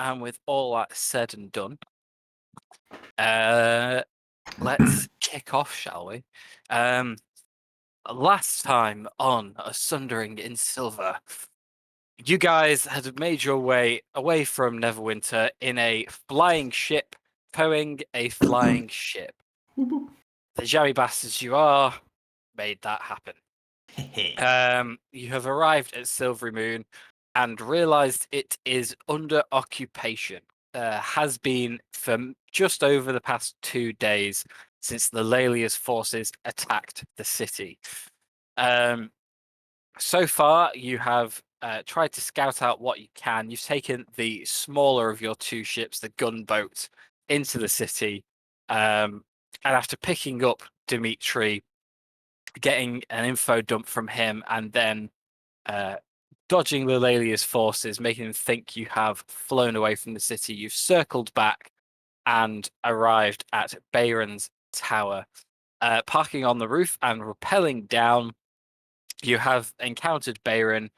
and with all that said and done, let's kick off, shall we? Last time on A Sundering in Silver, you guys had made your way away from Neverwinter in a flying ship, towing a flying ship. The jammy bastards you are made that happen. You have arrived at Silvery Moon and realized it is under occupation. Has been for just over the past 2 days since the Lillaeliya's forces attacked the city. So far, you have tried to scout out what you can. You've taken the smaller of your 2 ships, the gunboat, into the city. And after picking up Dimitri, getting an info dump from him, and then dodging Lillaeliya's forces, making them think you have flown away from the city, you've circled back and arrived at Beyron's tower. Parking on the roof and rappelling down, you have encountered Beyron,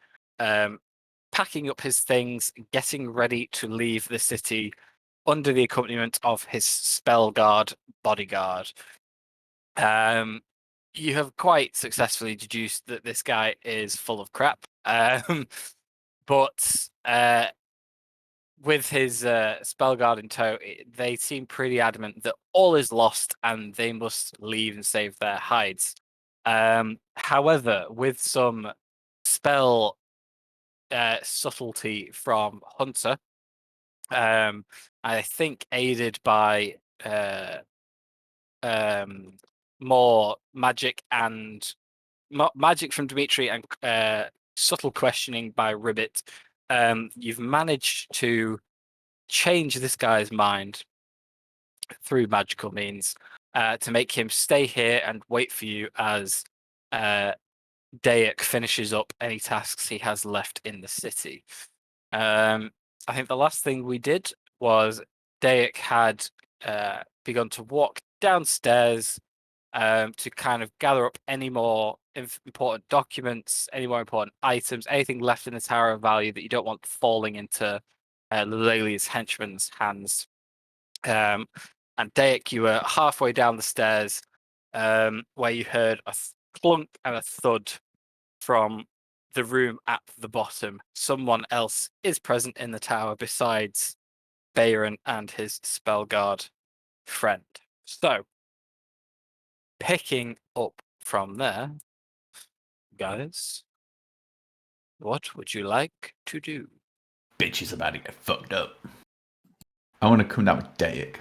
packing up his things, getting ready to leave the city under the accompaniment of his Spellguard bodyguard. You have quite successfully deduced that this guy is full of crap. But with his Spellguard in tow, they seem pretty adamant that all is lost and they must leave and save their hides. However, with some spell subtlety from Hunter, I think aided by more magic and magic from Dimitri and subtle questioning by Ribbit, you've managed to change this guy's mind through magical means to make him stay here and wait for you as Dayak finishes up any tasks he has left in the city. I think the last thing we did was Dayak had begun to walk downstairs to kind of gather up any more important documents, any more important items, anything left in the Tower of Value that you don't want falling into Lillaeliya's henchman's hands. And Dayak, you were halfway down the stairs where you heard a clunk and a thud from the room at the bottom. Someone else is present in the tower besides Beyron and his Spellguard friend. So, picking up from there, guys, what would you like to do? Bitch is about to get fucked up. I want to come down with Dayak.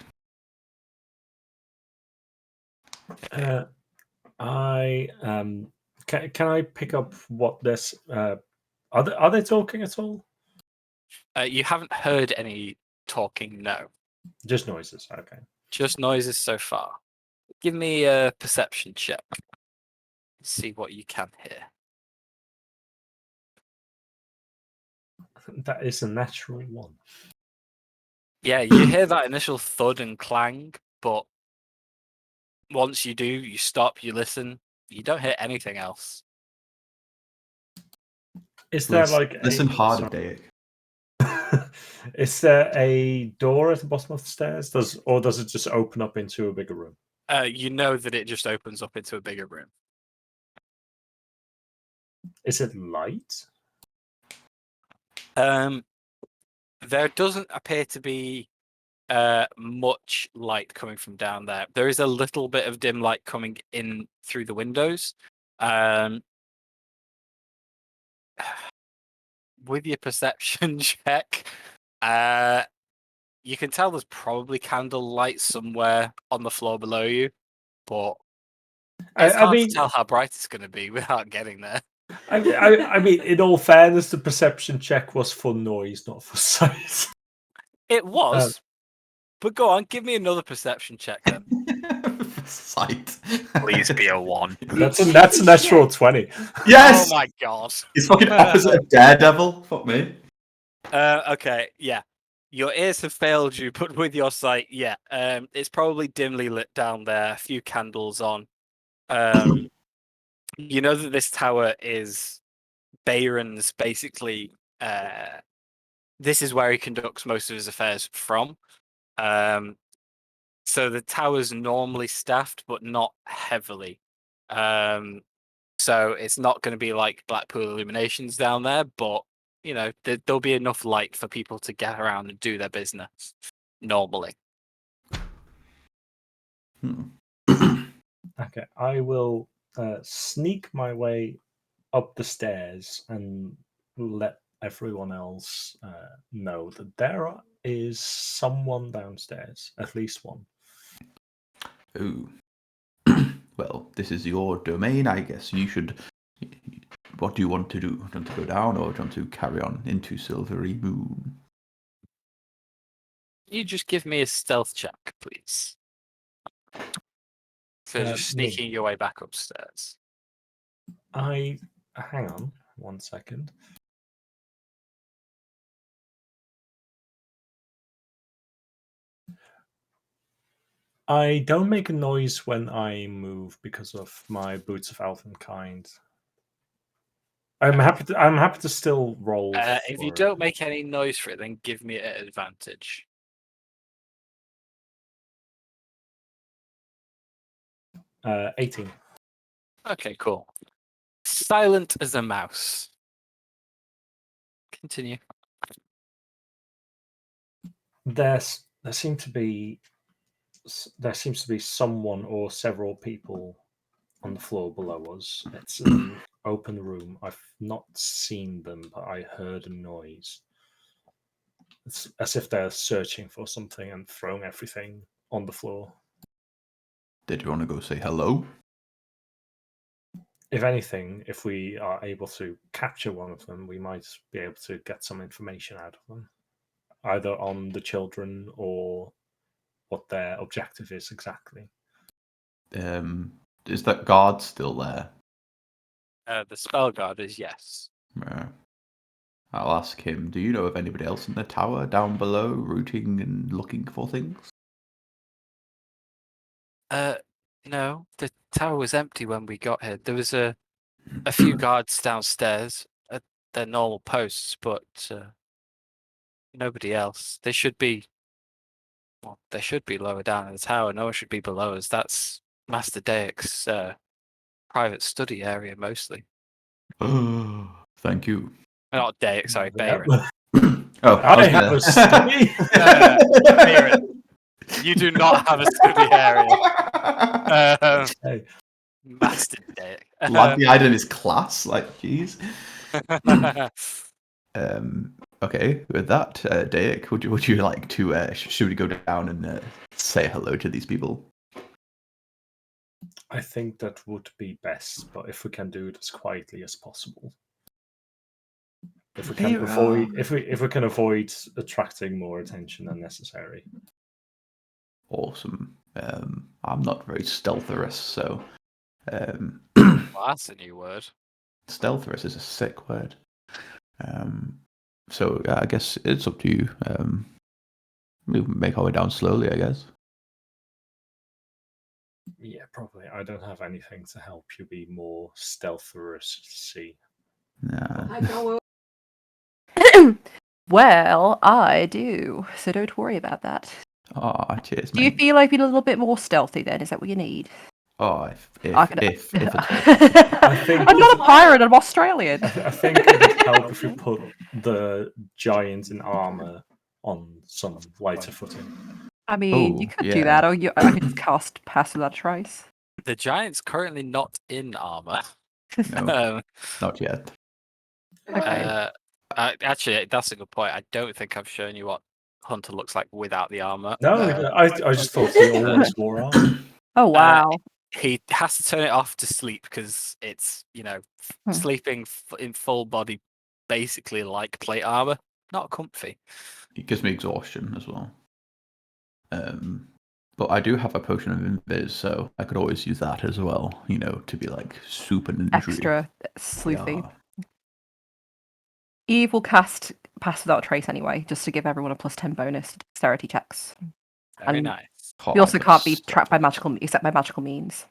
Can I pick up what this? Are they talking at all? You haven't heard any talking, no. Just noises. Okay. Just noises so far. Give me a perception check. See what you can hear. That is a natural one. Yeah, you hear that initial thud and clang, but once you do, you stop, you listen. You don't hear anything else. Is there listen harder, Dayak? Is there a door at the bottom of the stairs? Does it just open up into a bigger room? You know that it just opens up into a bigger room. Is it light? There doesn't appear to be much light coming from down there. There is a little bit of dim light coming in through the windows. With your perception check, you can tell there's probably candle light somewhere on the floor below you, but it's hard to tell how bright it's going to be without getting there. I mean, in all fairness, the perception check was for noise, not for sight. It was, but go on, give me another perception check then. Sight. Please be a 1. That's a natural 20. Yes! Oh my god. It's fucking opposite of Daredevil. Fuck me. Okay, yeah. Your ears have failed you, but with your sight, yeah. It's probably dimly lit down there, a few candles on. You know that this tower is Beyron's basically this is where he conducts most of his affairs from. So the tower's normally staffed, but not heavily. So it's not going to be like Blackpool Illuminations down there, but there'll be enough light for people to get around and do their business normally. Okay, I will sneak my way up the stairs and let everyone else know that there is someone downstairs, at least one. Ooh. Well, this is your domain, I guess. You should. What do you want to do? Do you want to go down, or do you want to carry on into Silvery Moon? You just give me a stealth check, please. For just sneaking your way back upstairs. Hang on 1 second. I don't make a noise when I move because of my boots of Elvenkind. I'm happy to still roll. If you don't make any noise for it, then give me an advantage. 18. Okay, cool. Silent as a mouse. Continue. There seems to be someone or several people on the floor below us. It's an open room. I've not seen them, but I heard a noise. It's as if they're searching for something and throwing everything on the floor. Did you want to go say hello? If anything, if we are able to capture one of them, we might be able to get some information out of them, either on the children or what their objective is exactly. Is that guard still there? The spell guard is yes. I'll ask him, do you know of anybody else in the tower down below rooting and looking for things? No, the tower was empty when we got here. There was a few guards downstairs at their normal posts, but nobody else. They should be lower down in the tower. No one should be below us. That's Master Daek's private study area mostly. Thank you. Not Daek, sorry, Yep. Beyron. I have a study. Beyron, you do not have a study area. Hey. Master Daek. Lad the item is class, like jeez. Okay, with that, Daek, would you like to should we go down and say hello to these people? I think that would be best, but if we can do it as quietly as possible. If we can avoid attracting more attention than necessary. Awesome. I'm not very stealtherous, so Well, that's a new word. Stealtherous is a sick word. So I guess it's up to you. We make our way down slowly, I guess. Yeah, probably. I don't have anything to help you be more stealtherous. Nah. Well, I do, so don't worry about that. Oh, cheers, Do you mate. feel like being a little bit more stealthy then? Is that what you need? Oh, if I think I'm not a pirate, I'm Australian. I think it would help if we put the giant in armor on some lighter footing. I mean, you could do yeah. that, or I could just cast Pass Without a Trace. The giant's currently not in armor. No, not yet. Okay. Actually, that's a good point. I don't think I've shown you what Hunter looks like without the armor. No, I just thought he always wore armor. Oh wow. He has to turn it off to sleep because it's sleeping in full body, basically like plate armor, not comfy. It gives me exhaustion as well. But I do have a potion of invis, so I could always use that as well. To be like super ninja. Extra sleuthy. Yeah. Eve will cast Pass Without a Trace anyway, just to give everyone a +10 bonus to dexterity checks. Very nice. We also can't be tracked by except by magical means.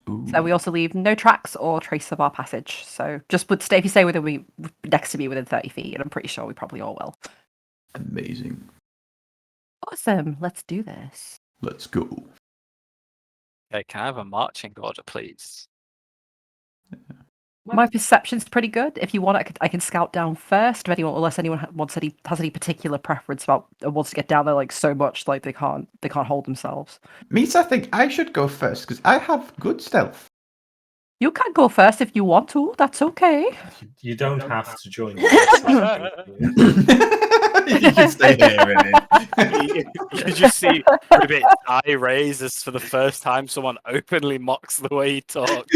Ooh. So we also leave no tracks or trace of our passage. So just if you stay next to me within 30 feet, and I'm pretty sure we probably all will. Amazing. Awesome. Let's do this. Let's go. Okay, can I have a marching order, please? My perception's pretty good. If you want, I can scout down first. If anyone, unless anyone has any particular preference about wants to get down there like so much, like they can't hold themselves. Meets, I think I should go first because I have good stealth. You can go first if you want to. That's okay. You don't have to join You us. can stay here, really. You just see Ribbit's eye raises for the first time someone openly mocks the way he talks.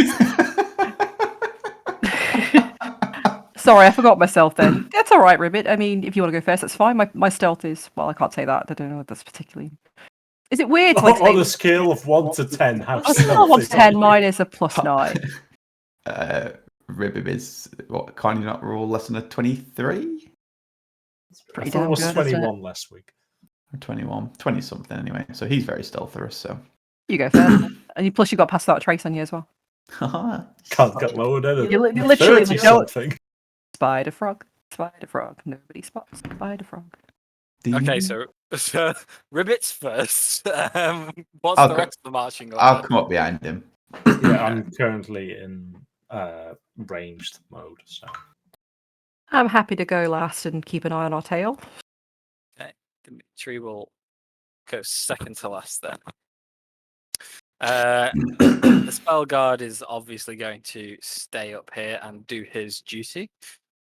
Sorry, I forgot myself then. That's all right, Ribbit. I mean, if you want to go first, that's fine. My stealth is, well, I can't say that. I don't know if that's particularly... Is it weird to like On say... a scale of 1 to 10, how On a scale of 1 to stealthy 10, are mine you? is a +9. Ribib is what? Can't you not roll less than a 23 I Pretty thought it damn was good, isn't it? 21 last week. or 21? 20 something anyway. So he's very stealtherous. So You go first. And plus, you've got pass without trace on you as well. Can't get lower than it. You literally 30 don't- something. Spider frog. Nobody spots spider frog. Okay, so Ribbit's first. What's I'll the go- rest of the marching order? I'll come up behind him. Yeah, I'm currently in ranged mode, so I'm happy to go last and keep an eye on our tail. Dimitri will go second to last then. The spell guard is obviously going to stay up here and do his duty.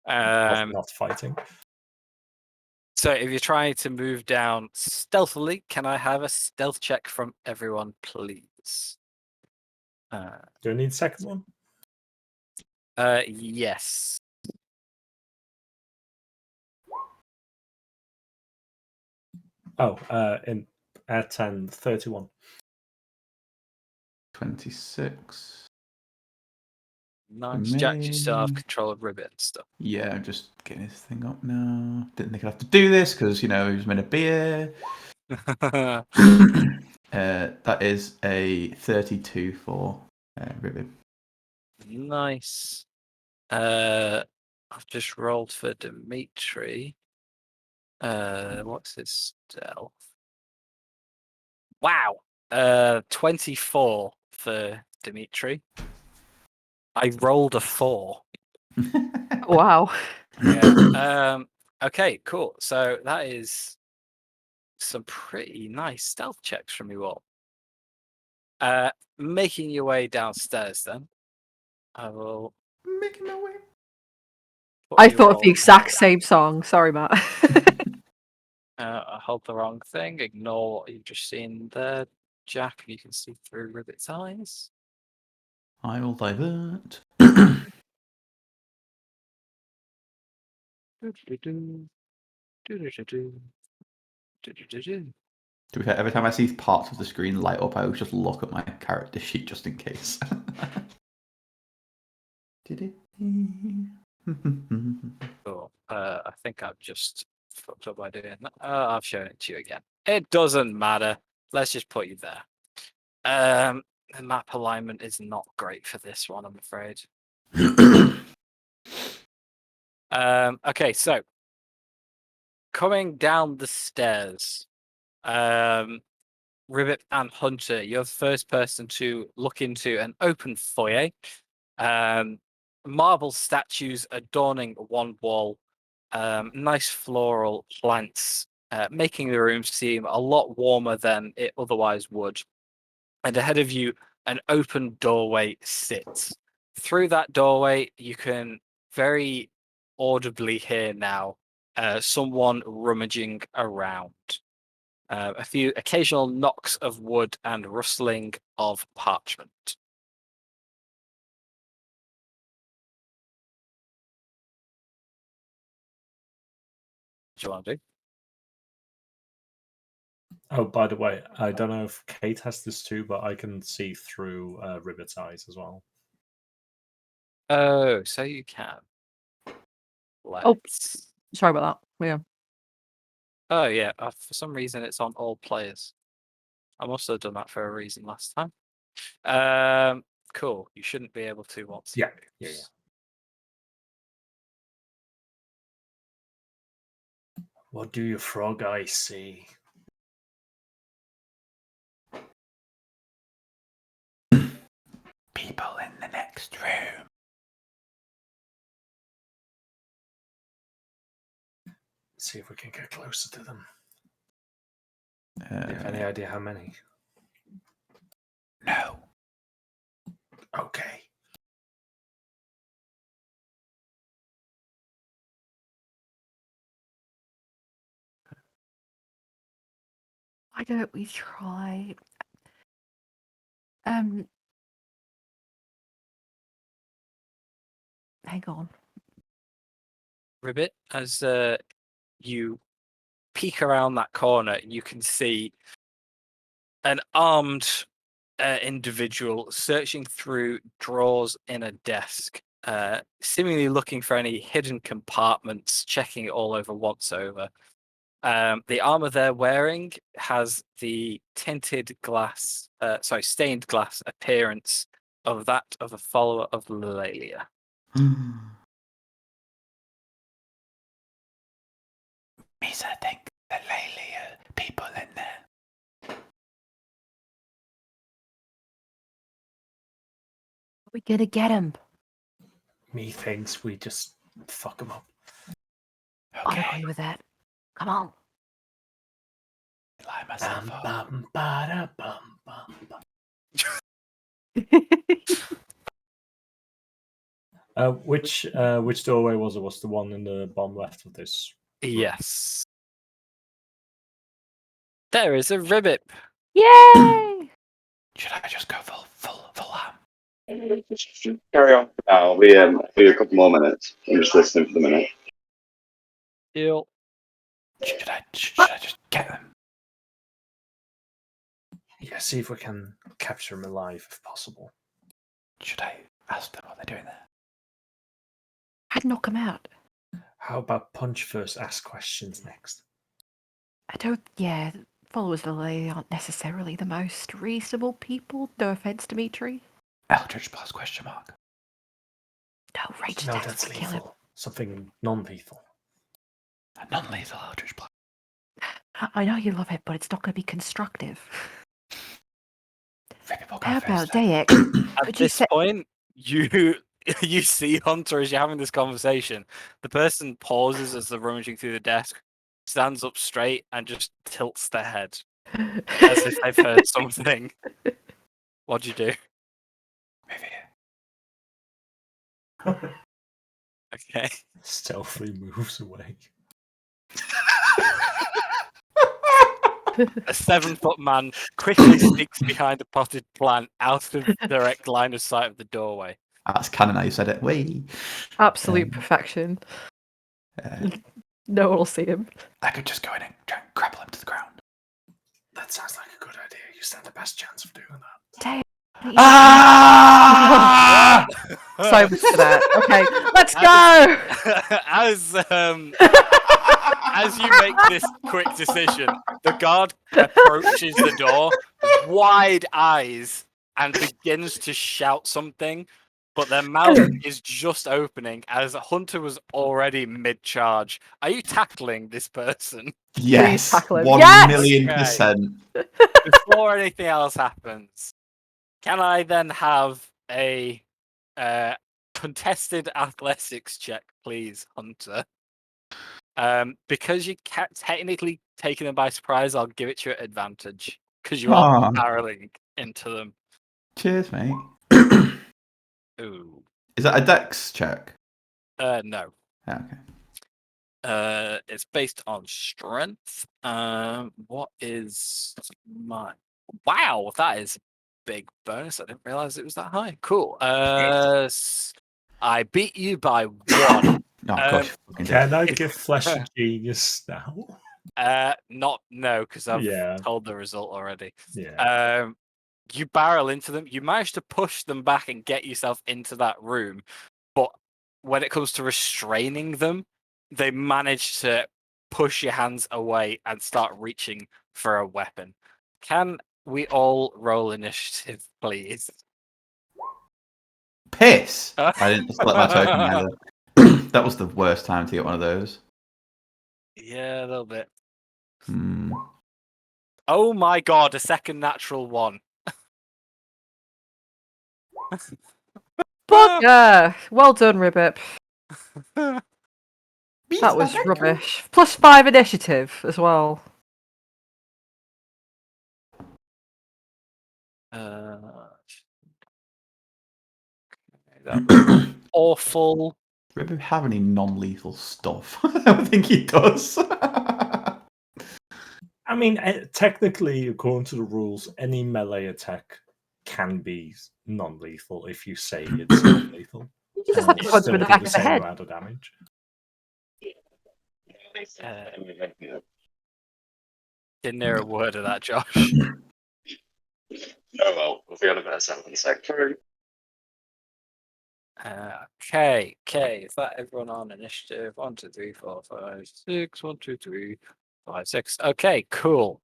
not fighting. So if you're trying to move down stealthily, can I have a stealth check from everyone, please? Do I need a second one? Yes. Oh, in at 10, 31. 26. Nice. Jack, you still have Me. control of Ribbit and stuff. Yeah, I'm just getting his thing up now. Didn't think I'd have to do this because, he was meant to be here. That is a 32 for Ribib. Nice. I've just rolled for Dimitri. What's his stealth? Wow. 24 for Dimitri. I rolled a 4. Wow. Yeah. Okay, cool. So that is some pretty nice stealth checks from you all. Making your way downstairs then. I will Making my way. put I you thought of the all- exact same song. Sorry, Matt. I hold the wrong thing. Ignore what you've just seen there, Jack. You can see through Ribbit's eyes. I will divert. Do-do-do. Do-do-do-do. Do-do-do-do. To be fair, every time I see parts of the screen light up, I always just look at my character sheet just in case. Cool. I think I've just fucked up by doing that. I've shown it to you again. It doesn't matter. Let's just put you there. The map alignment is not great for this one, I'm afraid. Okay, so coming down the stairs, Ribbit and Hunter, you're the first person to look into an open foyer. Marble statues adorning one wall, nice floral plants, making the room seem a lot warmer than it otherwise would. And ahead of you, an open doorway sits. Through that doorway, you can very audibly hear now someone rummaging around. A few occasional knocks of wood and rustling of parchment. What do you want to do? Oh, by the way, I don't know if Kate has this too, but I can see through Ribbit's eyes as well. Oh, so you can. Oh. Let's... Sorry about that. Yeah. Oh, yeah. For some reason, it's on all players. I must have done that for a reason last time. Cool. You shouldn't be able to once. Yeah, yeah, yeah. What do your frog eyes see? People in the next room. See if we can get closer to them. Do you have any idea how many? No. Okay. Why don't we try? Hang on. Ribbit, as you peek around that corner, you can see an armed individual searching through drawers in a desk, seemingly looking for any hidden compartments, checking it all over once over. The armor they're wearing has the stained glass appearance of that of a follower of Lillaeliya. Misa, think the Lillaeliya people in there. We're gonna get him. Me thinks we just fuck them up. I'd agree with that. Come on. Lie myself Bum, up. bum, bada, bum, bum, bum. Which doorway was it? Was the one in the bottom left of this? Yes. There is a ribbit. Yay! Should I just go full ham? Carry on. I'll be for a couple more minutes. I'm just listening for the minute. Deal. Should I just get them? Yeah, see if we can capture him alive if possible. Should I ask them what they're doing there? I'd knock him out. How about punch first, ask questions next? I don't. Yeah, followers of the lady aren't necessarily the most reasonable people. No offense, Dimitri. Eldritch Blast question mark. No, rage No, attacks that's will kill him. lethal. Something non-lethal. A non-lethal Eldritch Blast. I know you love it, but it's not going to be constructive. Ribbit will go How first about then. Dayak? At Could you this say? point, you see Hunter as you're having this conversation. The person pauses as they're rummaging through the desk, stands up straight, and just tilts their head as if they've heard something. What'd you do? Move here. Okay. Stealthily moves away. A 7-foot man quickly sneaks behind a potted plant out of direct line of sight of the doorway. That's canon how you said it. Wee. Absolute perfection. No one will see him. I could just go in and try and grapple him to the ground. That sounds like a good idea. You stand the best chance of doing that. Dayak. Ah! So much for that. Okay, let's go. As you make this quick decision, the guard approaches the door, wide eyes, and begins to shout something, but their mouth is just opening as Hunter was already mid-charge. Are you tackling this person? Yes, tackle him. 1,000,000%. Before anything else happens, can I then have a contested athletics check, please, Hunter? Because you can't technically taking them by surprise, I'll give it to you at advantage because you are barreling into them. Cheers, mate. Ooh. Is that a dex check? No. Yeah, okay. It's based on strength. What is my? Wow, that is a big bonus. I didn't realize it was that high. Cool. I beat you by 1. Oh, gosh. Fucking Can I give Flesh a Genius now? No, because I've Yeah. told the result already. Yeah. You barrel into them. You manage to push them back and get yourself into that room, but when it comes to restraining them, they manage to push your hands away and start reaching for a weapon. Can we all roll initiative, please? Piss! I didn't select my token either. That was the worst time to get one of those. Yeah, a little bit. Hmm. Oh my god, a second natural one. Bugger! Well done, Ribbit. That was rubbish. +5 initiative as well. That was awful. Ribbit have any non-lethal stuff? I don't think he does. I mean, technically, according to the rules, any melee attack can be non-lethal if you say it's non-lethal. You just And have you to punch him still in the do back the of the same head. amount of damage. Didn't hear a word of that, Josh. Oh well, we'll be on about 7 sec. Sorry. Okay. Is that everyone on initiative? 1, 2, 3, 4, 5, 6. 1, 2, 3, 5, 6. Okay, cool.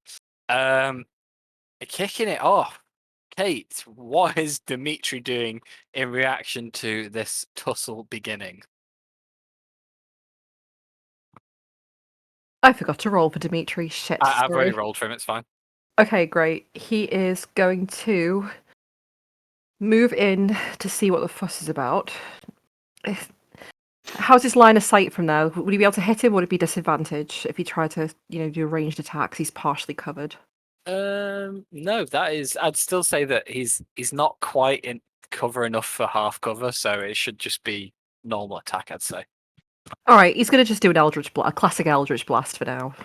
Kicking it off. Kate, what is Dimitri doing in reaction to this tussle beginning? I forgot to roll for Dimitri. Shit. I've already Sorry. rolled for him, it's fine. Okay, great. He is going to move in to see what the fuss is about. How's his line of sight from there? Would he be able to hit him? Or would it be disadvantage if he tried to, do ranged attacks? He's partially covered. No, that is. I'd still say that he's not quite in cover enough for half cover, so it should just be normal attack. I'd say. All right, he's going to just do a classic Eldritch Blast for now.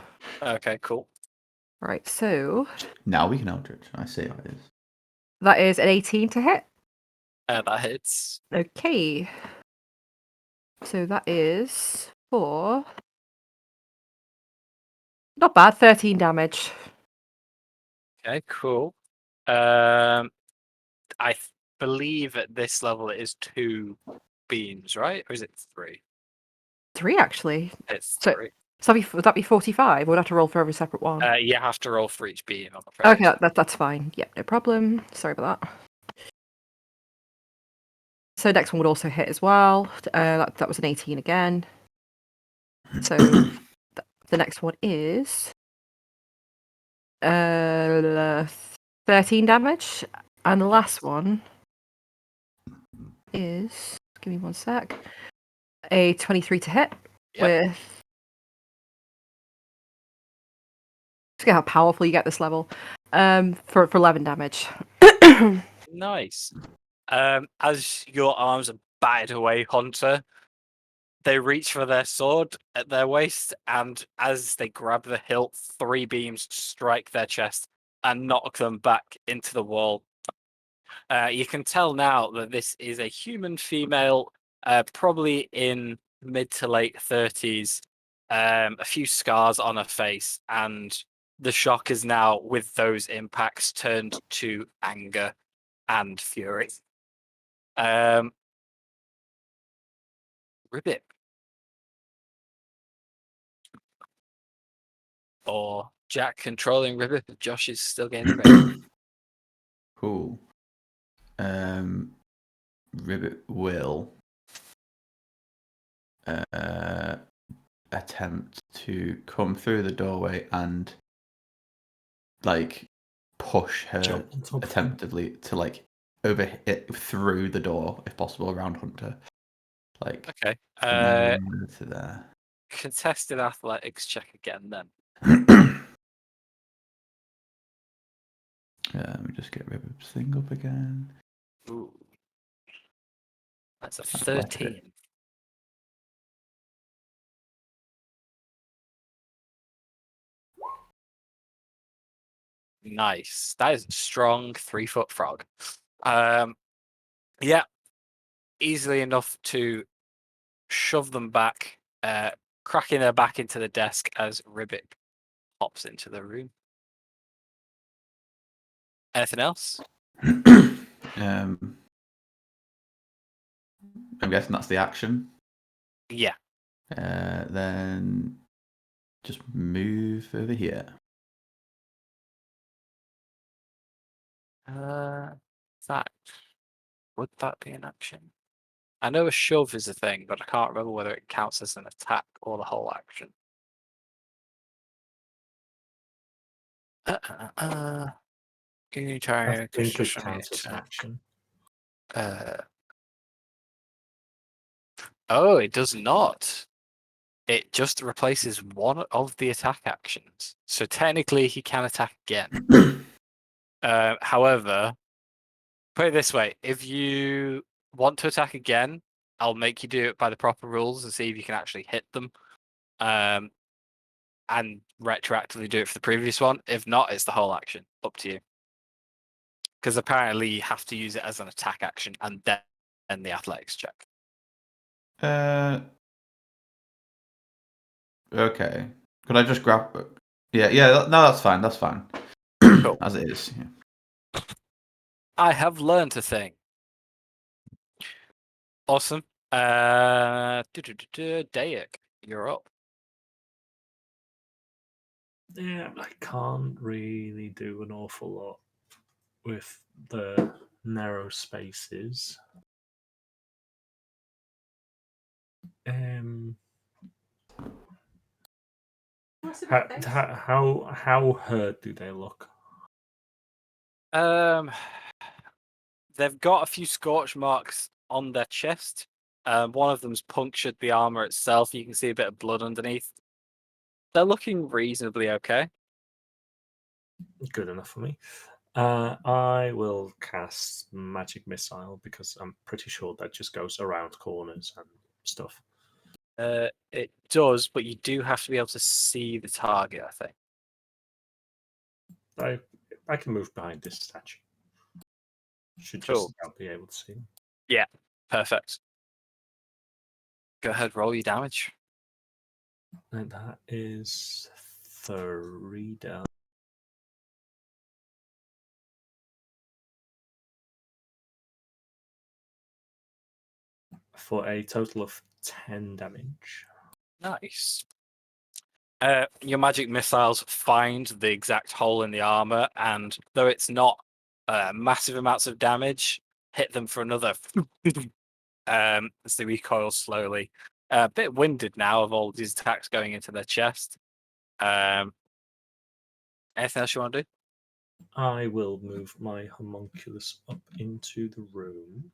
Okay, cool. All right, so Now we can Eldritch. I see how it is. that is an 18 to hit. That hits. Okay. So that is for not bad, 13 damage. Okay, cool. I believe at this level it is 2 beams, right? Or is it 3? 3 actually. It's So- 3. So would that be 45? Or would I have to roll for every separate one? You have to roll for each beam, I'm afraid. Okay, that's fine. Yep, no problem. Sorry about that. So next one would also hit as well. That was an 18 again. So the next one is 13 damage, and the last one is, give me one sec, a 23 to hit with. Look at how powerful you get this level. For 11 damage. Nice. As your arms are batted away, Hunter, they reach for their sword at their waist, and as they grab the hilt, 3 beams strike their chest and knock them back into the wall. You can tell now that this is a human female, probably in mid to late 30s, a few scars on her face, and the shock is now, with those impacts, turned to anger and fury. Ribbit. Or Jack controlling Ribbit, but Josh is still getting ready. Cool. Ribbit will attempt to come through the doorway and push her Jump on top of him. attemptively to over it through the door if possible around Hunter. Okay. From there to there. Contested athletics check again then. Let me just get Ribbit's thing up again. Ooh. That's a Athletic. 13. Nice. That is a strong 3-foot frog. Yeah. Easily enough to shove them back, cracking their back into the desk as Ribbit pops into the room. Anything else? I'm guessing that's the action. Yeah. Then just move over here. That would that be an action? I know a shove is a thing, but I can't remember whether it counts as an attack or the whole action. Can you I try think it counts as an action. Oh, it does not. It just replaces one of the attack actions. So technically, he can attack again. However, put it this way: if you want to attack again, I'll make you do it by the proper rules and see if you can actually hit them. And retroactively do it for the previous one. If not, it's the whole action. Up to you. Because apparently you have to use it as an attack action and then the athletics check. Okay. Could I just grab? Yeah. No, that's fine. That's fine. Cool. As it is. Yeah. I have learned a thing. Awesome. Dayak, you're up. Yeah, I can't really do an awful lot with the narrow spaces. How hurt do they look? They've got a few scorch marks on their chest. One of them's punctured the armor itself. You can see a bit of blood underneath. They're looking reasonably okay. Good enough for me. I will cast Magic Missile because I'm pretty sure that just goes around corners and stuff. It does, but you do have to be able to see the target, I think. I can move behind this statue. Should Cool. just about be able to see him. Yeah, perfect. Go ahead, roll your damage. And that is 3 down. For a total of 10 damage. Nice. Your magic missiles find the exact hole in the armor, and though it's not massive amounts of damage, hit them for another as they recoil slowly. A bit winded now of all these attacks going into their chest. Anything else you want to do? I will move my homunculus up into the room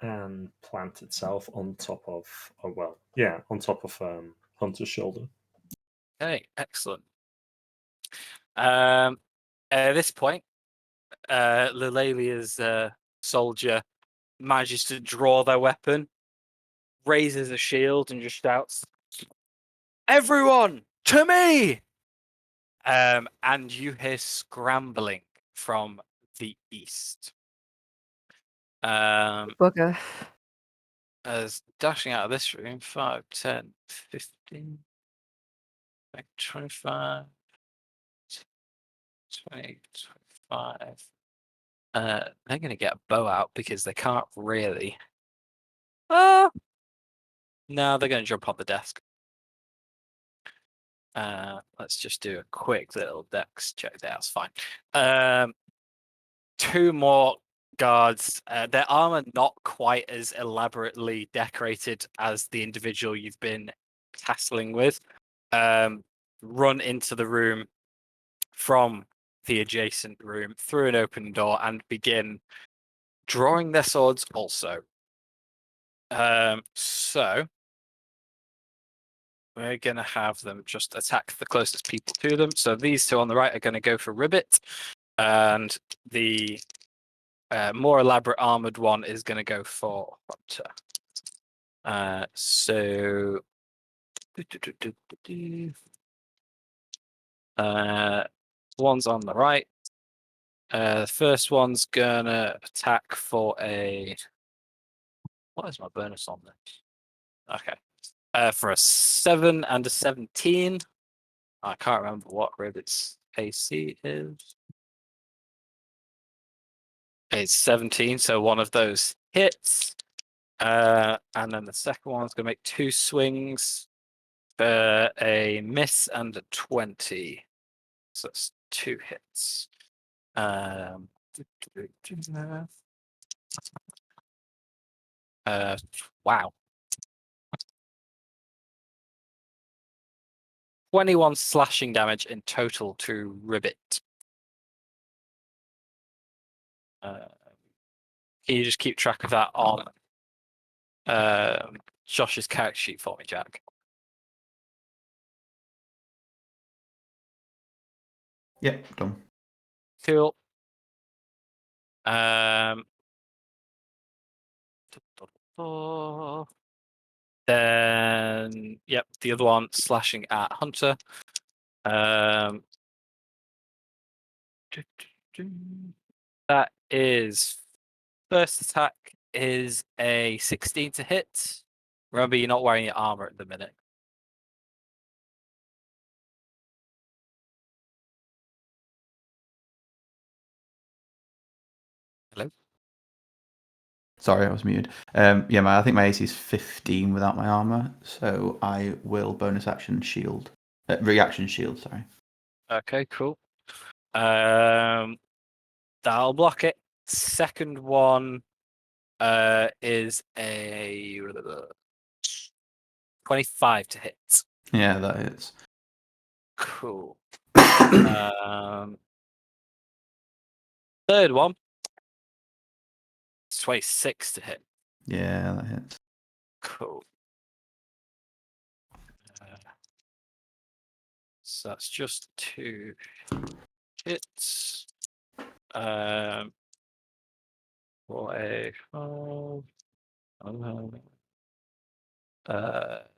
and plant itself on top of, on top of Hunter's shoulder. Okay, excellent. At this point, Lillaeliya's soldier manages to draw their weapon, raises a shield, and just shouts, "Everyone, to me!" And you hear scrambling from the east. Bugger. As dashing out of this room, 5, 10, 15, 25, 20, 25. They're going to get a bow out because they can't really. No, they're going to jump on the desk. Let's just do a quick little dex check. That's fine. 2 more guards. Their armor not quite as elaborately decorated as the individual you've been tasseling with. Run into the room from the adjacent room through an open door and begin drawing their swords also. So we're going to have them just attack the closest people to them. So these 2 on the right are going to go for Ribbit, and the more elaborate armored one is going to go for Hunter. So one's on the right. The first one's gonna attack for a. What is my bonus on this? Okay. For a 7 and a 17. I can't remember what Ribbit's AC is. It's 17, so one of those hits. And then the second one's gonna make 2 swings. A miss and a 20. So that's 2 hits. Wow. 21 slashing damage in total to Ribbit. Can you just keep track of that on Josh's character sheet for me, Jack? Yep, done. Cool. Then, yep, the other one slashing at Hunter. That is first attack is a 16 to hit. Remember, you're not wearing your armor at the minute. Hello? Sorry, I was muted. Yeah, I think my AC is 15 without my armor, so I will bonus action shield. Reaction shield, sorry. Okay, cool. That'll block it. Second one is a 25 to hit. Yeah, that hits. Cool. Third one. It's 26 to hit. Yeah, that hits. Cool. So that's just 2 hits. For a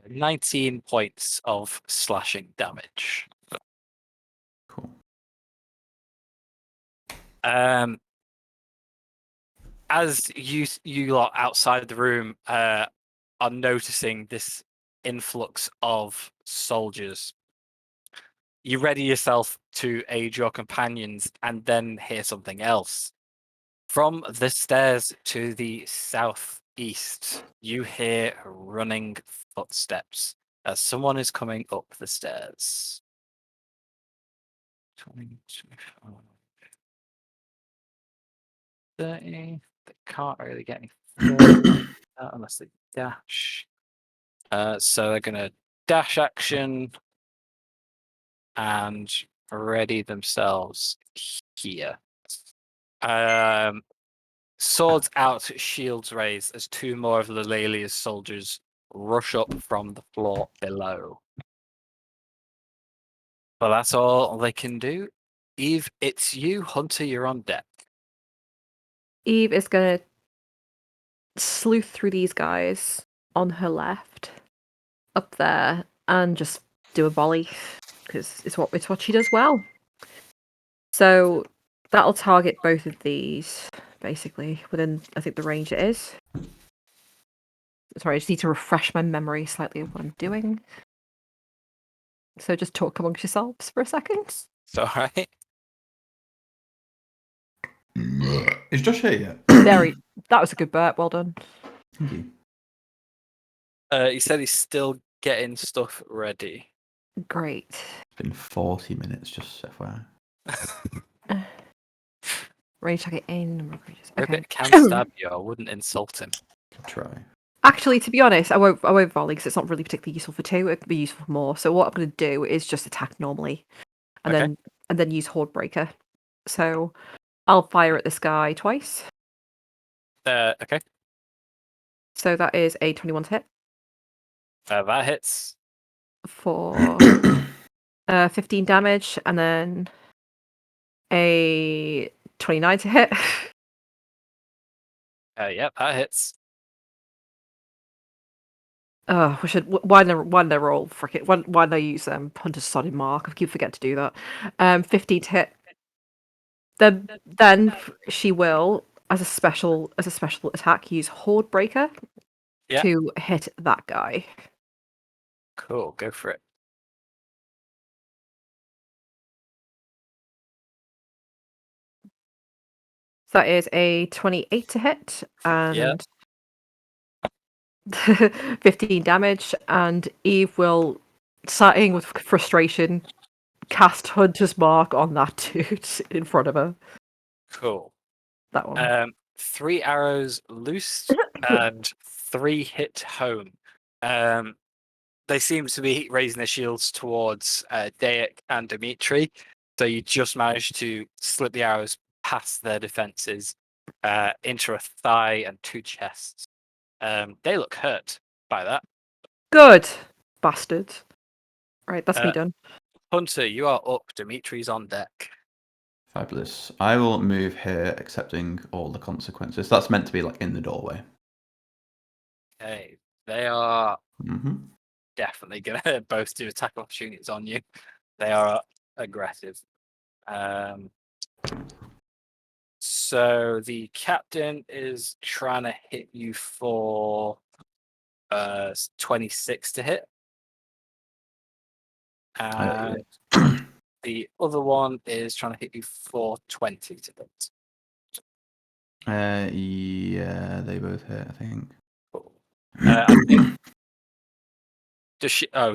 19 points of slashing damage. Cool. As you lot outside the room are noticing this influx of soldiers, you ready yourself to aid your companions and then hear something else. From the stairs to the southeast, you hear running footsteps as someone is coming up the stairs. 20, 25, 30. They can't really get any further unless they dash. So they're going to dash action and ready themselves here. Swords out, shields raised as 2 more of Lillaeliya's soldiers rush up from the floor below. But that's all they can do. Eve, it's you. Hunter, you're on deck. Eve is going to sleuth through these guys on her left, up there, and just do a volley, because it's what she does well. So that'll target both of these, basically, within, I think, the range it is. Sorry, I just need to refresh my memory slightly of what I'm doing. So just talk amongst yourselves for a second. It's all right. Is Josh here yet? That was a good burp, well done. Thank you. He said he's still getting stuff ready. Great. It's been 40 minutes, just FYI. Ready to get in. Ribbit can stab you. I wouldn't insult him. Try. Actually, to be honest, I won't volley because it's not really particularly useful for 2. It could be useful for more. So what I'm going to do is just attack normally, and Okay. then use Horde Breaker. So I'll fire at this guy twice. Okay. So that is a 21 to hit That hits. for 15 damage, and then a 29 to hit. Yep, that hits. Oh, why did I roll frickin'? Why did I use Hunter's Solid Mark? I keep forgetting to do that. 15 to hit. Then she will, as a special attack, use Horde Breaker to hit that guy. Cool, go for it. So that is a 28 to hit and 15 damage. And Eve will, starting with frustration, cast Hunter's Mark on that dude in front of her. Cool. That one. 3 arrows loosed and 3 hit home. they seem to be raising their shields towards Dayak and Dimitri. So you just managed to slip the arrows past their defenses into a thigh and 2 chests. They look hurt by that. Good bastards. Right, that's me Uh, done. Hunter, you are up. Dimitri's on deck. Fabulous. I will move here, accepting all the consequences. That's meant to be like in the doorway. Okay, they are Mm-hmm. definitely going to both do attack opportunities on you. They are aggressive. So the captain is trying to hit you for 26 to hit. And the other one is trying to hit you for 20 to hit. Yeah, they both hit, I think. Cool. I think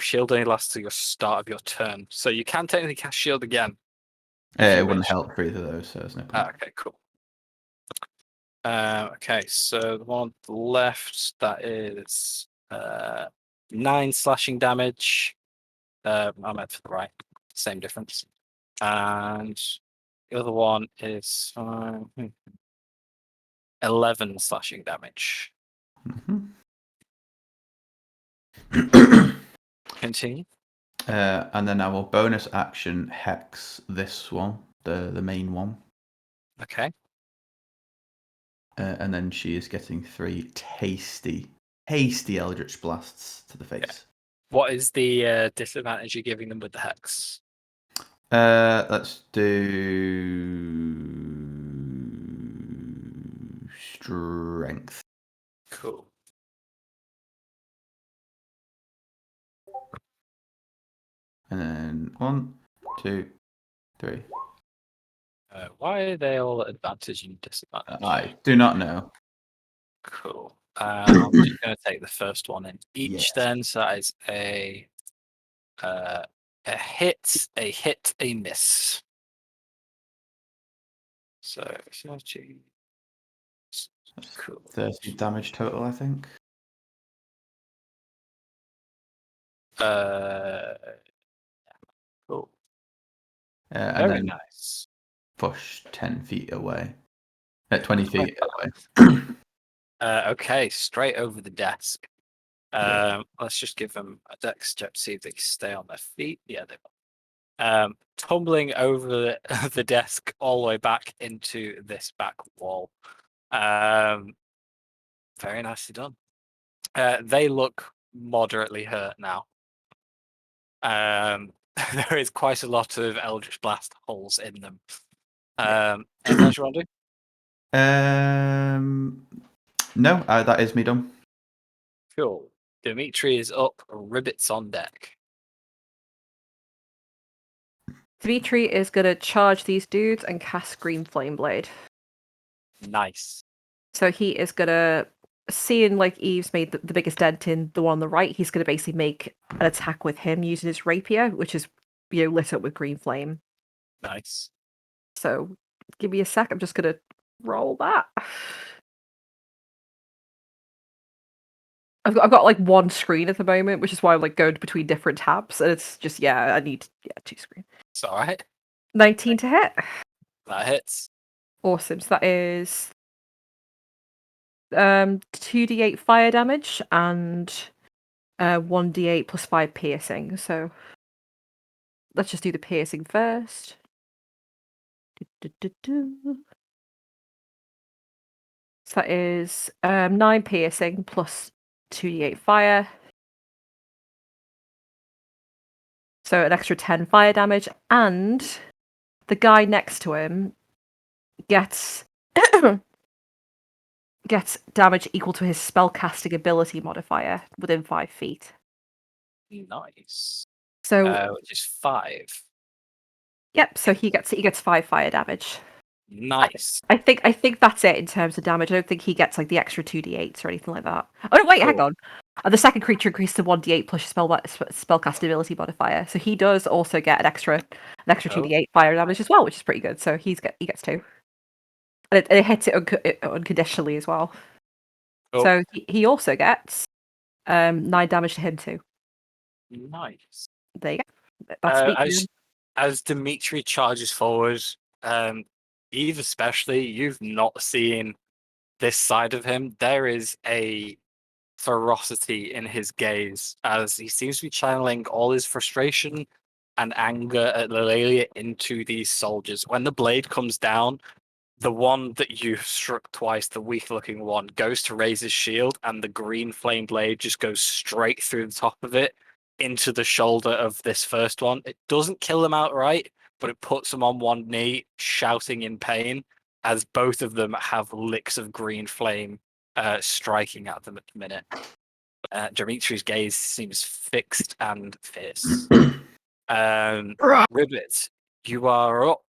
shield only lasts to your start of your turn. So you can technically cast shield again. if you It wouldn't wish. help for either of those, so there's no point. Okay, cool. Okay, so the one on the left, that is 9 slashing damage. I meant for the right, same difference. And the other one is 11 slashing damage. Mhm. Continue. And then I will bonus action hex this one, the main one. Okay. And then she is getting 3 tasty Eldritch Blasts to the face. What is the disadvantage you're giving them with the hex? Let's do strength. Cool. And then 1, 2, 3. Why are they all advantage and disadvantage? I do not know. Cool. I'm just going to take the first one in each Yes. then. So that is a hit, a miss. So, That's cool. 30 damage total, I think. Cool. And Very then nice. push 10 feet away. 20 feet away. Okay, straight over the desk. Yeah. Let's just give them a dex check to see if they can stay on their feet. Yeah, they will. Tumbling over the desk all the way back into this back wall. Very nicely done. They look moderately hurt now. There is quite a lot of Eldritch Blast holes in them. Anything else you want to do? No, that is me done. Cool. Dimitri is up, Ribbit's on deck. Dimitri is going to charge these dudes and cast Green Flame Blade. Nice. So he is going to, seeing like Eve's made the biggest dent in the one on the right, he's going to basically make an attack with him using his rapier, which is lit up with green flame. Nice. So give me a sec. I'm just going to roll that. I've got like one screen at the moment, which is why I'm like going between different tabs, and it's just I need 2 screens. It's all right. 19 to hit. That hits. Awesome. So that is 2d8 fire damage and 1d8 plus 5 piercing. So let's just do the piercing first. So that is 9 piercing plus 2d8 fire. So an extra 10 fire damage, and the guy next to him gets damage equal to his spellcasting ability modifier within 5 feet. Nice. So Which is 5. yep, so he gets 5 fire damage. Nice. I think that's it in terms of damage. I don't think he gets like the extra 2d8s or anything like that. Oh no, wait, hang on. The second creature increases to 1d8 plus spellcast ability modifier. So he does also get an extra 2d8 fire damage as well, which is pretty good. So he gets 2. And it hits it unconditionally as well. Cool. So he also gets 9 damage to him too. Nice. There you go. That's me. As Dimitri charges forward, Eve especially, you've not seen this side of him. There is a ferocity in his gaze as he seems to be channeling all his frustration and anger at Lillaeliya into these soldiers. When the blade comes down, the one that you struck twice, the weak-looking one, goes to raise his shield, and the green flame blade just goes straight through the top of it into the shoulder of this first one. It doesn't kill him outright, but it puts him on one knee, shouting in pain, as both of them have licks of green flame striking at them at the minute. Dimitri's gaze seems fixed and fierce. Ribbit, you are up,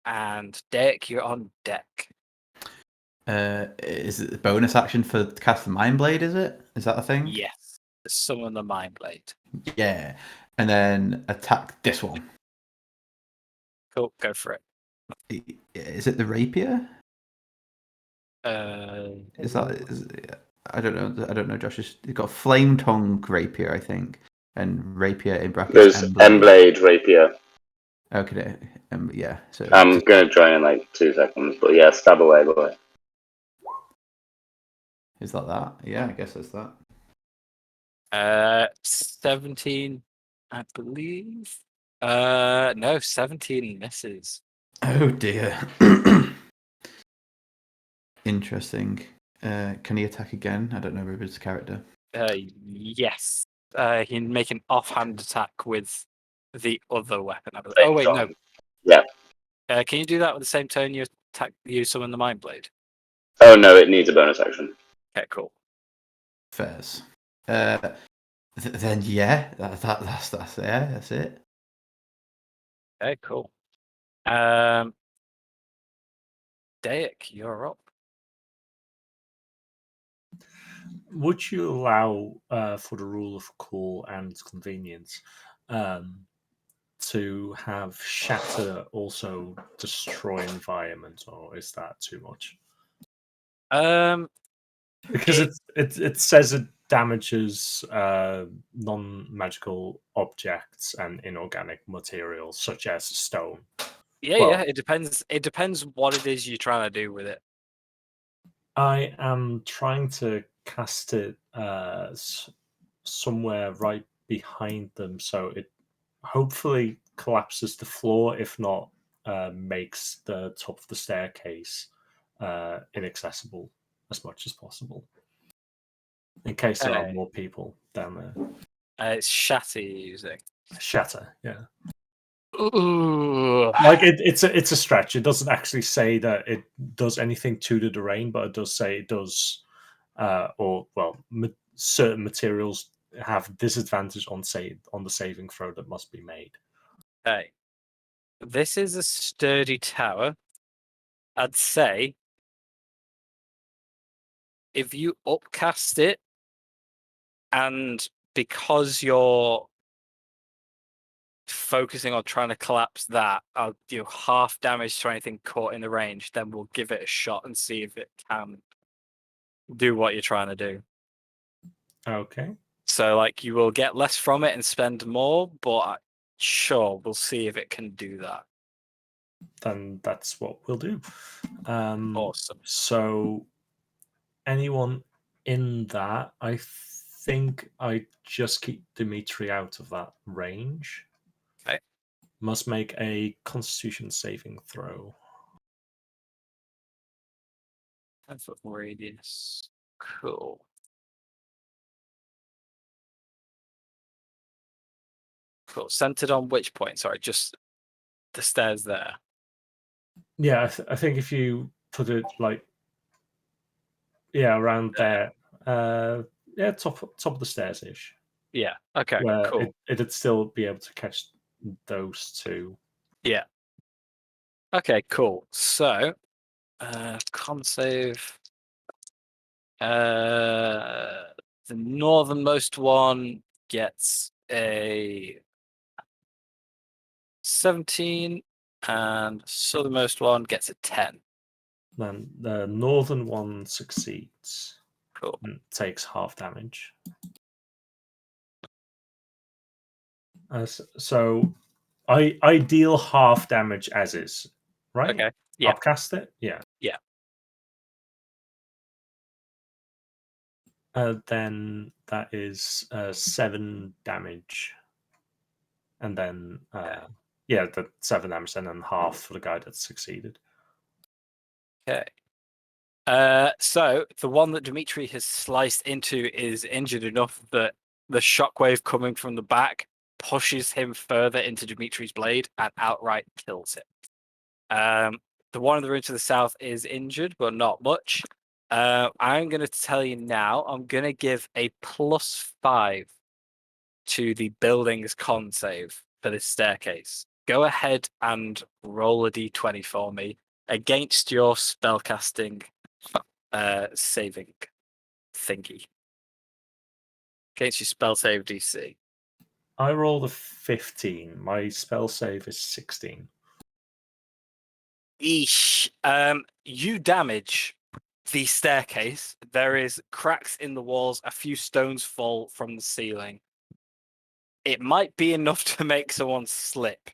and Deck, you're on deck. Is it the bonus action for cast the Mind Blade? Is that a thing? Yes, summon the Mind Blade. Yeah, and then attack this one. Cool, go for it. Is it the rapier? Is I don't know, Josh. It's got flame tongue rapier, I think, and rapier in brackets. There's Emblade Rapier. Okay, yeah. So I'm going to join in like 2 seconds, but yeah, stab away, boy. Is that? Yeah, I guess that's that. 17, I believe. No, 17 misses. Oh dear. Interesting. Can he attack again? I don't know Ribbit's character. Yes. He can make an offhand attack with the other weapon, I believe. Same Oh wait, no. turn. Yeah. Can you do that with the same turn you summon the Mind Blade? Oh no, it needs a bonus action. Okay, cool. Fairs. Then yeah, that's it. Okay, cool. Dayak, you're up. Would you allow for the rule of cool and convenience to have shatter also destroy environment, or is that too much? Because it says it damages non-magical objects and inorganic materials such as stone. Yeah, it depends. It depends what it is you're trying to do with it. I am trying to cast it somewhere right behind them, so it hopefully collapses the floor. If not, makes the top of the staircase inaccessible as much as possible, in case there are more people down there. It's shatter you're using. Shatter, yeah. Ooh. Like it's a stretch. It doesn't actually say that it does anything to the terrain, but it does say it does, certain materials have disadvantage on the saving throw that must be made. Okay. This is a sturdy tower. I'd say if you upcast it, and because you're focusing on trying to collapse that, I'll do half damage to anything caught in the range, then we'll give it a shot and see if it can do what you're trying to do. Okay. So, like, you will get less from it and spend more, but sure, we'll see if it can do that. Then that's what we'll do. Awesome. So, anyone in that, I think I just keep Dimitri out of that range. Okay. Must make a Constitution saving throw. 10-foot radius. Cool. Cool. Centered on which point? Sorry, just the stairs there. Yeah, I think if you put it like, around there, top of the stairs ish. Yeah. Okay. Where Cool. it'd still be able to catch those two. Yeah. Okay. Cool. So, con save. The northernmost one gets a 17, and southernmost one gets a 10. Then the northern one succeeds. Cool. And takes half damage. So I deal half damage as is, right? Okay. Yeah. Upcast it? Yeah. Yeah. Then that is 7 damage. And then, yeah, the 7 damage, and then half for the guy that succeeded. Okay. So the one that Dimitri has sliced into is injured enough that the shockwave coming from the back pushes him further into Dimitri's blade and outright kills him. The one in the room to the south is injured, but not much. I'm going to tell you now, I'm going to give a +5 to the building's con save for this staircase. Go ahead and roll a d20 for me against your spellcasting saving thingy. Against your spell save DC. I rolled a 15. My spell save is 16. Eesh. You damage the staircase. There is cracks in the walls. A few stones fall from the ceiling. It might be enough to make someone slip.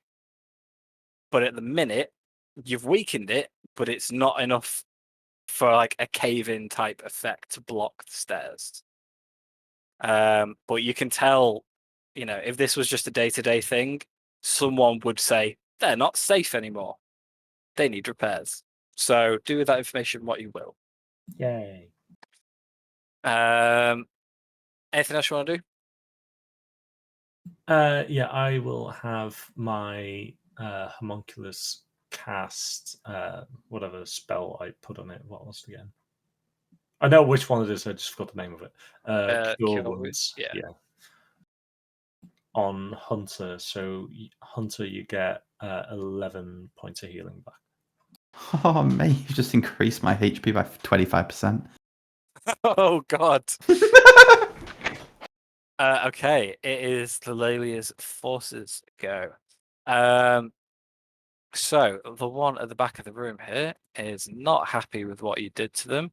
But at the minute, you've weakened it, but it's not enough for like a cave-in type effect to block the stairs. But you can tell, if this was just a day-to-day thing, someone would say they're not safe anymore. They need repairs. So do with that information what you will. Yay. Anything else you want to do? Yeah, I will have my homunculus cast whatever spell I put on it. What was it again? I know which one it is. I just forgot the name of it. Cure Cure Wounds. yeah. On Hunter, so Hunter, you get 11 points of healing back. Oh, mate, you've just increased my HP by 25%. Oh, God. Okay, it is Lillaeliya's forces go. So the one at the back of the room here is not happy with what you did to them.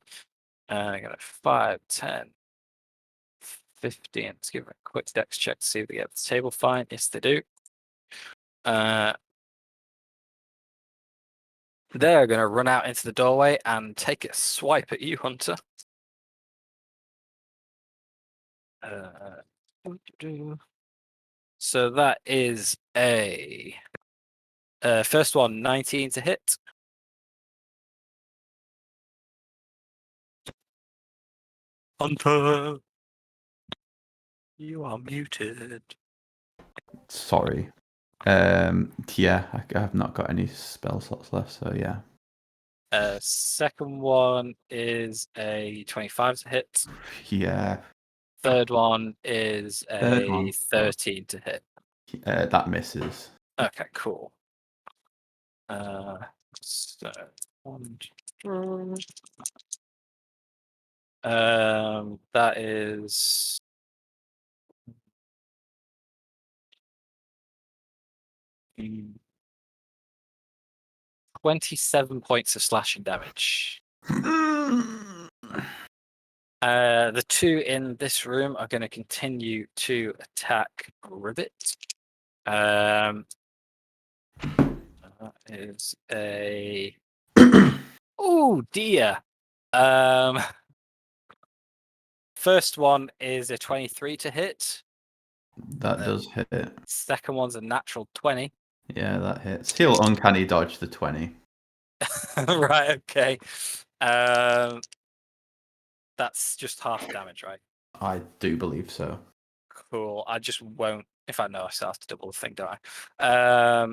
I got a 5, 10, 15. Let's give it a quick dex check to see if they get the table fine. Yes, they do. They're going to run out into the doorway and take a swipe at you, Hunter. So that is a first one, 19 to hit. Hunter, you are muted. Sorry. Yeah, I have not got any spell slots left, so yeah. Second one is a 25 to hit. Yeah. Third one is Third a one. 13 to hit. That misses. Okay, cool. So one, that is 27 points of slashing damage. The two in this room are going to continue to attack Ribbit. That is a oh dear. First one is a 23 to hit. That does hit. Second one's a natural 20. Yeah, that hits. He'll uncanny dodge the 20. Right, okay. That's just half damage, right? I do believe so. Cool. I just won't. If I know, I still have to double the thing, don't I?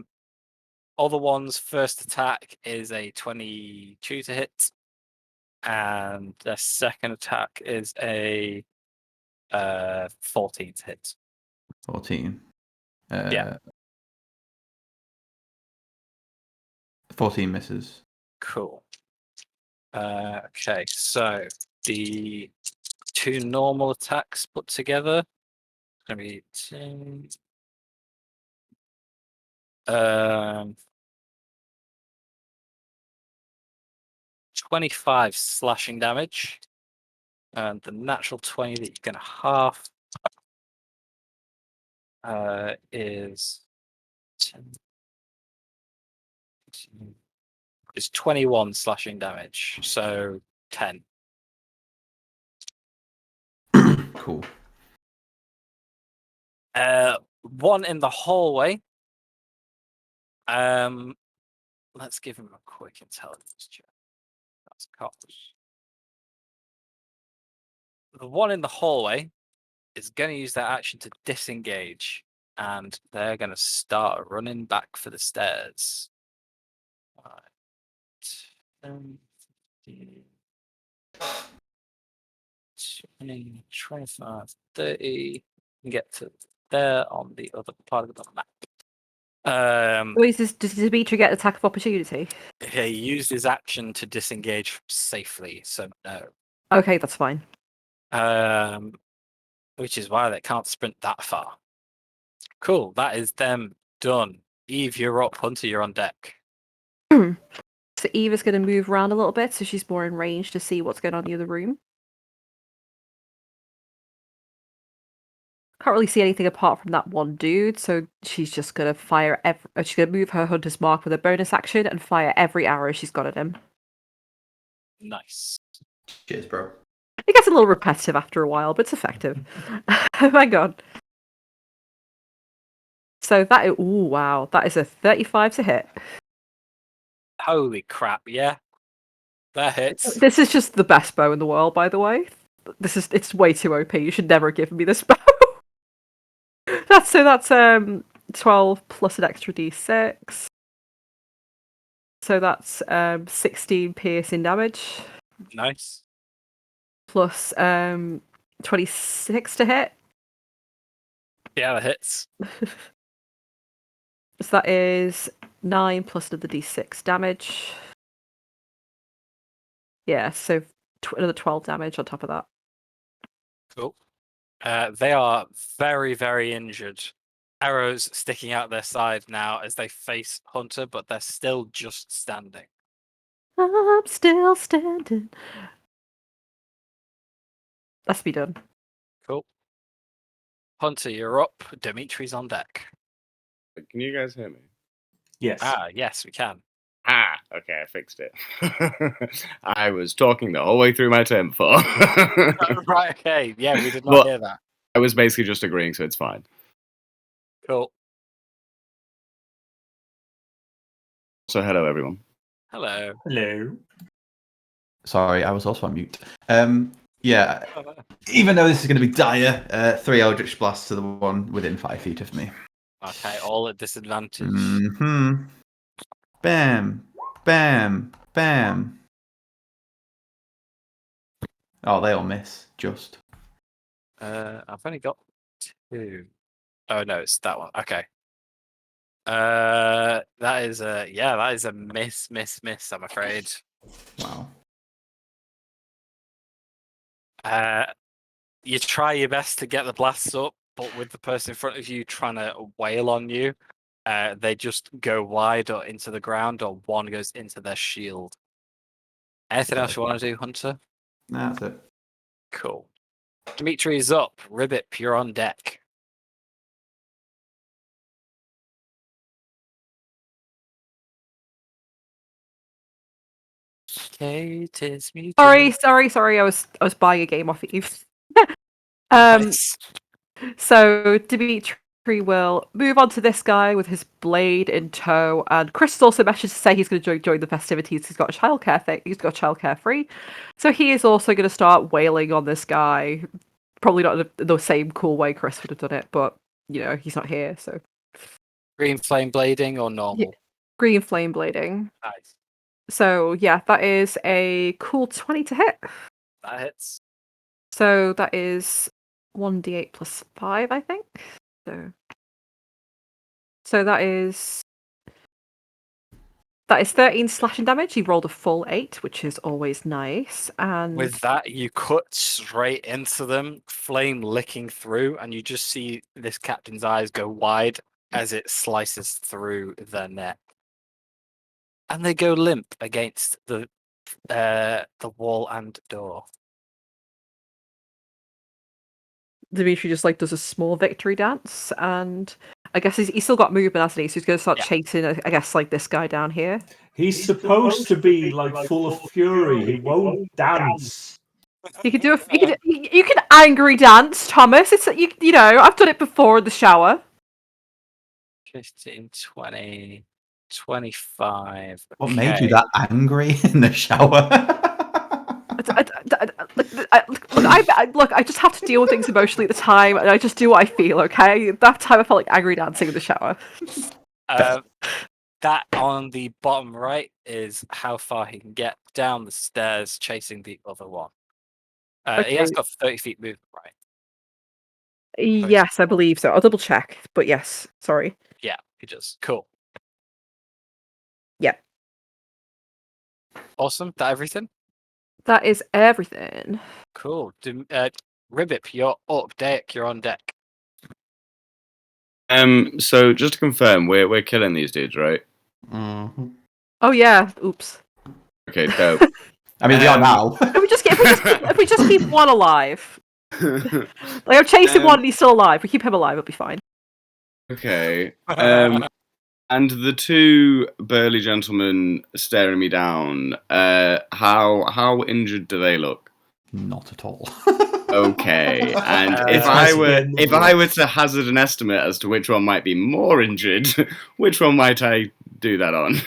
Other one's first attack is a 22 to hit, and the second attack is a 14 to hit. 14. Yeah. 14 misses. Cool. Okay, so the two normal attacks put together. It's gonna be 25 slashing damage, and the natural 20 that you're gonna half is 10, is 21 slashing damage, so 10. Cool. One in the hallway. Let's give him a quick intelligence check. That's cops. The one in the hallway is going to use their action to disengage, and they're going to start running back for the stairs. 5, 10, 15, 20, 25, 30. And get to there on the other part of the map. Does Dimitri get attack of opportunity? He used his action to disengage safely, so no. Okay, that's fine. Which is why they can't sprint that far. Cool, that is them done. Eve, you're up. Hunter, you're on deck. So Eve is going to move around a little bit, so she's more in range to see what's going on in the other room. Can't really see anything apart from that one dude, so she's just going to fire. She's going to move her hunter's mark with a bonus action and fire every arrow she's got at him. Nice. Cheers, bro. It gets a little repetitive after a while, but it's effective. Oh my god. So that is, ooh, wow, that is a 35 to hit. Holy crap, yeah. That hits. This is just the best bow in the world, by the way. It's way too OP. You should never have given me this bow. That's 12 plus an extra d6. So that's 16 piercing damage. Nice. Plus 26 to hit. Yeah, that hits. So that is 9 plus another d6 damage. Yeah, so another 12 damage on top of that. Cool. They are very, very injured. Arrows sticking out their side now as they face Hunter, but they're still just standing. I'm still standing. That's be done. Cool. Hunter, you're up. Dimitri's on deck. Can you guys hear me? Yes. Yes, we can. Okay, I fixed it. I was talking the whole way through my turn before. Right, okay. Yeah, we did not Well, hear that. I was basically just agreeing, so it's fine. Cool. So hello, everyone. Hello. Hello. Sorry, I was also on mute. Yeah, even though this is going to be dire, 3 Eldritch Blasts to the one within 5 feet of me. Okay, all at disadvantage. Mm-hmm. Bam, bam, bam. Oh, they all miss, just. I've only got 2. Oh no, it's that one. Okay. That is a miss, I'm afraid. Wow. You try your best to get the blasts up, but with the person in front of you trying to wail on you, they just go wide or into the ground, or one goes into their shield. Anything else you want to do, Hunter? That's it. Cool. Dimitri is up. Ribbit, you're on deck. Okay, it is me. Sorry. I was buying a game off Eve. Nice. So Dimitri will move on to this guy with his blade in tow, and Chris also messaged to say he's going to join the festivities. He's got a childcare thing. He's got childcare free, so he is also going to start wailing on this guy. Probably not in the same cool way Chris would have done it, but you know he's not here, so Green flame blading or normal? green flame blading. Nice. So yeah, that is a cool 20 to hit. That hits. So that is 1d8 plus 5, I think. So that is 13 slashing damage. He rolled a full 8, which is always nice. And With that, you cut straight into them, flame licking through, and you just see this captain's eyes go wide as it slices through their neck. And they go limp against the wall and door. Dimitri just like does a small victory dance, and I guess he's still got movement, hasn't he? So he's going to start Yeah. chasing, I guess, like this guy down here. He's supposed to be like full of fury. He won't dance. You can do you can angry dance, Thomas. It's you know I've done it before in the shower. 15, 20, 25. What made you okay. that angry in the shower? Look, I just have to deal with things emotionally at the time, and I just do what I feel. Okay, that time I felt like angry dancing in the shower. That on the bottom right is how far he can get down the stairs chasing the other one. He has Okay. got 30 feet movement, right? Yes, I believe so. I'll double check, but yes, sorry. Yeah, he does. Cool. Yeah. Awesome. That everything? That is everything. Cool. Ribbip, you're up. Deck, you're on deck. So just to confirm, we're killing these dudes, right? Mhm. Oh yeah. Oops. Okay, dope. I mean, we are now. If we just keep one alive. Like I'm chasing one and he's still alive. We keep him alive, it'll be fine. Okay. And the two burly gentlemen staring me down, how injured do they look? Not at all. Okay. And If I were to hazard an estimate as to which one might be more injured, which one might I do that on?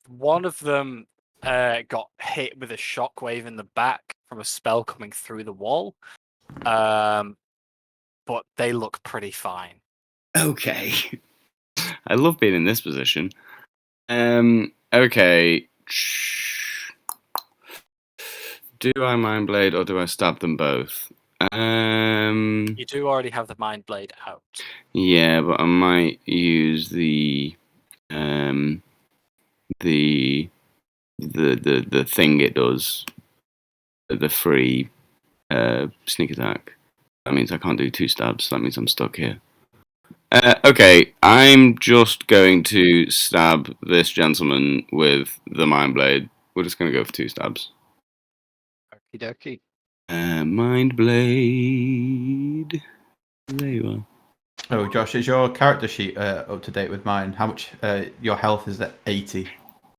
One of them got hit with a shockwave in the back from a spell coming through the wall. But they look pretty fine. Okay. I love being in this position. Okay. Do I Mind Blade or do I stab them both? You do already have the Mind Blade out. Yeah, but I might use the thing it does, the free sneak attack. That means I can't do 2 stabs. That means I'm stuck here. Okay, I'm just going to stab this gentleman with the Mind Blade. We're just going to go for 2 stabs. Okie dokie. Mind Blade. There you are. Oh, Josh, is your character sheet up to date with mine? How much your health is at 80?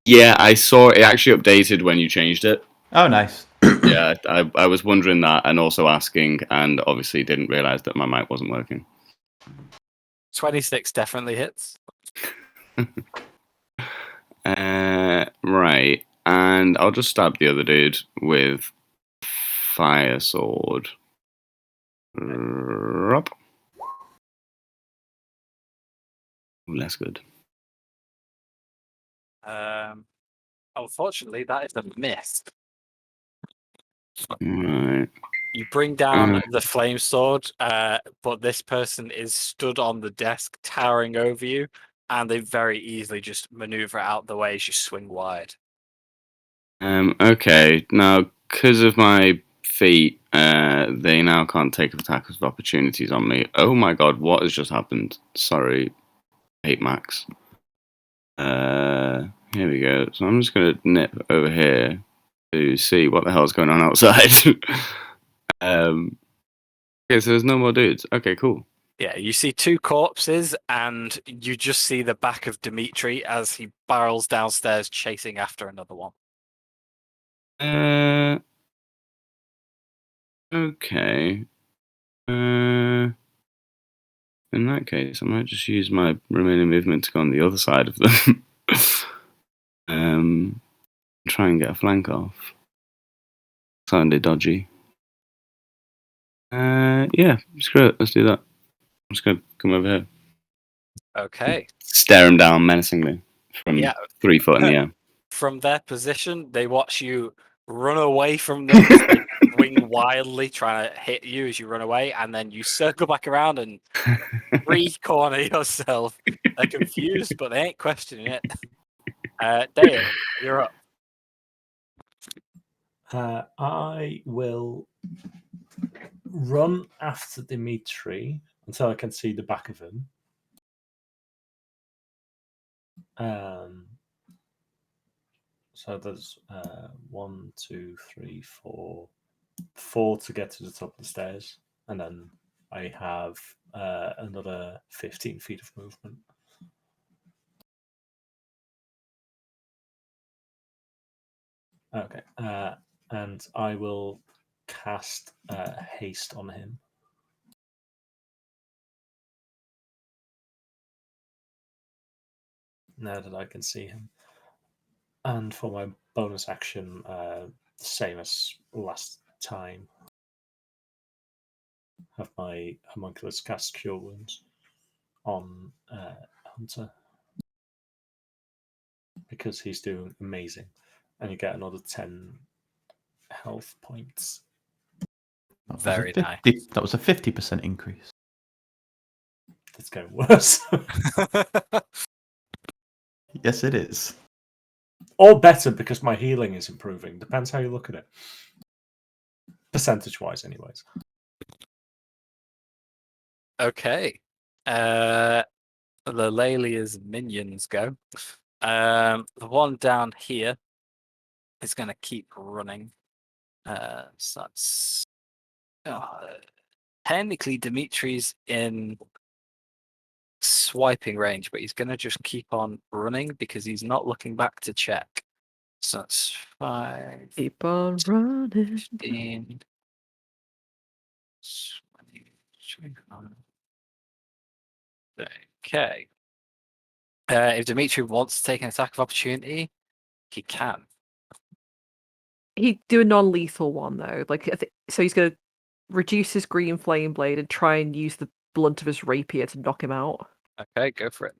Yeah, I saw it actually updated when you changed it. Oh, nice. Yeah, I was wondering that and also asking, and obviously didn't realise that my mic wasn't working. 26 definitely hits. Right, and I'll just stab the other dude with fire sword. Rup. Less good. Unfortunately, that is a miss. Right. You bring down the flame sword, but this person is stood on the desk, towering over you, and they very easily just maneuver out the way as you swing wide. Okay, now, because of my feet, they now can't take attacks of opportunities on me. Oh my god, what has just happened? Sorry, 8 max. Here we go. So I'm just going to nip over here to see what the hell's going on outside. Okay, so there's no more dudes. Okay, cool. Yeah, you see 2 corpses, and you just see the back of Dimitri as he barrels downstairs, chasing after another one. Okay. In that case, I might just use my remaining movement to go on the other side of them. Try and get a flank off. Sounded dodgy. Yeah, screw it. Let's do that. I'm just gonna come over here. Okay. Stare him down menacingly from 3 foot in the air. From their position, they watch you run away from them. They wing wildly, trying to hit you as you run away, and then you circle back around and re-corner yourself. They're confused, but they ain't questioning it. Dale, you're up. I will run after Dimitri until I can see the back of him. So there's 1, 2, 3, 4 to get to the top of the stairs. And then I have another 15 feet of movement. Okay. And I will cast haste on him. Now that I can see him. And for my bonus action, same as last time, have my homunculus cast Cure Wounds on Hunter. Because he's doing amazing. And you get another 10 health points. That was a Very 50 That was a 50% increase. It's getting worse. Yes, it is. Or better because my healing is improving. Depends how you look at it. Percentage-wise, anyways. Okay. Lillaeliya's minions go. The one down here is going to keep running. So that's technically Dimitri's in swiping range, but he's going to just keep on running because he's not looking back to check. So that's 5, Keep on running. 15, 20, 25. Okay. If Dimitri wants to take an attack of opportunity, he can. He'd do a non-lethal one though. So he's gonna reduce his green flame blade and try and use the blunt of his rapier to knock him out. Okay, go for it.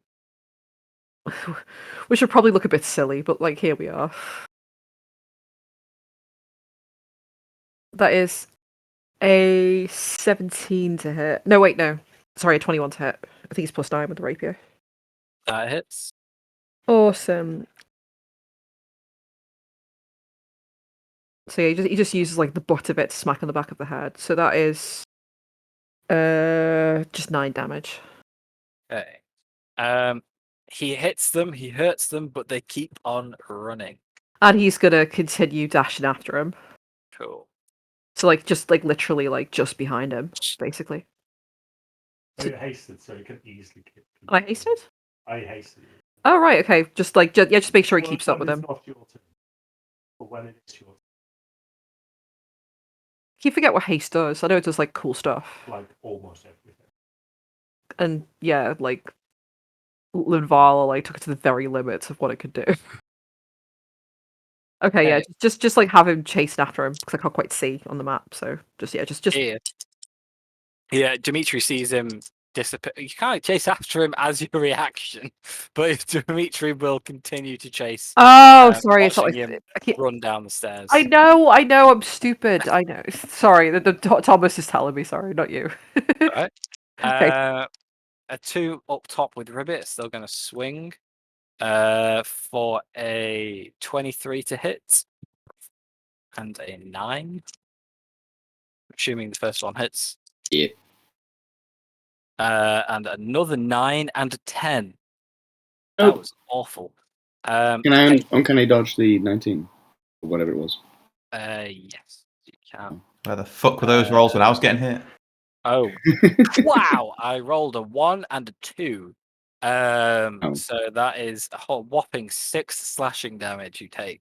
Which would probably look a bit silly, but like here we are. That is a 17 to hit. No, wait, no. Sorry, a 21 to hit. I think he's +9 with the rapier. That hits. Awesome. So yeah, he just uses like the butt of it to smack on the back of the head. So that is just 9 damage. Okay. He hits them, he hurts them, but they keep on running. And he's gonna continue dashing after him. Cool. So just literally just behind him, basically. So you hasted, so you can easily keep. I hasted? I hasted. Oh right, okay. Just make sure he keeps up with him. Not your turn, but when it is your turn, You forget what haste does. I know it does cool stuff. like almost everything. And yeah, Linvala took it to the very limits of what it could do. Okay, yeah, just have him chasing after him because I can't quite see on the map. So just. Yeah, Dimitri sees him disappear. You can't chase after him as your reaction, but Dimitri will continue to chase. Oh, sorry, it's not watching him run down the stairs. I know, I'm stupid. I know. Sorry, the Thomas is telling me. Sorry, not you. Right. Okay. A 2 up top with Ribbit still going to swing. For a 23 to hit and a 9. Assuming the first one hits. Yeah. And another 9 and a 10. Oh. That was awful. Can I dodge the 19 or whatever it was? Yes, you can. Where the fuck were those rolls when I was getting hit? Oh, wow! I rolled a 1 and a 2. So that is a whole whopping 6 slashing damage you take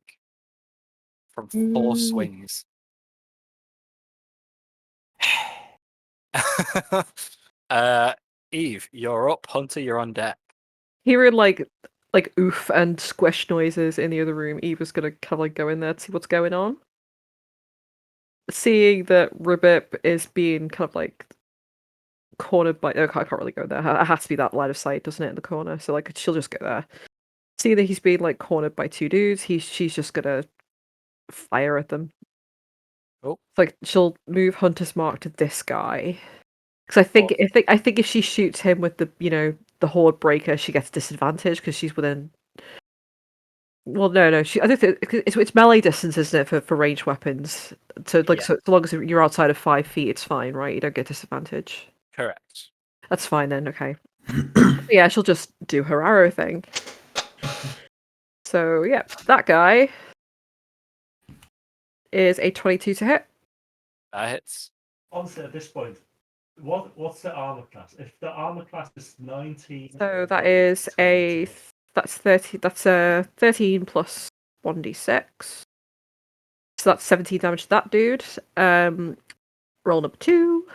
from 4 swings. Eve, you're up. Hunter, you're on deck. Hearing oof and squish noises in the other room, Eve was gonna kind of go in there to see what's going on. Seeing that Ribbit is being kind of cornered by. Oh, I can't really go there. It has to be that line of sight, doesn't it, in the corner? So she'll just go there. Seeing that he's being cornered by 2 dudes, she's just gonna fire at them. Oh, she'll move Hunter's mark to this guy. Because I think if she shoots him with the horde breaker, she gets disadvantage because she's within. Well, no. I don't think it's melee distance, isn't it, for ranged weapons? So Yeah. so long as you're outside of 5 feet, it's fine, right? You don't get disadvantage. correct. That's fine then. Okay. Yeah, she'll just do her arrow thing. So yeah, that guy is a 22 to hit. That hits. Honestly, at this point, What's the armor class? If the armor class is 19, So that is that's 30. That's a 13 plus 1d6. So that's 17 damage to that dude. Roll number 2.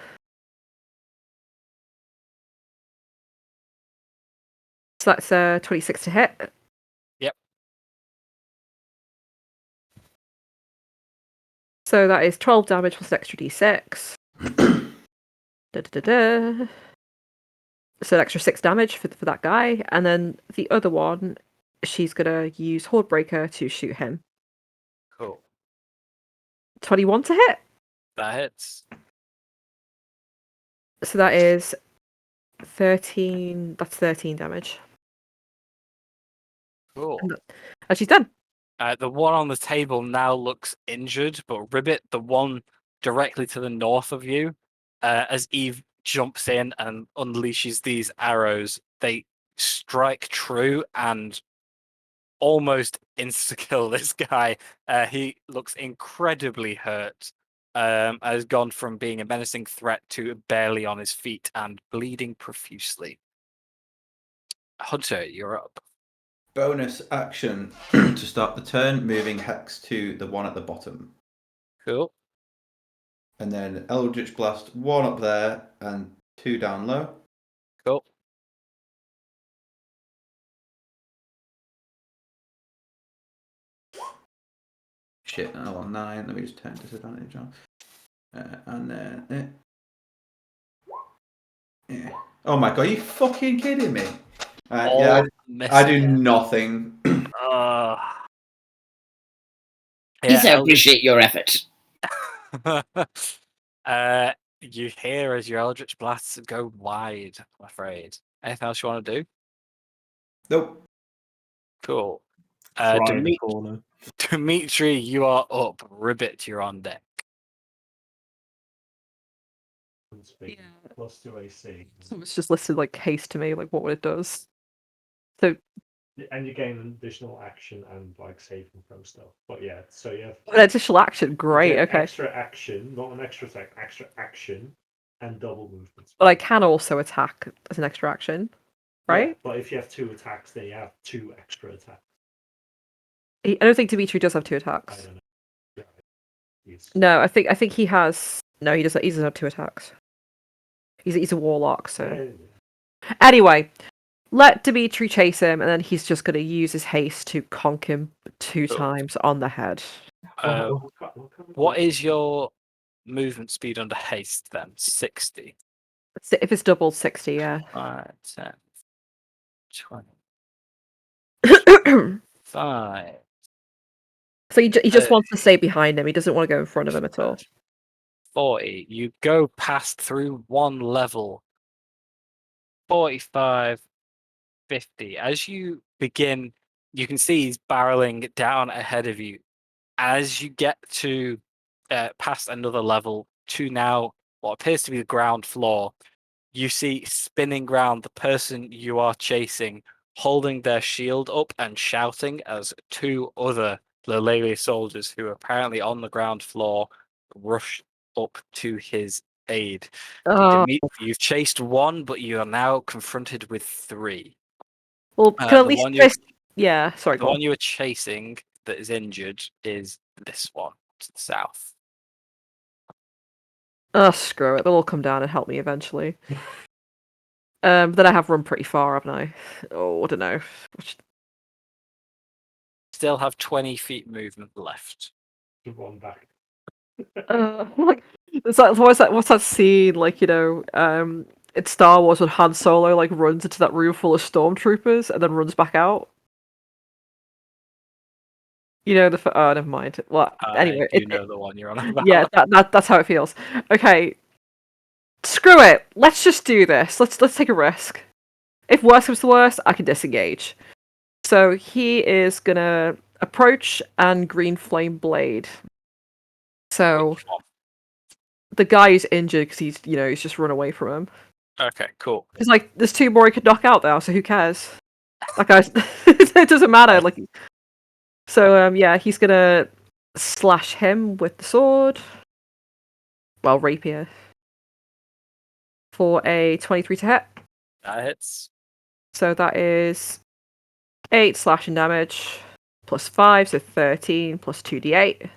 So that's 26 to hit. Yep. So that is 12 damage plus an extra d6. Da, da, da, da. So an extra 6 damage for that guy. And then the other one, she's going to use Hordebreaker to shoot him. Cool. 21 to hit. That hits. So that is 13. That's 13 damage. Cool. And she's done. The one on the table now looks injured, but Ribbit, the one directly to the north of you, as Eve jumps in and unleashes these arrows, they strike true and almost insta-kill this guy. He looks incredibly hurt. Has gone from being a menacing threat to barely on his feet and bleeding profusely. Hunter, you're up. Bonus action to start the turn, moving Hex to the one at the bottom. Cool. And then Eldritch Blast, 1 up there and 2 down low. Cool. Shit, I want 9. Let me just turn disadvantage on. And then... Yeah. Oh my god, are you fucking kidding me? Yeah, I do nothing. Please, I appreciate your effort. You hear as your Eldritch Blasts go wide, I'm afraid. Anything else you want to do? Nope. Cool. Cry in the corner. Dimitri, you are up. Ribbit, you're on deck. Speak. Plus 2 AC. It's just listed like haste to me, like what it does. So And you gain an additional action and like save and throw stuff. But yeah, so you have an additional action, great, get okay. extra action, not an extra attack, extra action and double movement. But I can also attack as an extra action, right? Yeah, but if you have 2 attacks, then you have 2 extra attacks. I don't think Dimitri does have 2 I attacks. don't know. Yeah, he's- No, I think he has. No, he doesn't. He doesn't have 2 attacks. He's a warlock, so. Yeah. Anyway, let Dimitri chase him, and then he's just going to use his haste to conk him 2 Cool. times on the head. What is your movement speed under haste then? 60. If it's doubled, 60, yeah. 5, 10, 20. 5. So he just wants to stay behind him. He doesn't want to go in front of him at all. 40. You go past through 1 level. 45, 50. As you begin, you can see he's barreling down ahead of you. As you get to past another level to now what appears to be the ground floor, you see spinning round the person you are chasing, holding their shield up and shouting as 2 other Lillaeliya soldiers who are apparently on the ground floor rush up to his aid. Oh, You've chased 1, but you are now confronted with 3. well, can at least yeah. Sorry, The one you were chasing that is injured is this one to the south. Oh, screw it. They'll all come down and help me eventually. Then I have run pretty far, haven't I? Oh, I don't know. Still have 20 feet movement left. To run back. Like, it's like what's that scene? Like, it's Star Wars when Han Solo like runs into that room full of stormtroopers and then runs back out. Oh, never mind. Well, anyway, I do know the one you're on about. yeah, that's how it feels. Okay, screw it. Let's just do this. Let's take a risk. If worse comes to worse, I can disengage. So he is gonna approach and green flame blade. So Which one? the guy is injured because he's just run away from him. Okay, cool. It's like there's 2 more he could knock out now, so who cares? That guy's it doesn't matter. Like, so yeah, he's gonna slash him with the sword. Well, rapier. for a 23 to hit. That hits. So that is 8 slashing damage plus 5, so 13 plus 2d8.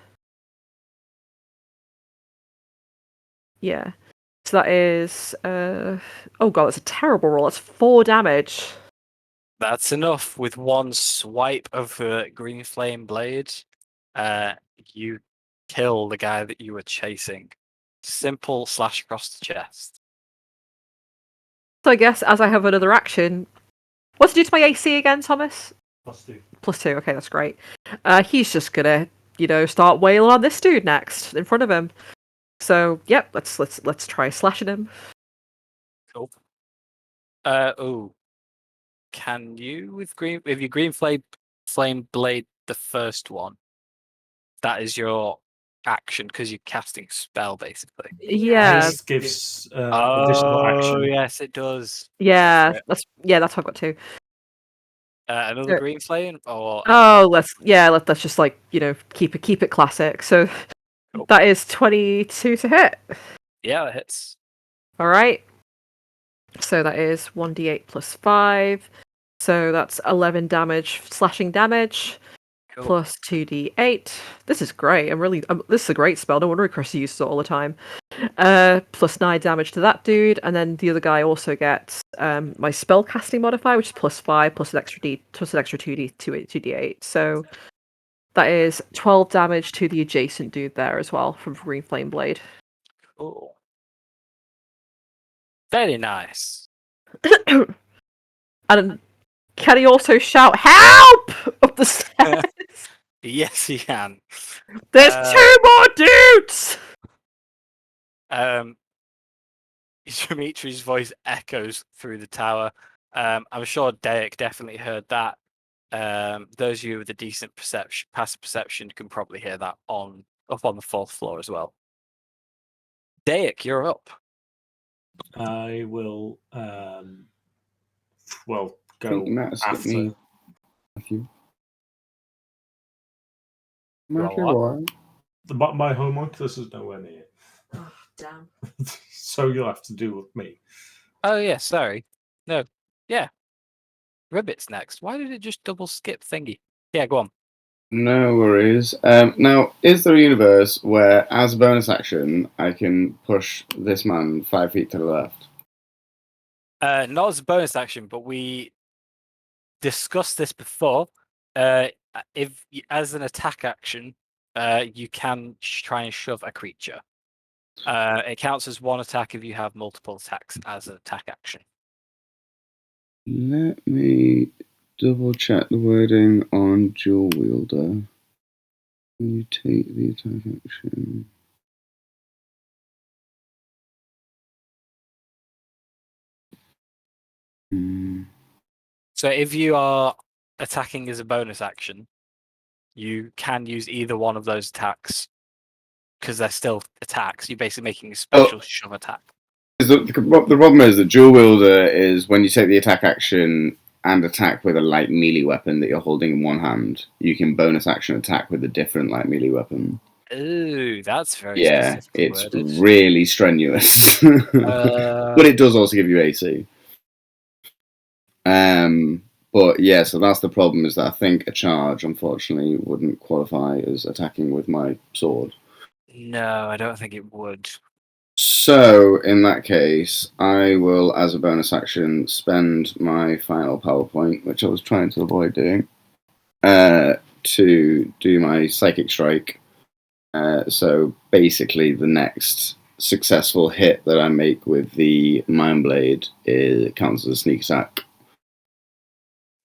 Yeah. So that is oh god, that's a terrible roll. That's 4 damage. That's enough. With one swipe of the green flame blade, you kill the guy that you were chasing. Simple slash across the chest. So I guess as I have another action, what's it do to my AC again, Thomas? +2. +2. Okay, that's great. He's just gonna, start wailing on this dude next in front of him. So yep, let's try slashing him. Cool. Can you with your green flame blade the first one? That is your action because you're casting spell basically. Yeah, Haste gives additional action. Yes, it does. yeah, Right. that's what I've got too. Another green flame or Oh, let's just keep it classic. So Cool. that is 22 to hit. Yeah, that hits. All right. So that is 1d8 plus 5. So that's 11 damage, slashing damage, Cool. plus 2d8. This is great. This is a great spell. No wonder Chris uses it all the time. Plus 9 damage to that dude, and then the other guy also gets my spell casting modifier, which is plus 5 plus an extra 2d8. So that is 12 damage to the adjacent dude there as well from Green Flame Blade. Cool. Very nice. And can he also shout "Help!" up the stairs? Yes, he can. There's 2 more dudes. Dimitri's voice echoes through the tower. I'm sure Dayak definitely heard that. Those of you with a decent passive perception can probably hear that up on the 4th floor as well. Dayak, you're up. I will, go I think you might have skipped after. me, Matthew. Well, Matthew, what? what? My homework, this is nowhere near. Oh, damn. So you'll have to do with me. Oh yeah, sorry. No, yeah. Ribbit's next. Why did it just double skip thingy? Yeah, go on. No worries. Now, is there a universe where, as a bonus action, I can push this man 5 feet to the left? Not as a bonus action, but we discussed this before. If as an attack action, you can try and shove a creature. It counts as 1 attack if you have multiple attacks as an attack action. Let me double check the wording on dual wielder. Can you take the attack action? So if you are attacking as a bonus action, you can use either one of those attacks because they're still attacks. You're basically making a special shove attack. The problem is that dual wielder is when you take the attack action and attack with a light melee weapon that you're holding in one hand, you can bonus action attack with a different light melee weapon. Ooh, that's very specifically specific. It's worded. really strenuous. But it does also give you AC. But yeah, so that's the problem, is that I think a charge, unfortunately, wouldn't qualify as attacking with my sword. No, I don't think it would. So, in that case, I will, as a bonus action, spend my final power point, which I was trying to avoid doing, to do my Psychic Strike. So, basically, the next successful hit that I make with the Mind Blade counts as a sneak attack.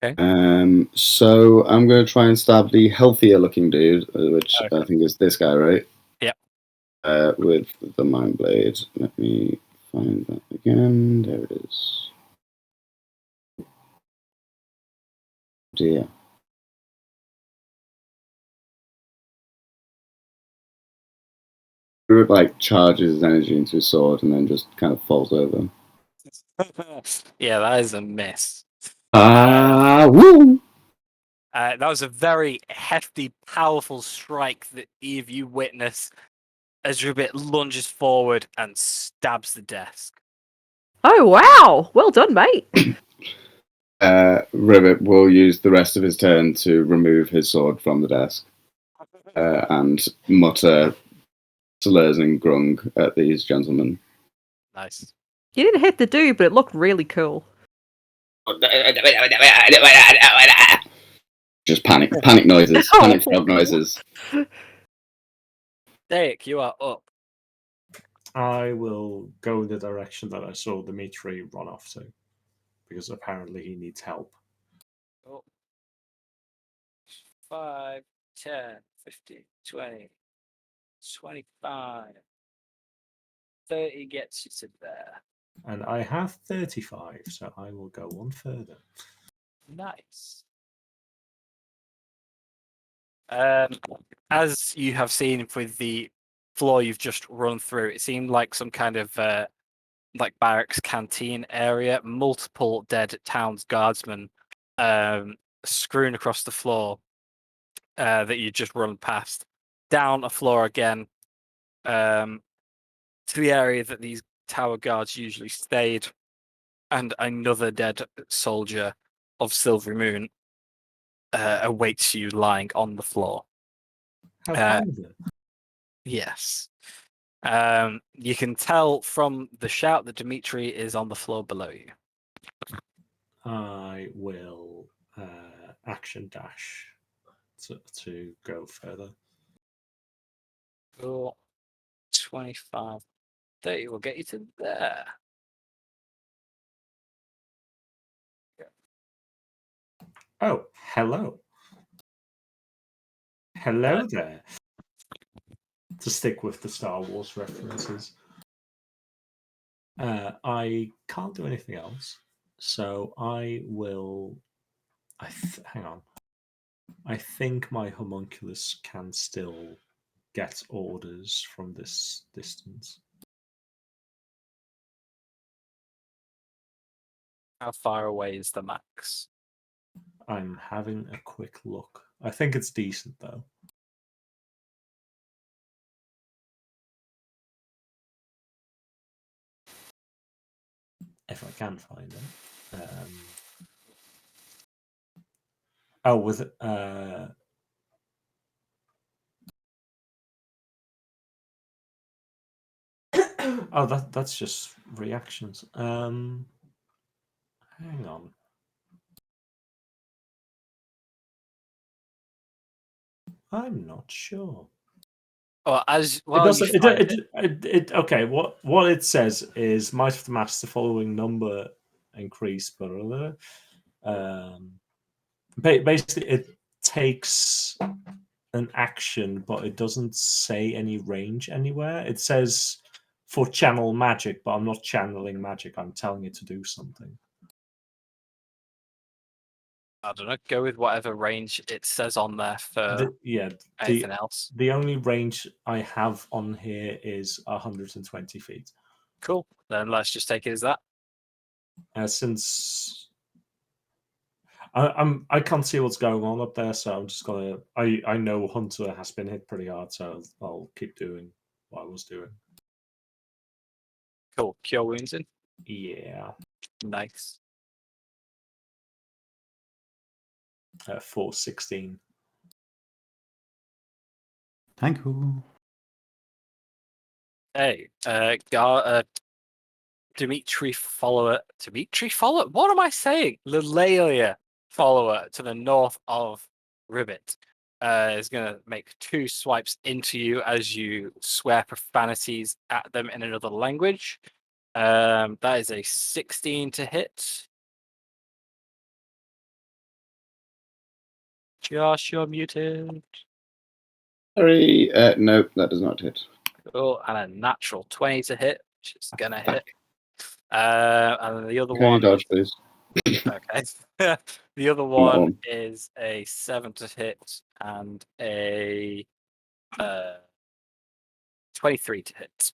Okay. So, I'm going to try and stab the healthier looking dude, which I think is this guy, right? Yep. With the Mind Blade. Let me find that again. There it is. Dear. It like charges his energy into his sword and then just kind of falls over. Yeah, that is a miss. Woo! That was a very hefty, powerful strike that Eve you witness as Ribbit lunges forward and stabs the desk. Oh wow! Well done, mate. Ribbit will use the rest of his turn to remove his sword from the desk and mutter slurs and grung at these gentlemen. Nice. You didn't hit the dude, but it looked really cool. Just panic noises, Oh. panic frog noises. Derek, you are up. I will go in the direction that I saw Dimitri run off to, because apparently he needs help. Oh. 5, 10, 15, 20, 25, 30 gets you to there. And I have 35, so I will go one further. Nice. As you have seen with the floor you've just run through, it seemed like some kind of like barracks canteen area. Multiple dead town's guardsmen screwing across the floor that you just run past. Down a floor again to the area that these tower guards usually stayed, and another dead soldier of Silvery Moon awaits you lying on the floor. How kind of it. Yes. You can tell from the shout that Dimitri is on the floor below you. I will action dash to go further. Cool. 25, 30 will get you to there. Oh, hello. Hello there. To stick with the Star Wars references. I can't do anything else, so I will. Hang on. I think my homunculus can still get orders from this distance. How far away is the max? I'm having a quick look. I think it's decent though. If I can find it. Oh, with oh, that's just reactions. Hang on. I'm not sure. Or as It well, doesn't. you find It okay. What it says is might of the mass the following number increase, but basically it takes an action, but it doesn't say any range anywhere. It says for channel magic, but I'm not channeling magic. I'm telling it to do something. I don't know. Go with whatever range it says on there for anything else. The only range I have on here is 120 feet. Cool. Then let's just take it as that. Since I can't see what's going on up there, so I'm just gonna. I know Hunter has been hit pretty hard, so I'll keep doing what I was doing. Cool. Cure wounds in. Yeah, Nice. 416. Thank you. Hey, Dimitri follower. What am I saying? Lillaeliya follower to the north of Ribbit is going to make 2 swipes into you as you swear profanities at them in another language. That is a 16 to hit. Josh, you're muted. Sorry, nope, that does not hit. Cool, and a natural 20 to hit, which is going to hit. And the other Can you one. dodge, please? Okay. The other one is a 7 to hit and a 23 to hit.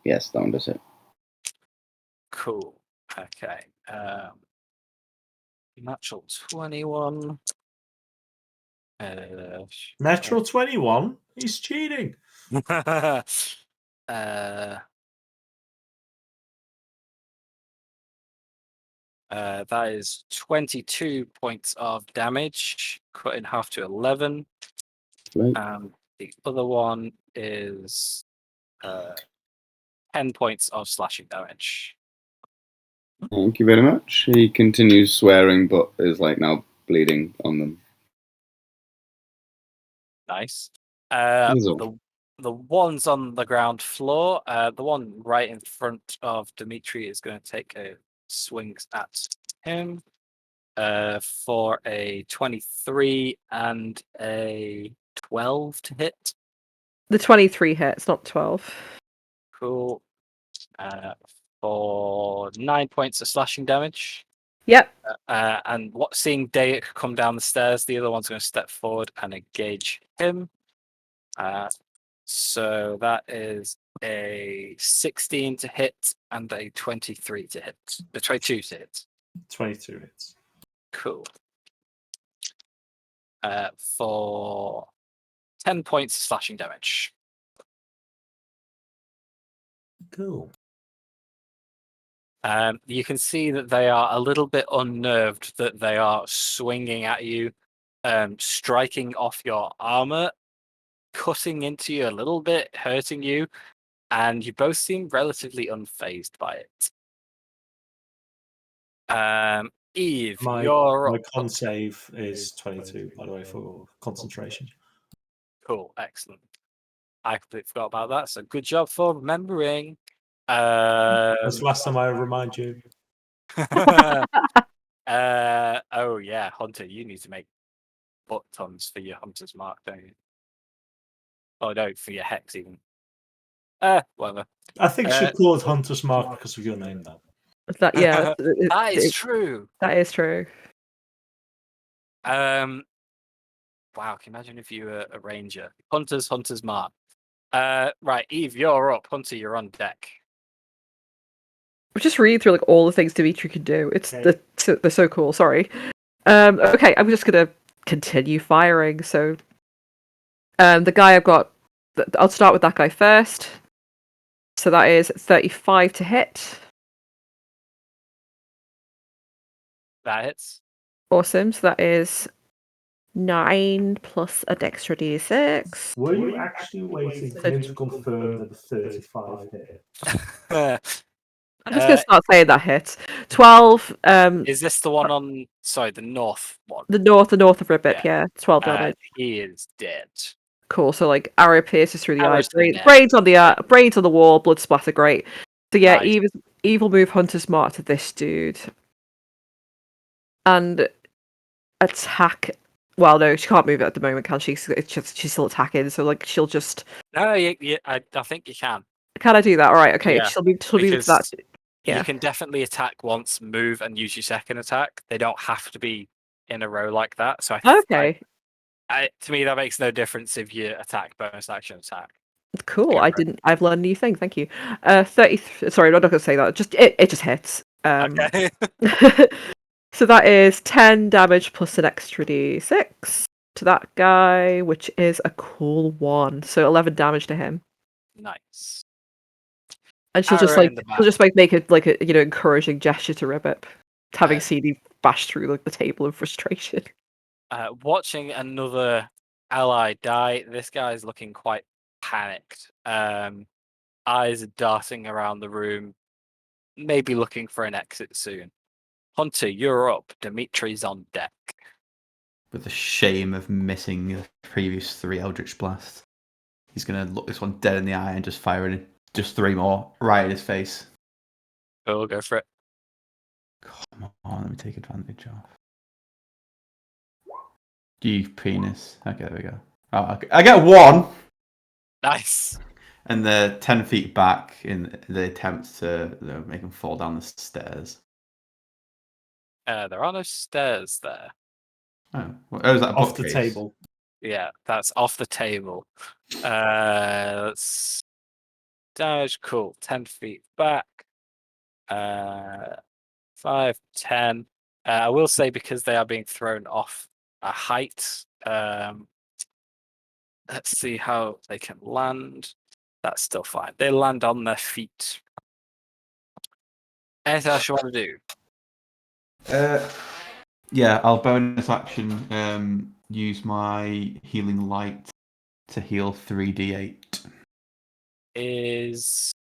Yes, that one does hit. Cool. Okay. Natural 21. Natural 21. He's cheating. That is 22 points of damage, cut in half to 11. Right. The other one is 10 points of slashing damage. Thank you very much. He continues swearing, but is like now bleeding on them. Nice. That's all. The ones on the ground floor, the one right in front of Dimitri is going to take a swings at him for a 23 and a 12 to hit. The 23 hits, not 12. Cool. For 9 points of slashing damage. Yep. And seeing Dayak come down the stairs, the other one's going to step forward and engage him. So that is a 16 to hit and a 23 to hit. The 22 to hit. 22 hits. Cool. For 10 points of slashing damage. Cool. You can see that they are a little bit unnerved that they are swinging at you, striking off your armor, cutting into you a little bit, hurting you, and you both seem relatively unfazed by it. Eve, you're My up. con save is 22, by the way, for concentration. Cool, excellent. I completely forgot about that, so good job for remembering. That's the last time I remind you. Oh yeah, Hunter, you need to make butt tons for your Hunter's Mark, don't you? Oh no, for your Hex even. Whatever. I think you should call it Hunter's Mark because of your name, though. Yeah, That is true. that is true. Wow, can you imagine if you were a ranger? Hunter's Mark. Right, Eve, you're up. Hunter, you're on deck. I'm just reading through like all the things Dimitri can do. Okay. They're so cool. Sorry. Okay, I'm just gonna continue firing. So, the guy I've got, I'll start with that guy first. So that is 35 to hit. That hits. Awesome. So that is 9 plus a Dexter D6. Were you actually waiting for him to confirm that the 35 hit? I'm just gonna start saying that hit. 12. Is this the one on? Sorry, the north one. The north of Ribbit. Yeah. Yeah, 12 damage. He is dead. Cool. So like arrow pierces through the eye. Arrows to the neck. Brains on the wall. Blood splatter. Great. So yeah, Nice. Eve will move Hunter's Mark to this dude and attack. Well, no, she can't move it at the moment, can she? It's just she's still attacking. So like she'll just. No, I think you can. Can I do that? All right. Okay. Yeah, She'll move to that. Yeah. You can definitely attack once, move, and use your second attack. They don't have to be in a row like that. So Okay. to me, that makes no difference if you attack, bonus action attack. Cool. Go I for it. didn't. I've learned a new thing. Thank you. 30. Sorry, I'm not gonna say that. Just it just hits. Okay. So that is 10 damage plus an extra d6 to that guy, which is a cool 1. So 11 damage to him. Nice. And she'll Arrow in the back. make a encouraging gesture to Ribbit, having seen him bash through like the table in frustration. Watching another ally die, this guy's looking quite panicked. Eyes darting around the room, maybe looking for an exit soon. Hunter, you're up. Dimitri's on deck. With the shame of missing the previous 3 Eldritch Blasts, he's going to look this one dead in the eye and just fire in just 3 more right in his face. We'll go for it. Come on, let me take advantage of. You penis. Okay, there we go. Oh, okay. I get 1! Nice. And they're 10 feet back in the attempt to make him fall down the stairs. There are no stairs there. Oh, was that a Off the bookcase? table. Yeah, that's off the table. That's damage. Cool. 10 feet back. 5, 10. I will say because they are being thrown off a height. Let's see how they can land. That's still fine. They land on their feet. Anything else you want to do? Yeah, I'll bonus action use my healing light to heal 3d8. Is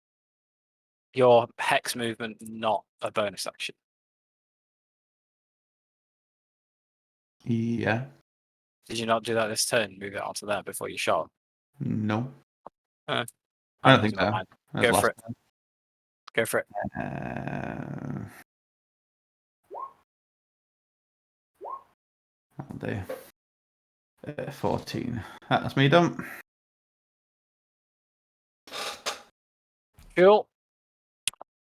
your hex movement not a bonus action? Yeah. Did you not do that this turn? Move it onto there before you shot? No. I I don't think never so. mind. That was Go last for it. Go for it. turn. That'll do. 14. That's me done. Cool.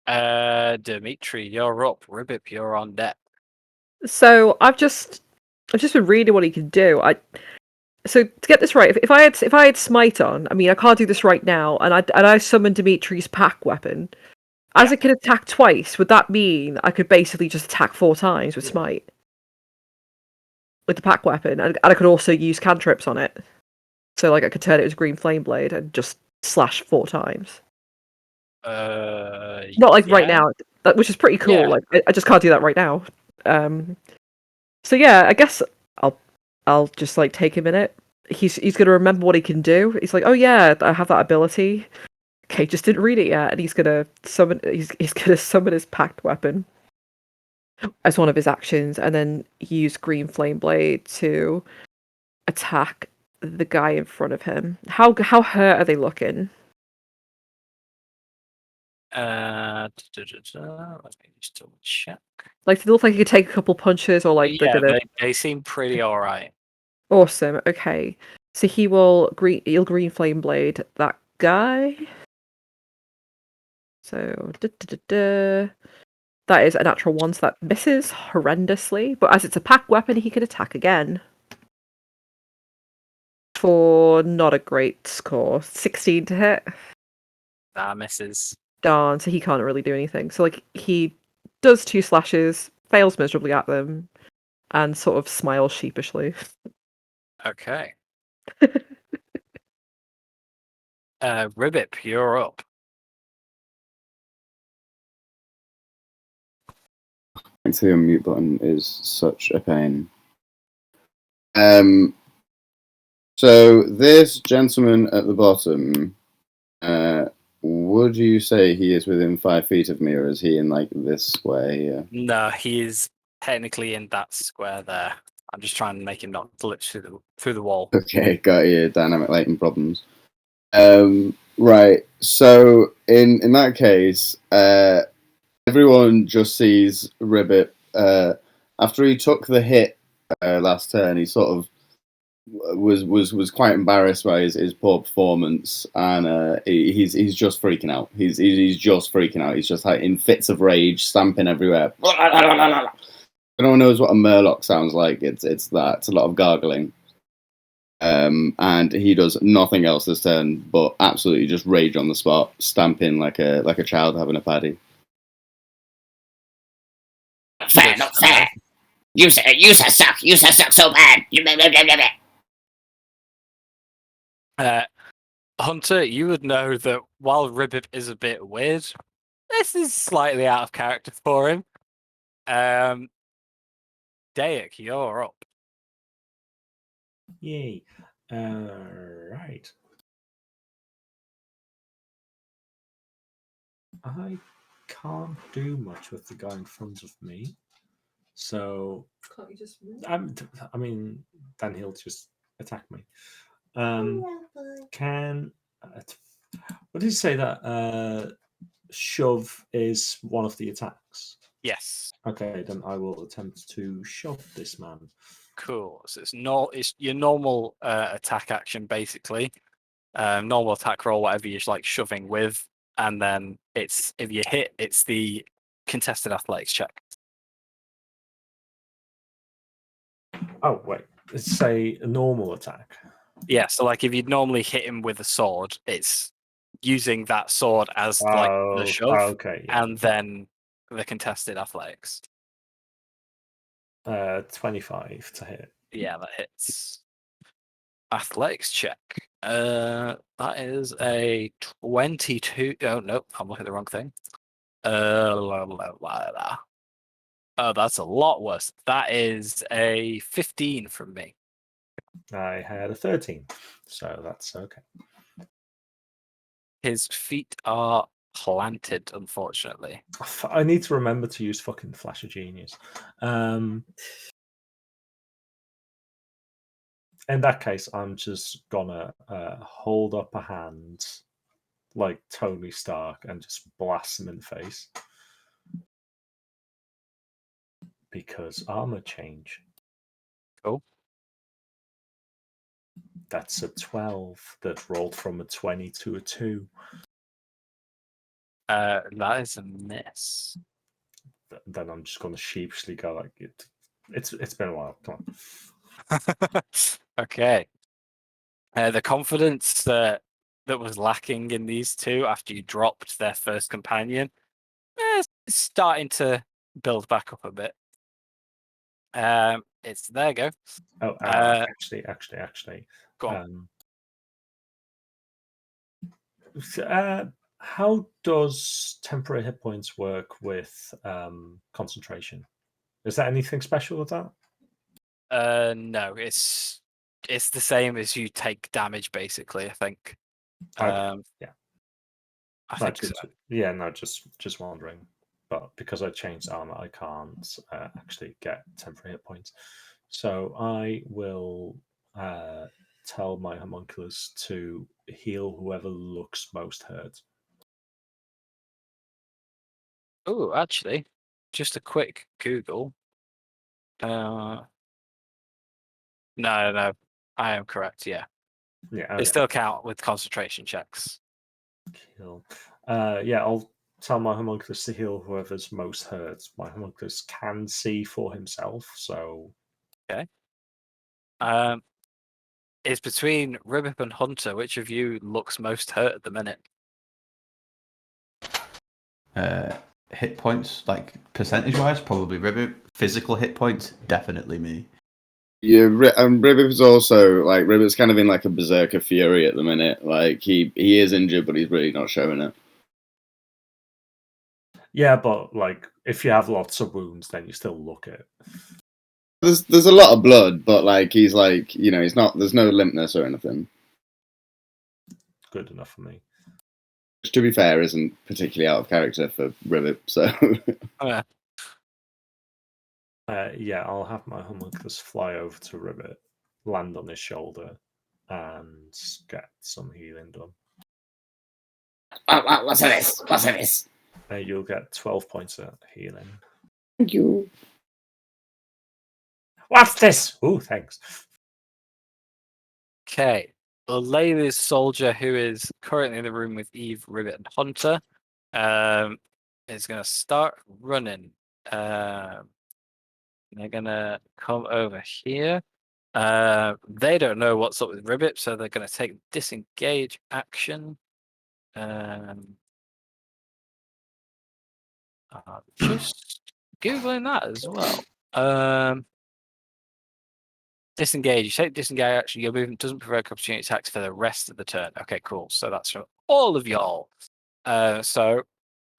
Dimitri, you're up. Ribbip, you're on deck. So I've just been reading what he can do. So to get this right, if I had smite on, I mean I can't do this right now, and I summon Dimitri's pack weapon. As Yeah. it can attack twice, would that mean I could basically just attack 4 times with smite? With the pack weapon, and I could also use cantrips on it. So like I could turn it into green flame blade and just slash 4 times. Not like right yeah. now, which is pretty cool. Yeah. Like I just can't do that right now. So yeah, I guess I'll just like take a minute. He's gonna remember what he can do. He's like, oh yeah, I have that ability. Okay, just didn't read it yet, and he's gonna summon. He's gonna summon his packed weapon as one of his actions, and then use green flame blade to attack the guy in front of him. How hurt are they looking? Let me just double check. Like, do they look like he could take a couple punches, or like they're Yeah, gonna? they seem pretty alright. Awesome. Okay, so he'll green flame blade that guy. So that is a natural 1, so that misses horrendously. But as it's a pack weapon, he can attack again. For not a great score. 16 to hit. That misses. Darn, so he can't really do anything. So like he does 2 slashes, fails miserably at them, and sort of smiles sheepishly. Okay. Ribbip, you're up. The unmute button is such a pain. So this gentleman at the bottom, would you say he is within 5 feet of me, or is he in like this way here? No, he is technically in that square there. I'm just trying to make him not glitch through the wall. Okay, got you. Dynamic lighting problems. Right. So in that case, everyone just sees Ribbit. After he took the hit last turn, he sort of was quite embarrassed by his poor performance, and he's just freaking out. He's just freaking out. He's just like in fits of rage, stamping everywhere. If anyone knows what a murloc sounds like, it's that. It's a lot of gargling. And he does nothing else this turn, but absolutely just rage on the spot, stamping like a child having a paddy. Not fair. You suck so bad. Hunter, you would know that while Ribbip is a bit weird, this is slightly out of character for him. Dayak, you're up. Yay. Right. I can't do much with the guy in front of me. So Can't you just I mean, then he'll just attack me. Can what did you say that shove is one of the attacks? Yes. Okay, then I will attempt to shove this man. Cool. So it's your normal attack action basically. Normal attack roll, whatever you're like shoving with, and then it's if you hit, it's the contested athletics check. Oh wait, it's a normal attack. Yeah, so like if you'd normally hit him with a sword, it's using that sword as like the shove, okay, yeah. and then the contested athletics. 25 to hit. Yeah, that hits. Athletics check. That is a 22. Oh no, I'm looking at the wrong thing. Oh, that's a lot worse. That is a 15 from me. I had a 13, so that's okay. His feet are planted, unfortunately. I need to remember to use fucking Flash of Genius. In that case, I'm just gonna hold up a hand like Tony Stark and just blast him in the face. Because armor change. Cool. That's a 12 that rolled from a 20 to a 2. That is a miss. Then I'm just going to sheepishly go like it. It's been a while. Come on. Okay. The confidence that was lacking in these two after you dropped their first companion is starting to build back up a bit. It's there you go. Oh, actually, Go on. How does temporary hit points work with concentration? Is there anything special with that? No, it's the same as you take damage, basically. I think. Okay, yeah, I think so. Yeah, no, just wondering. But because I changed armor, I can't actually get temporary hit points. So I will tell my homunculus to heal whoever looks most hurt. Oh, actually, just a quick Google. No, I am correct. Yeah, Yeah, they okay. still count with concentration checks. Heal. Yeah, I'll tell my homunculus to heal whoever's most hurt. My homunculus can see for himself, so Okay. It's between Ribbip and Hunter. Which of you looks most hurt at the minute? Hit points, like percentage-wise, probably Ribbit. Physical hit points, definitely me. Yeah, Ribbit's also like Ribbit's kind of in like a berserker fury at the minute. Like he is injured, but he's really not showing it. yeah, but like if you have lots of wounds, then you still look it. There's a lot of blood, but like he's like he's not. There's no limpness or anything. Good enough for me. Which, to be fair, isn't particularly out of character for Ribbit. So Oh, yeah. Yeah, I'll have my homunculus fly over to Ribbit, land on his shoulder, and get some healing done. What's this? What's this? You'll get 12 points of healing. thank you. What's this? Oh, thanks. Okay. Lillaeliya's soldier, who is currently in the room with Eve, Ribbit, and Hunter, is going to start running. They're going to come over here. They don't know what's up with Ribbit, so they're going to take disengage action. Just googling that as well. Disengage. You take disengage action. Your movement doesn't provoke opportunity attacks for the rest of the turn. Okay, cool. So that's for all of y'all. So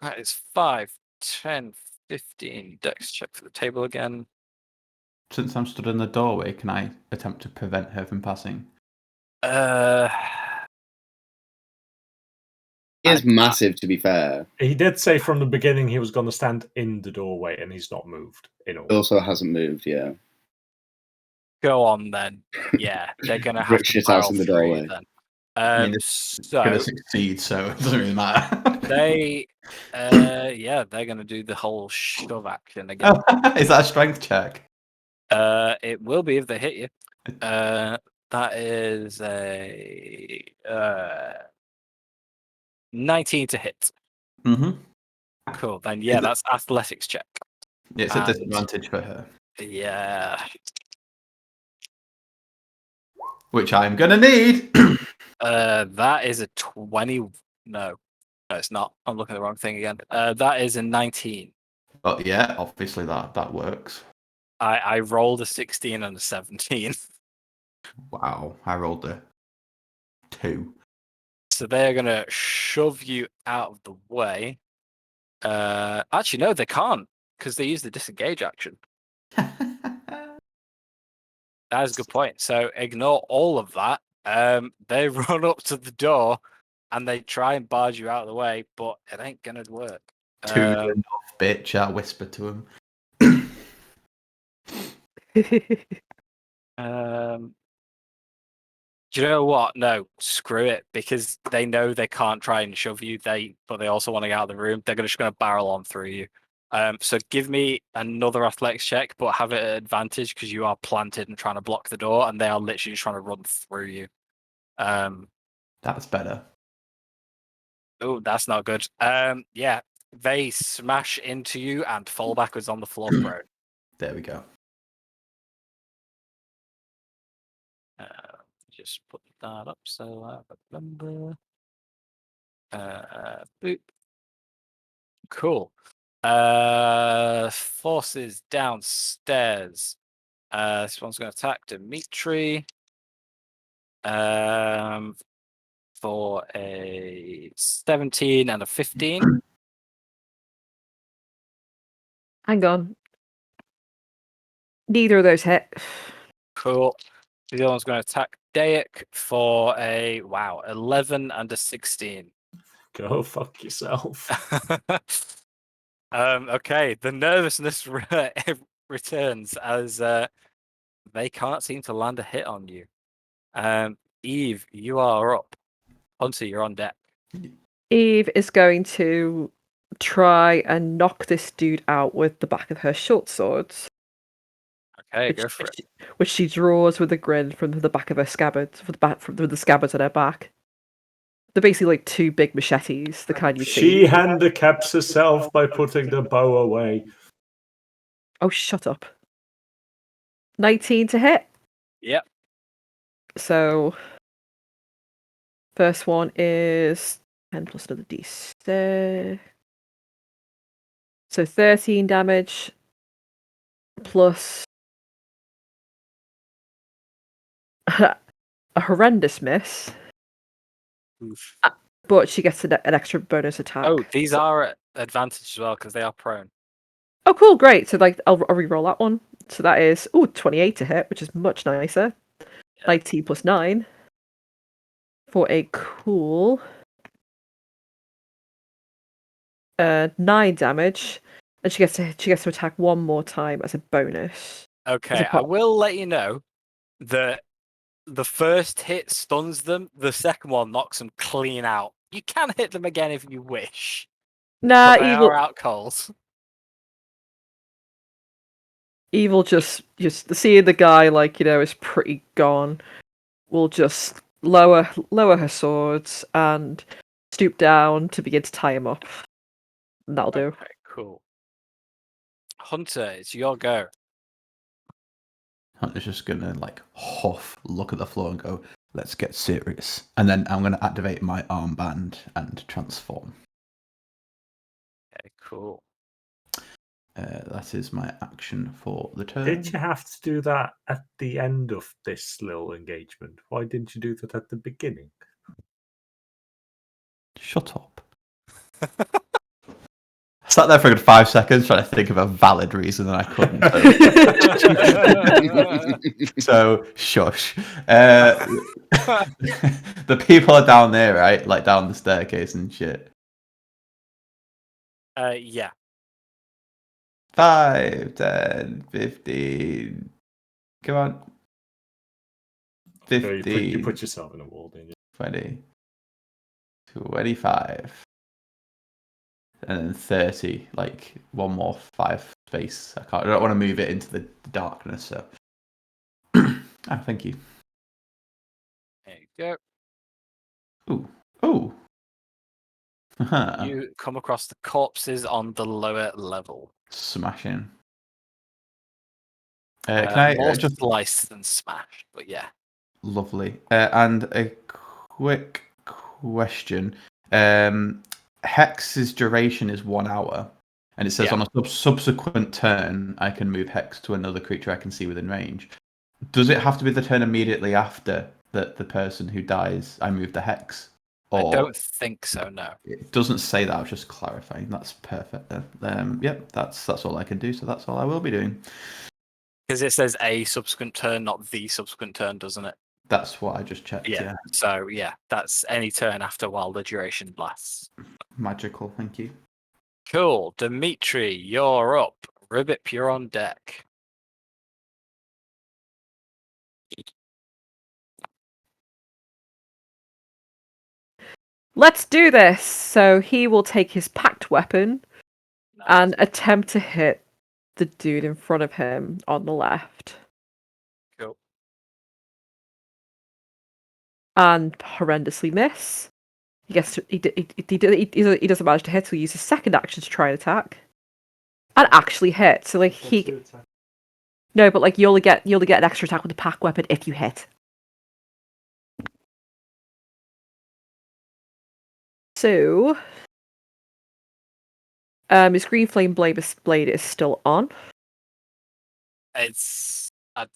that is 5, 10, 15. Dex check for the table again. Since I'm stood in the doorway, can I attempt to prevent her from passing? He is massive, to be fair. He did say from the beginning he was going to stand in the doorway, and he's not moved in all. He also hasn't moved. Yeah. Go on then. Yeah, they're gonna have Brick to shit house barrel in the through doorway. then. I mean, it's So gonna succeed, so it doesn't really matter. they, yeah, they're gonna do the whole shove action again. Is that a strength check? It will be if they hit you. That is a 19 to hit. Mm-hmm. Cool. Then yeah, that's athletics check. Yeah, it's a And- disadvantage for her, Yeah. which I'm gonna need. That is a 20. No, it's not. I'm looking at the wrong thing again. That is a 19. But yeah, obviously that works. I rolled a 16 and a 17. Wow, I rolled a 2. So they're going to shove you out of the way. Actually, no, they can't because they use the disengage action. That is a good point. So ignore all of that. They run up to the door and they try and barge you out of the way, but it ain't gonna work. Tune enough, bitch. I'll whisper to him. Do you know what? No, screw it, because they know they can't try and shove you. But they also want to get out of the room. They're just going to barrel on through you. So give me another athletics check, but have it at advantage because you are planted and trying to block the door, and they are literally just trying to run through you. That's better. Oh, that's not good. Yeah, they smash into you and fall backwards on the floor, prone. There we go. Just put that up so I remember. Boop. Cool. Forces downstairs. This one's going to attack Dimitri. For a 17 and a 15. Hang on. Neither of those hit. Cool. The other one's going to attack Dayak for a 11 and a 16. Go fuck yourself. Okay, the nervousness returns as they can't seem to land a hit on you. Eve, you are up. Hunter, you're on deck. Eve is going to try and knock this dude out with the back of her short swords. Okay, go for it. Which she draws with a grin from the back of her scabbards, from the scabbards on her back. They're basically like two big machetes, the kind you see. She handicaps herself by putting the bow away. Oh, shut up. 19 to hit. Yep. So, first one is 10 plus another d6. So 13 damage plus a horrendous miss. Oof. But she gets an extra bonus attack. Oh, these are at advantage as well because they are prone. Oh, cool, great. So like, I'll re-roll that one. So that is 28 to hit, which is much nicer. Yeah. 19 plus 9 for a cool 9 damage, and she gets to attack one more time as a bonus. Okay, I will let you know that the first hit stuns them. The second one knocks them clean out. You can hit them again if you wish. Nah, but they evil. are out cold. Evil just seeing the guy is pretty gone. Will just lower her swords and stoop down to begin to tie him up. And that'll do. Okay, cool. Hunter, it's your go. Hunter's just gonna huff, look at the floor, and go, "Let's get serious." And then I'm gonna activate my armband and transform. Okay, cool. That is my action for the turn. Did you have to do that at the end of this little engagement? Why didn't you do that at the beginning? Shut up. I sat there for a good 5 seconds trying to think of a valid reason, and I couldn't. So shush. The people are down there, right? Like down the staircase and shit. Yeah. 5, 10, 15. Come on. 15. You put yourself in a wall, didn't you? 20. 25. And then 30. One more 5 space. I don't want to move it into the darkness, so. Thank you. There you go. Ooh. Ooh. You come across the corpses on the lower level. Smashing. Can I more just sliced than smashed, but yeah. lovely. And a quick question. Hex's duration is 1 hour, and it says on a subsequent turn I can move Hex to another creature I can see within range. Does it have to be the turn immediately after the person who dies I move the Hex, Or I don't think so. No. it doesn't say that. I was just clarifying. That's perfect. Yep, that's all I can do. So that's all I will be doing. Because it says a subsequent turn, not the subsequent turn, doesn't it? That's what I just checked. Yeah. So yeah, that's any turn after while the duration lasts. Magical. Thank you. Cool. Dimitri, you're up. Ribbit, you're on deck. Let's do this. So he will take his packed weapon and attempt to hit the dude in front of him on the left. Cool. And horrendously miss. He gets to, he doesn't manage to hit, so he uses his second action to try and attack. And actually hit. So like no, but like you only get an extra attack with the pack weapon if you hit. So his green flame blade is still on. I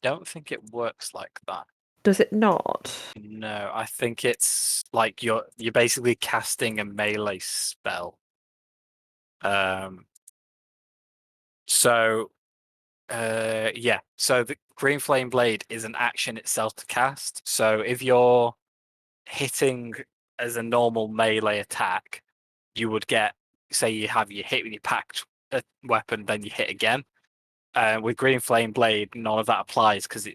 don't think it works like that. Does it not? No, I think it's like you're basically casting a melee spell. So yeah. So the green flame blade is an action itself to cast. So if you're hitting as a normal melee attack, you would get, say you hit with your packed weapon, then you hit again. With green flame blade, none of that applies because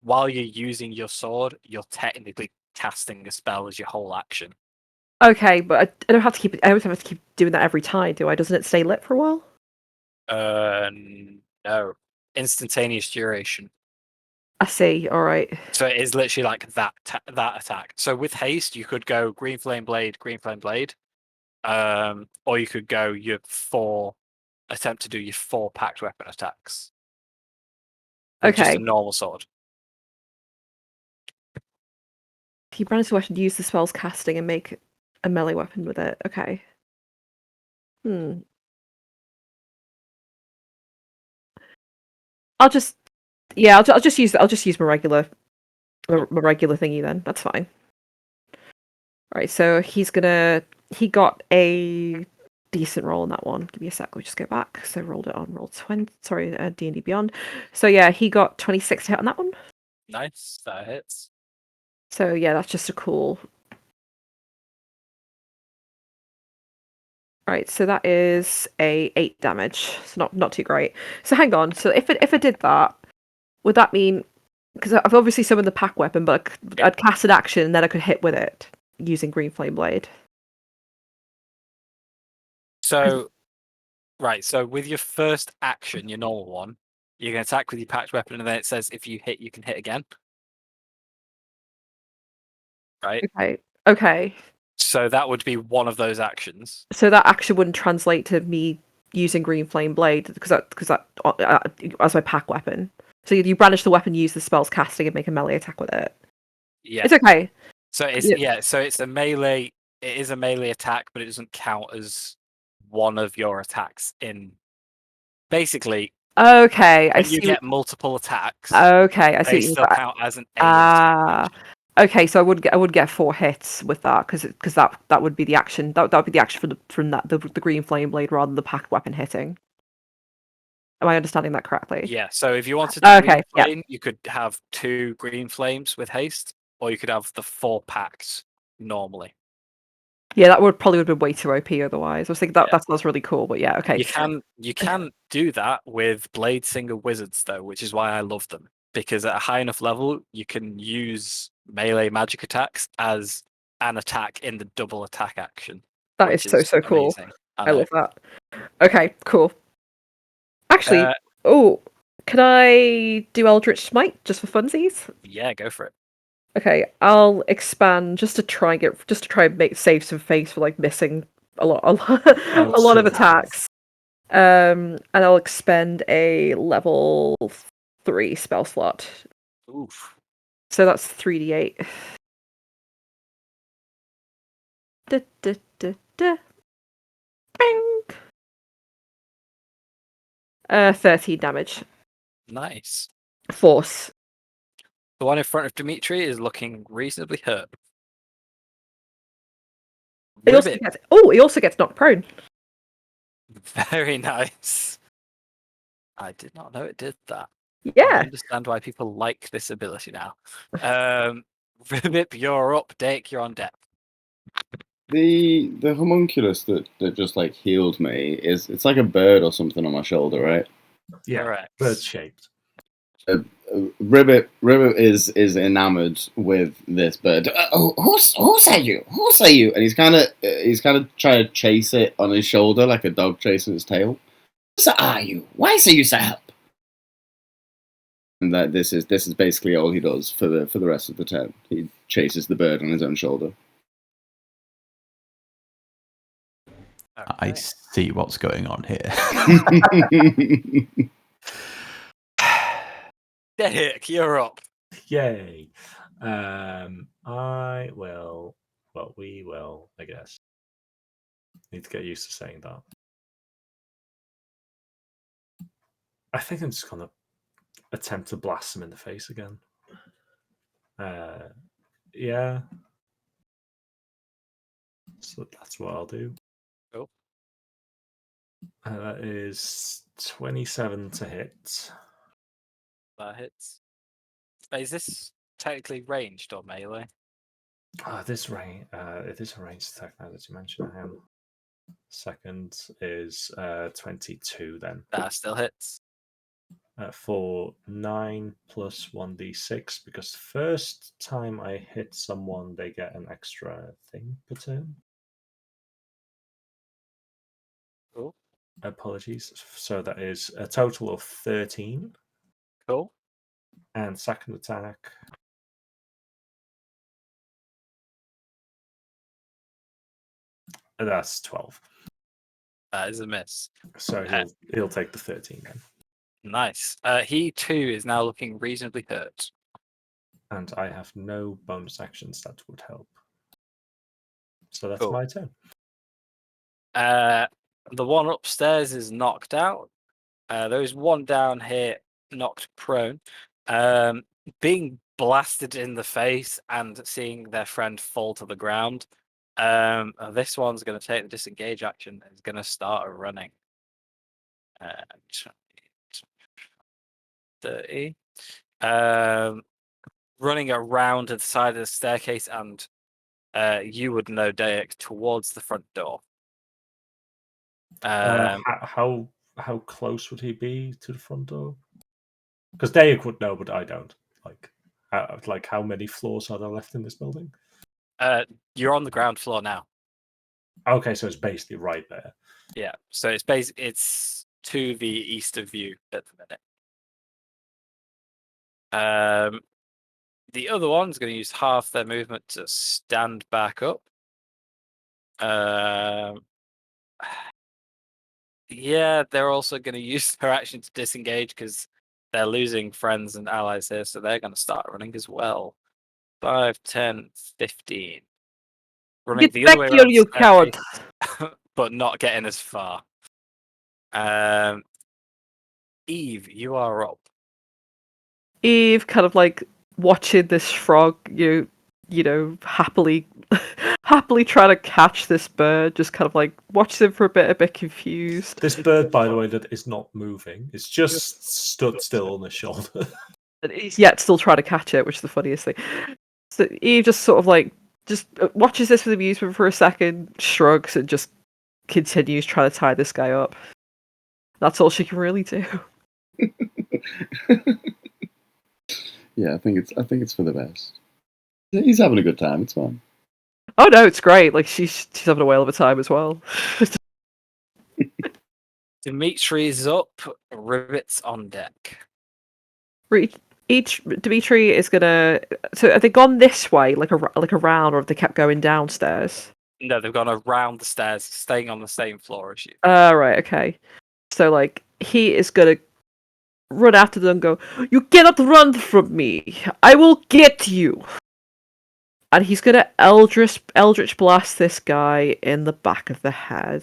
while you're using your sword, you're technically casting a spell as your whole action. Okay, but I don't have to keep. I don't have to keep doing that every time, do I? Doesn't it stay lit for a while? No, instantaneous duration. I see. All right. So it is literally like that attack. So with haste, you could go green flame blade, or you could go attempt to do your 4 packed weapon attacks. With just Okay. a normal sword. He branches the weapon to use the spell's casting and make a melee weapon with it. Okay. I'll just use my regular thingy then. That's fine. Right, so he got a decent roll on that one. Give me a sec, let me just go back. So I rolled it on roll 20, sorry, D&D Beyond. So yeah, he got 26 to hit on that one. Nice, that hits. So yeah, that's just a cool. Right, so that is a 8 damage. So not too great. So hang on. So if it did that, would that mean, because I've obviously summoned the pack weapon, but I'd cast an action and then I could hit with it using Green Flame Blade. So, right, so with your first action, your normal one, you're going to attack with your packed weapon, and then it says if you hit, you can hit again. Right? Okay. So that would be one of those actions. So that action wouldn't translate to me using Green Flame Blade because that as my pack weapon. So you brandish the weapon, use the spell's casting, and make a melee attack with it. Yeah. It's okay. So so it's a melee. It is a melee attack, but it doesn't count as one of your attacks in. Basically, okay, when you get multiple attacks. Okay, I see. They still count as an attack. Okay, so I would get 4 hits with that because that would be the action. That would be the action from the Green Flame Blade rather than the pack weapon hitting. Am I understanding that correctly? Yeah. So if you wanted to green flame, you could have 2 green flames with haste, or you could have the 4 packs normally. Yeah, that would have been way too OP otherwise. I was thinking that sounds really cool, but yeah, okay. You can do that with Blade Singer Wizards though, which is why I love them. Because at a high enough level, you can use melee magic attacks as an attack in the double attack action. That is so cool. Amazing. I love that. Okay, cool. Actually, can I do Eldritch Smite just for funsies? Yeah, go for it. Okay, I'll expand just to try and save some face for like missing a lot of attacks. And I'll expend a level 3 spell slot. Oof. So that's 3d8. Bang! 13 damage. Nice. Force. The one in front of Dimitri is looking reasonably hurt. Ribbit, He also gets knocked prone. very nice. I did not know it did that. I Yeah. understand why people like this ability now. Ribbit, you're up. Dake, you're on deck. The homunculus that just like healed me it's like a bird or something on my shoulder, right? Yeah, Correct. bird shaped. Ribbit is enamored with this bird. Who say you? Who say you? And he's kind of trying to chase it on his shoulder like a dog chasing its tail. So are you? Why say you help? And that this is basically all he does for the rest of the turn. He chases the bird on his own shoulder. I Okay. see what's going on here. Dake, you're up. Yay. I will. Well, we will, I guess. Need to get used to saying that. I think I'm just going to attempt to blast him in the face again. Yeah. So that's what I'll do. Cool. That is 27 to hit. That hits. Is this technically ranged or melee? This range, it is a ranged attack now that you mention him. Second is 22 then. That still hits. For 9 plus 1d6, because first time I hit someone, they get an extra thing per turn. Cool. Apologies. So that is a total of 13. Cool. And second attack. That's 12. That is a miss. So he'll take the 13 then. Nice. He too is now looking reasonably hurt. And I have no bonus actions that would help. So that's Cool. my turn. The one upstairs is knocked out. There is one down here knocked prone. Being blasted in the face and seeing their friend fall to the ground. This one's going to take the disengage action and is going to start running. 30. Running around to the side of the staircase, and you would know Dayak towards the front door. How close would he be to the front door? Because Dayak would know, but I don't. Like how many floors are there left in this building? You're on the ground floor now. Okay, so it's basically right there. Yeah, so it's to the east of you at the minute. The other one's going to use half their movement to stand back up. Yeah, they're also going to use their action to disengage because they're losing friends and allies here, so they're going to start running as well. 5, 10, 15. Running Get the other back way here, around the you coward! staircase, but not getting as far. Eve, you are up. Eve kind of like watching this frog, you know, happily trying to catch this bird, just kind of like watches him for a bit confused. This bird, by the way, that is not moving. It's just stood still on his shoulder. And he's yet still trying to catch it, which is the funniest thing. So Eve just sort of like just watches this with amusement for a second, shrugs, and just continues trying to tie this guy up. That's all she can really do. Yeah, I think it's for the best. He's having a good time. It's fine. Oh no, it's great. Like she's having a whale of a time as well. Dimitri's up. Ribbit's on deck. Dimitri is gonna. So have they gone this way, like around, or have they kept going downstairs? No, they've gone around the stairs, staying on the same floor as you. Right, okay. So like he is gonna run after them and go, "You cannot run from me! I will get you!" And he's gonna Eldritch blast this guy in the back of the head.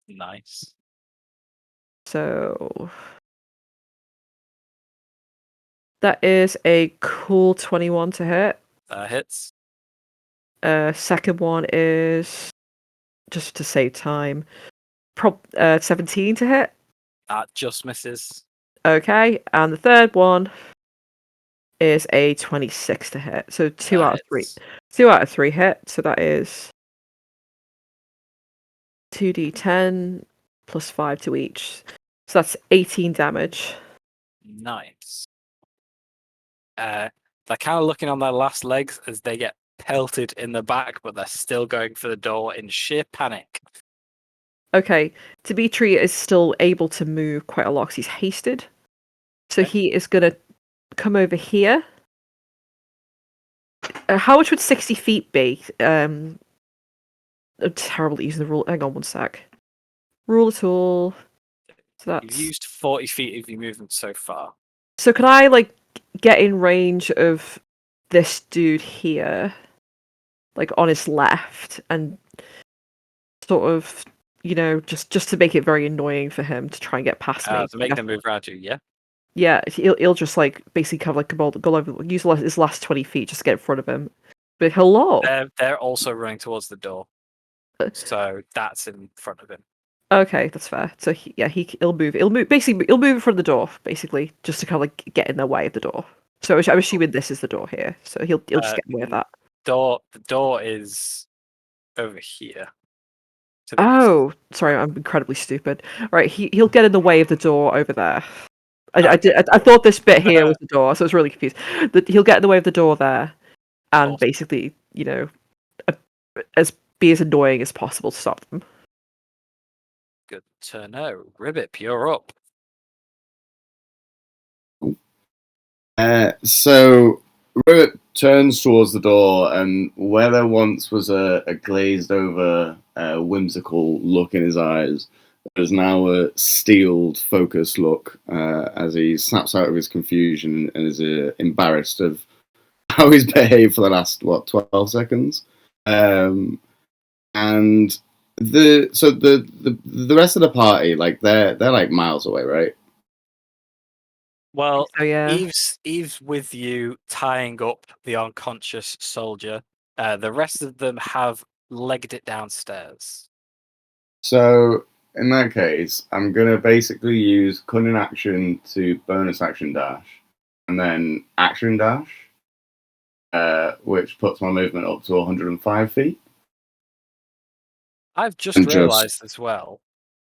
Nice. So that is a cool 21 to hit. Hits. Second one is just to save time. 17 to hit. That just misses. Okay, and the third one is a 26 to hit. So two out of three. Hits. 2 out of 3 hit. So that is 2d10 plus 5 to each. So that's 18 damage. Nice. They're kind of looking on their last legs as they get pelted in the back, but they're still going for the door in sheer panic. Okay, Dimitri is still able to move quite a lot because he's hasted. So Okay. he is going to come over here. How much would 60 feet be? I'm terrible at using the rule. Hang on one sec. Rule at all. So You've that's... used 40 feet of your movement so far. So can I, like, get in range of this dude here? Like, on his left, and sort of, you know, just to make it very annoying for him to try and get past me. To make them move around you, yeah? Yeah, he'll just, like, basically kind of like go over, use his last 20 feet just to get in front of him. But hello! They're also running towards the door. Uh, So that's in front of him. Okay, that's fair. So he'll move. He'll move in front of the door, basically, just to kind of like get in the way of the door. So I'm assuming this is the door here. So he'll just get in the way of that. The door is over here. To the east. Oh, sorry, I'm incredibly stupid. Right, he'll get in the way of the door over there. I thought this bit here was the door, so I was really confused. He'll get in the way of the door there, and Awesome. basically, you know, be as annoying as possible to stop them. Good to know. Ribbit, you're up. So Ribbit turns towards the door, and where there once was a glazed over, whimsical look in his eyes, there's now a steeled, focused look as he snaps out of his confusion and is embarrassed of how he's behaved for the last 12 seconds. And the rest of the party, like they're like miles away, right? Well, So yeah, Eve's with you, tying up the unconscious soldier. The rest of them have legged it downstairs. So in that case, I'm gonna basically use cunning action to bonus action dash, and then action dash, which puts my movement up to 105 feet. I've just And just- realised as well,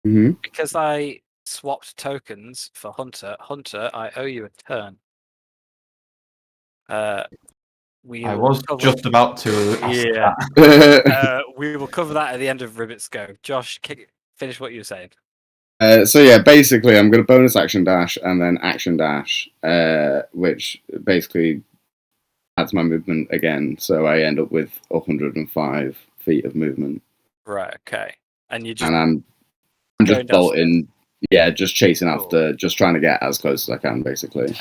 Mm-hmm. because I swapped tokens for Hunter. Hunter, I owe you a turn. We I will was cover- just about to ask Yeah. that. We will cover that at the end of Ribbit's Go. Josh, finish what you were saying. So yeah, basically, I'm gonna bonus action dash and then action dash, which basically adds my movement again. So I end up with 105 feet of movement. Right. Okay. And you just And I'm going just bolting, yeah, just chasing Cool. after, just trying to get as close as I can, basically.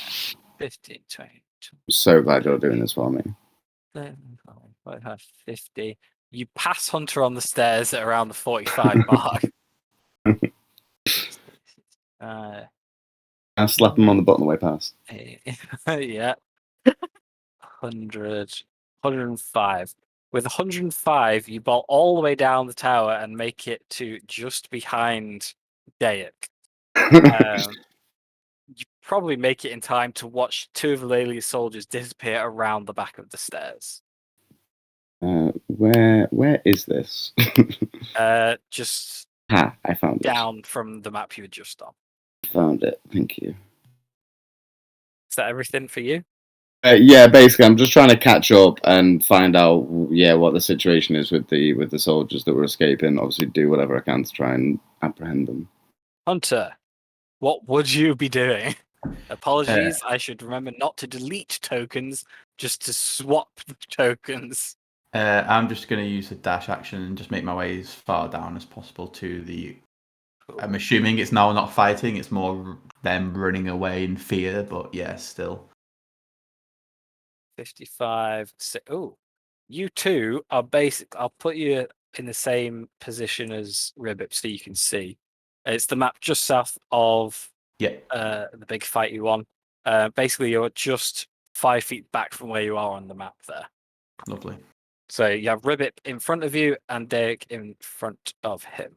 15, 20, So glad you're doing this for me. 50. You pass Hunter on the stairs at around the 45 mark. I slap him on the butt on the way past. Yeah. 100, 105. With 105, you bolt all the way down the tower and make it to just behind Dayak. You probably make it in time to watch two of Lillaeliya's soldiers disappear around the back of the stairs. Where is this? Just I found it. down from the map you were just on. Found it. Thank you. Is that everything for you? Yeah, basically, I'm just trying to catch up and find out, what the situation is with the soldiers that were escaping. Obviously, do whatever I can to try and apprehend them. Hunter, what would you be doing? Apologies, I should remember not to delete tokens, just to swap the tokens. I'm just going to use the dash action and just make my way as far down as possible to the... I'm assuming it's now not fighting, it's more them running away in fear, but yeah, still. 55. Oh, you two are basic. I'll put you in the same position as Ribbit so you can see. It's the map just south of the big fight you won. Basically, you're just 5 feet back from where you are on the map there. Lovely. So you have Ribbit in front of you and Derek in front of him.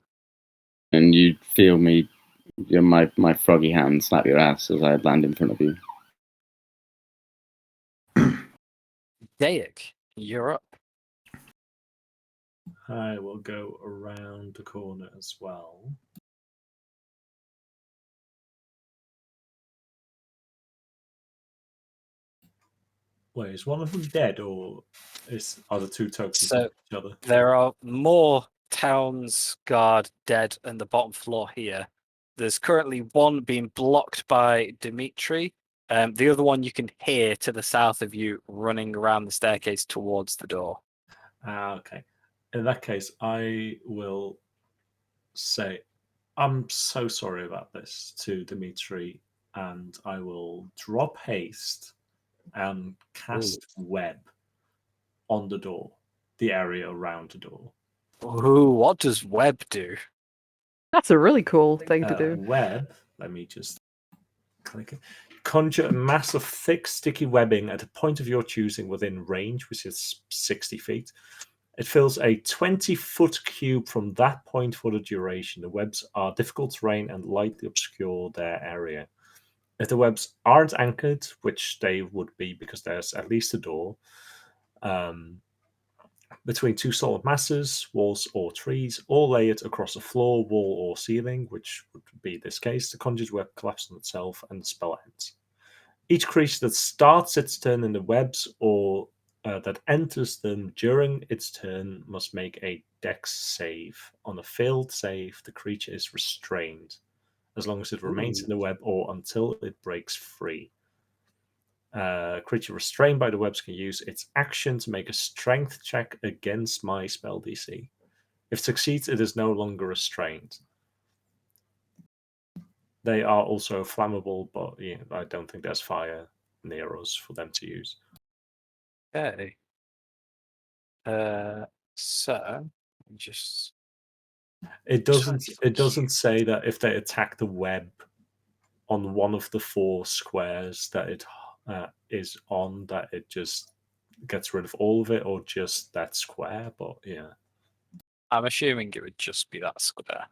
And you feel me, my froggy hand slap your ass as I land in front of you. Derek, you're up. I will go around the corner as well. Wait, is one of them dead, or are the two tokens So, on each other? There are more Town's Guard dead on the bottom floor here. There's currently one being blocked by Dimitri. The other one you can hear to the south of you running around the staircase towards the door. Okay. In that case, I will say, I'm so sorry about this to Dimitri, and I will drop haste and cast web on the door, the area around the door. Ooh, what does Web do? That's a really cool thing to do. Web, let me just click it. Conjure a mass of thick, sticky webbing at a point of your choosing within range, which is 60 feet. It fills a 20-foot cube from that point for the duration. The webs are difficult terrain and lightly obscure their area. If the webs aren't anchored, which they would be because there's at least a door, between two solid masses, walls or trees, or layered across a floor, wall, or ceiling, which would be this case, the conjured web collapses on itself and the spell ends. Each creature that starts its turn in the webs or that enters them during its turn must make a dex save. On a failed save, the creature is restrained, as long as it remains in the web or until it breaks free. Creature restrained by the webs can use its action to make a strength check against my spell DC. If it succeeds, it is no longer restrained. They are also flammable, but yeah, I don't think there's fire near us for them to use. Okay. So just It doesn't say that if they attack the web on one of the four squares that it is on, that it just gets rid of all of it, or just that square. But yeah, I'm assuming it would just be that square.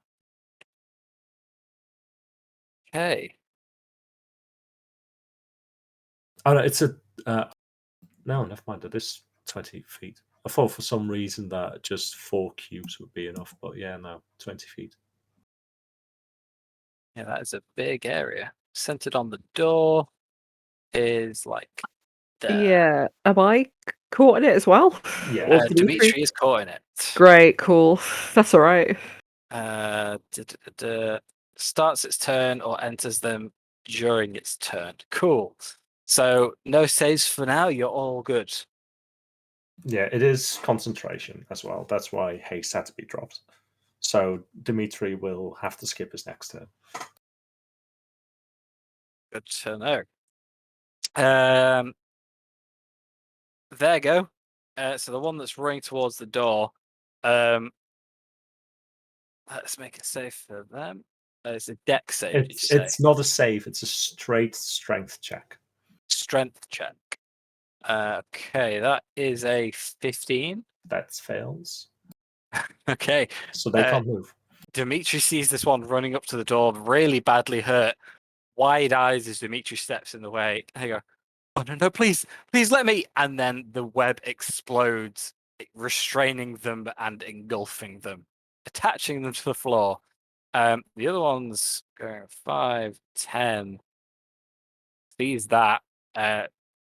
Okay. oh no, it's a no, never mind. It is 20 feet. I thought for some reason that just 4 cubes would be enough, but yeah, no, 20 feet. Yeah, that is a big area. Centered on the door is like there. Yeah. Am I caught in it as well? Yeah. Or Dimitri? Dimitri is caught in it. Great, cool. That's all right. Starts its turn or enters them during its turn. Cool. So no saves for now. You're all good. Yeah, it is concentration as well. That's why haste had to be dropped. So Dimitri will have to skip his next turn. Good to know. There you go. So the one that's running towards the door. Let's make a save for them. It's a dex save. It's not a save. It's a straight strength check. Strength check. Okay, that is a 15. That fails. Okay. So they can't move. Dimitri sees this one running up to the door, really badly hurt. Wide eyes as Dimitri steps in the way. They go, "Oh no, please let me!" And then the web explodes, restraining them and engulfing them, attaching them to the floor. The other one's going 5, 10. Sees that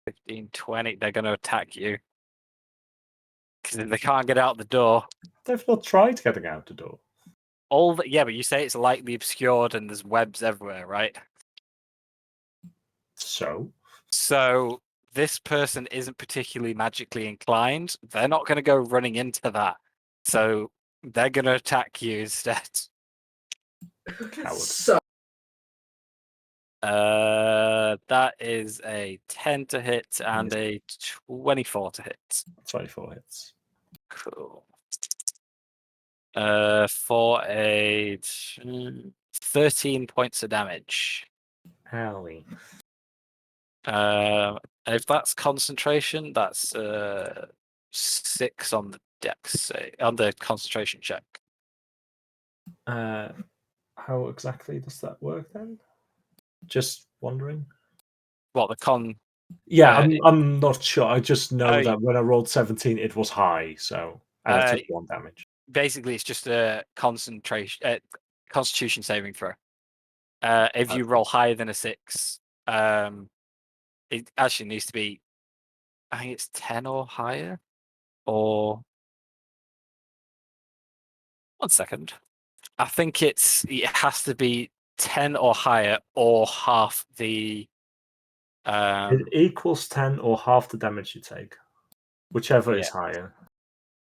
15, 20. They're going to attack you because they can't get out the door. They've not tried getting out the door. Yeah, but you say it's lightly obscured and there's webs everywhere, right? So this person isn't particularly magically inclined. They're not going to go running into that. So they're going to attack you instead. Coward. That is a 10 to hit and a 24 to hit. 24 hits. Cool. For a 13 points of damage. Owie. And if that's concentration, that's 6 on the dex on the concentration check. How exactly does that work then? Just wondering. What the con? Yeah, Uh, I'm not sure. I just know Oh, that when I rolled 17, it was high, so and I took 1 damage. Basically, it's just a constitution saving throw. If you roll higher than a 6, it actually needs to be, I think it's 10 or higher, or 1 second. I think it has to be 10 or higher, or half the. It equals 10 or half the damage you take, whichever is higher.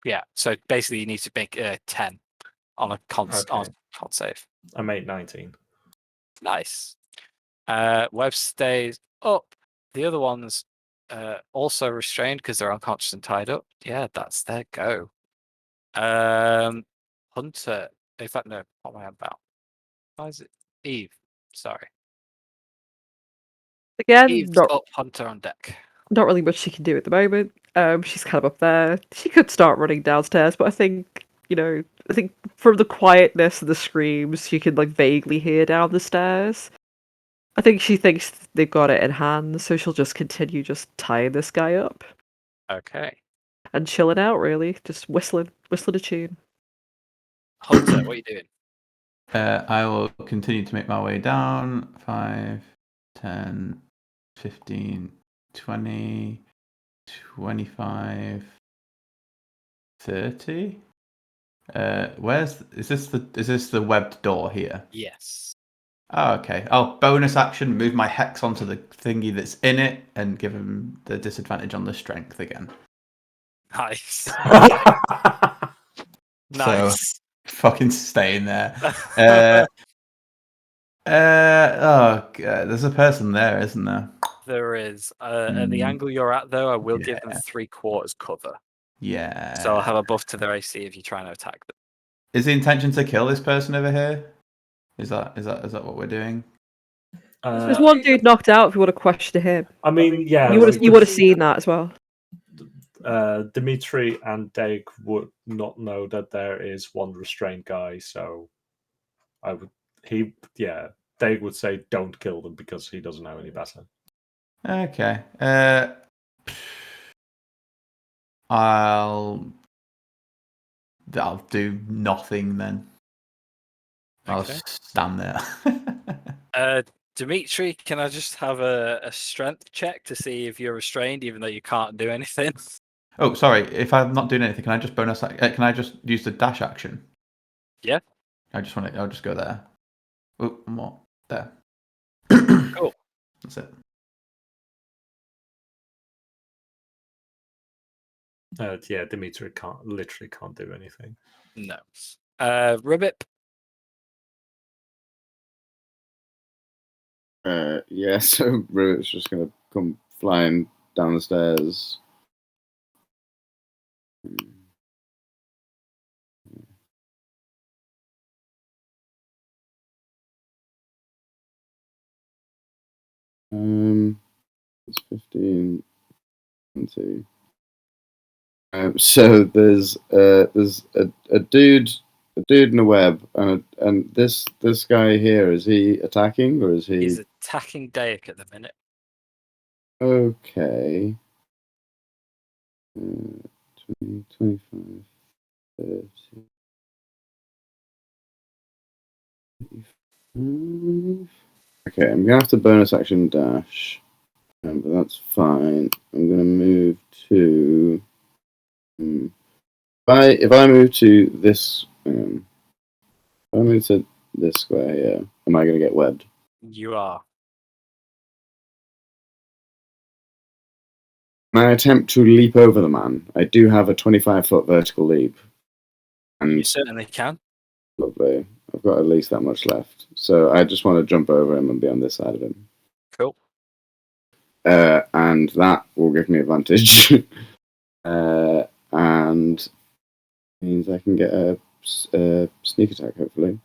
Yeah, so basically you need to make 10 on a con save. I made 19. Nice. Web stays up. The other ones also restrained because they're unconscious and tied up. Yeah, that's their go. Hunter. In fact, no, what am I about? Why is it Eve? Sorry. Again, Eve's not up, Hunter on deck. really much she can do at the moment. She's kind of up there. She could start running downstairs, but I think, I think from the quietness of the screams, she can like vaguely hear down the stairs. I think she thinks they've got it in hand, so she'll just continue just tying this guy up Okay. and chilling out, really, just whistling a tune. Hunter, what are you doing? I will continue to make my way down. 5, 10, 15, 20, 25, 30. Is this the webbed door here? Yes. Oh, okay. I'll bonus action, move my hex onto the thingy that's in it, and give him the disadvantage on the strength again. Nice. So, Nice. fucking stay in there. Oh, God, there's a person there, isn't there? There is. At the angle you're at, though, I will give them Yeah. 3/4 cover. Yeah. So I'll have a buff to their AC if you try and attack them. Is the intention to kill this person over here? Is that what we're doing? There's one dude knocked out. If you want to question him, I mean, yeah, you would have seen that as well. Dimitri and Dag would not know that there is one restrained guy, so Dag would say don't kill them because he doesn't know any better. Okay. I'll do nothing then. I'll Okay. stand there. Dimitri, can I just have a strength check to see if you're restrained, even though you can't do anything? Oh, sorry. If I'm not doing anything, can I just bonus? Can I just use the dash action? Yeah. I'll just go there. Oh, more there. Cool. That's it. Yeah, Dimitri literally can't do anything. No. Ribbit. Yeah, so Ribbit's just gonna come flying down the stairs. It's 15, 20. So there's a dude in a web, and this guy here, is he attacking or is he? He's attacking Dayak at the minute. Okay. 20, 25, 30. 35. Okay, I'm gonna have to bonus action dash, but that's fine. I'm gonna move to. If I move to this, if I move to this square here, am I gonna get webbed? You are. Can I attempt to leap over the man? I do have a 25-foot vertical leap. You And certainly can. lovely. I've got at least that much left. So I just want to jump over him and be on this side of him. Cool. And that will give me advantage. And means I can get a sneak attack, hopefully.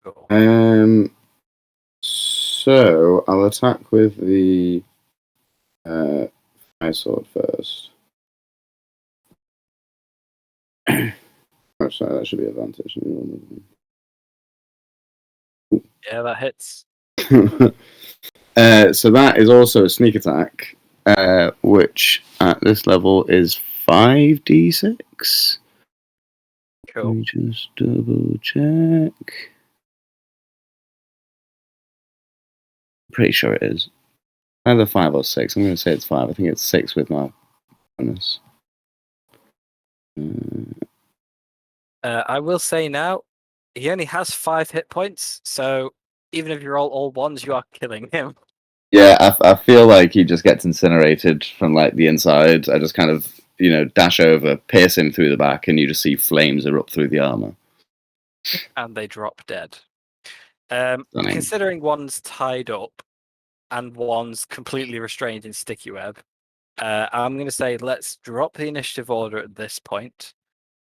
Cool. So I'll attack with the fire sword first. Oh, sorry, that should be advantage. Yeah, that hits. So that is also a sneak attack, which at this level is 5d6. Cool. Let me just double check. Pretty sure it is. Either 5 or 6. I'm going to say it's 5. I think it's 6 with my bonus. I will say now, he only has 5 hit points, so even if you roll all ones, you are killing him. Yeah, I feel like he just gets incinerated from like the inside. I just kind of, dash over, pierce him through the back, and you just see flames erupt through the armor. And they drop dead. Stunning. Considering one's tied up and one's completely restrained in sticky web, I'm going to say let's drop the initiative order at this point.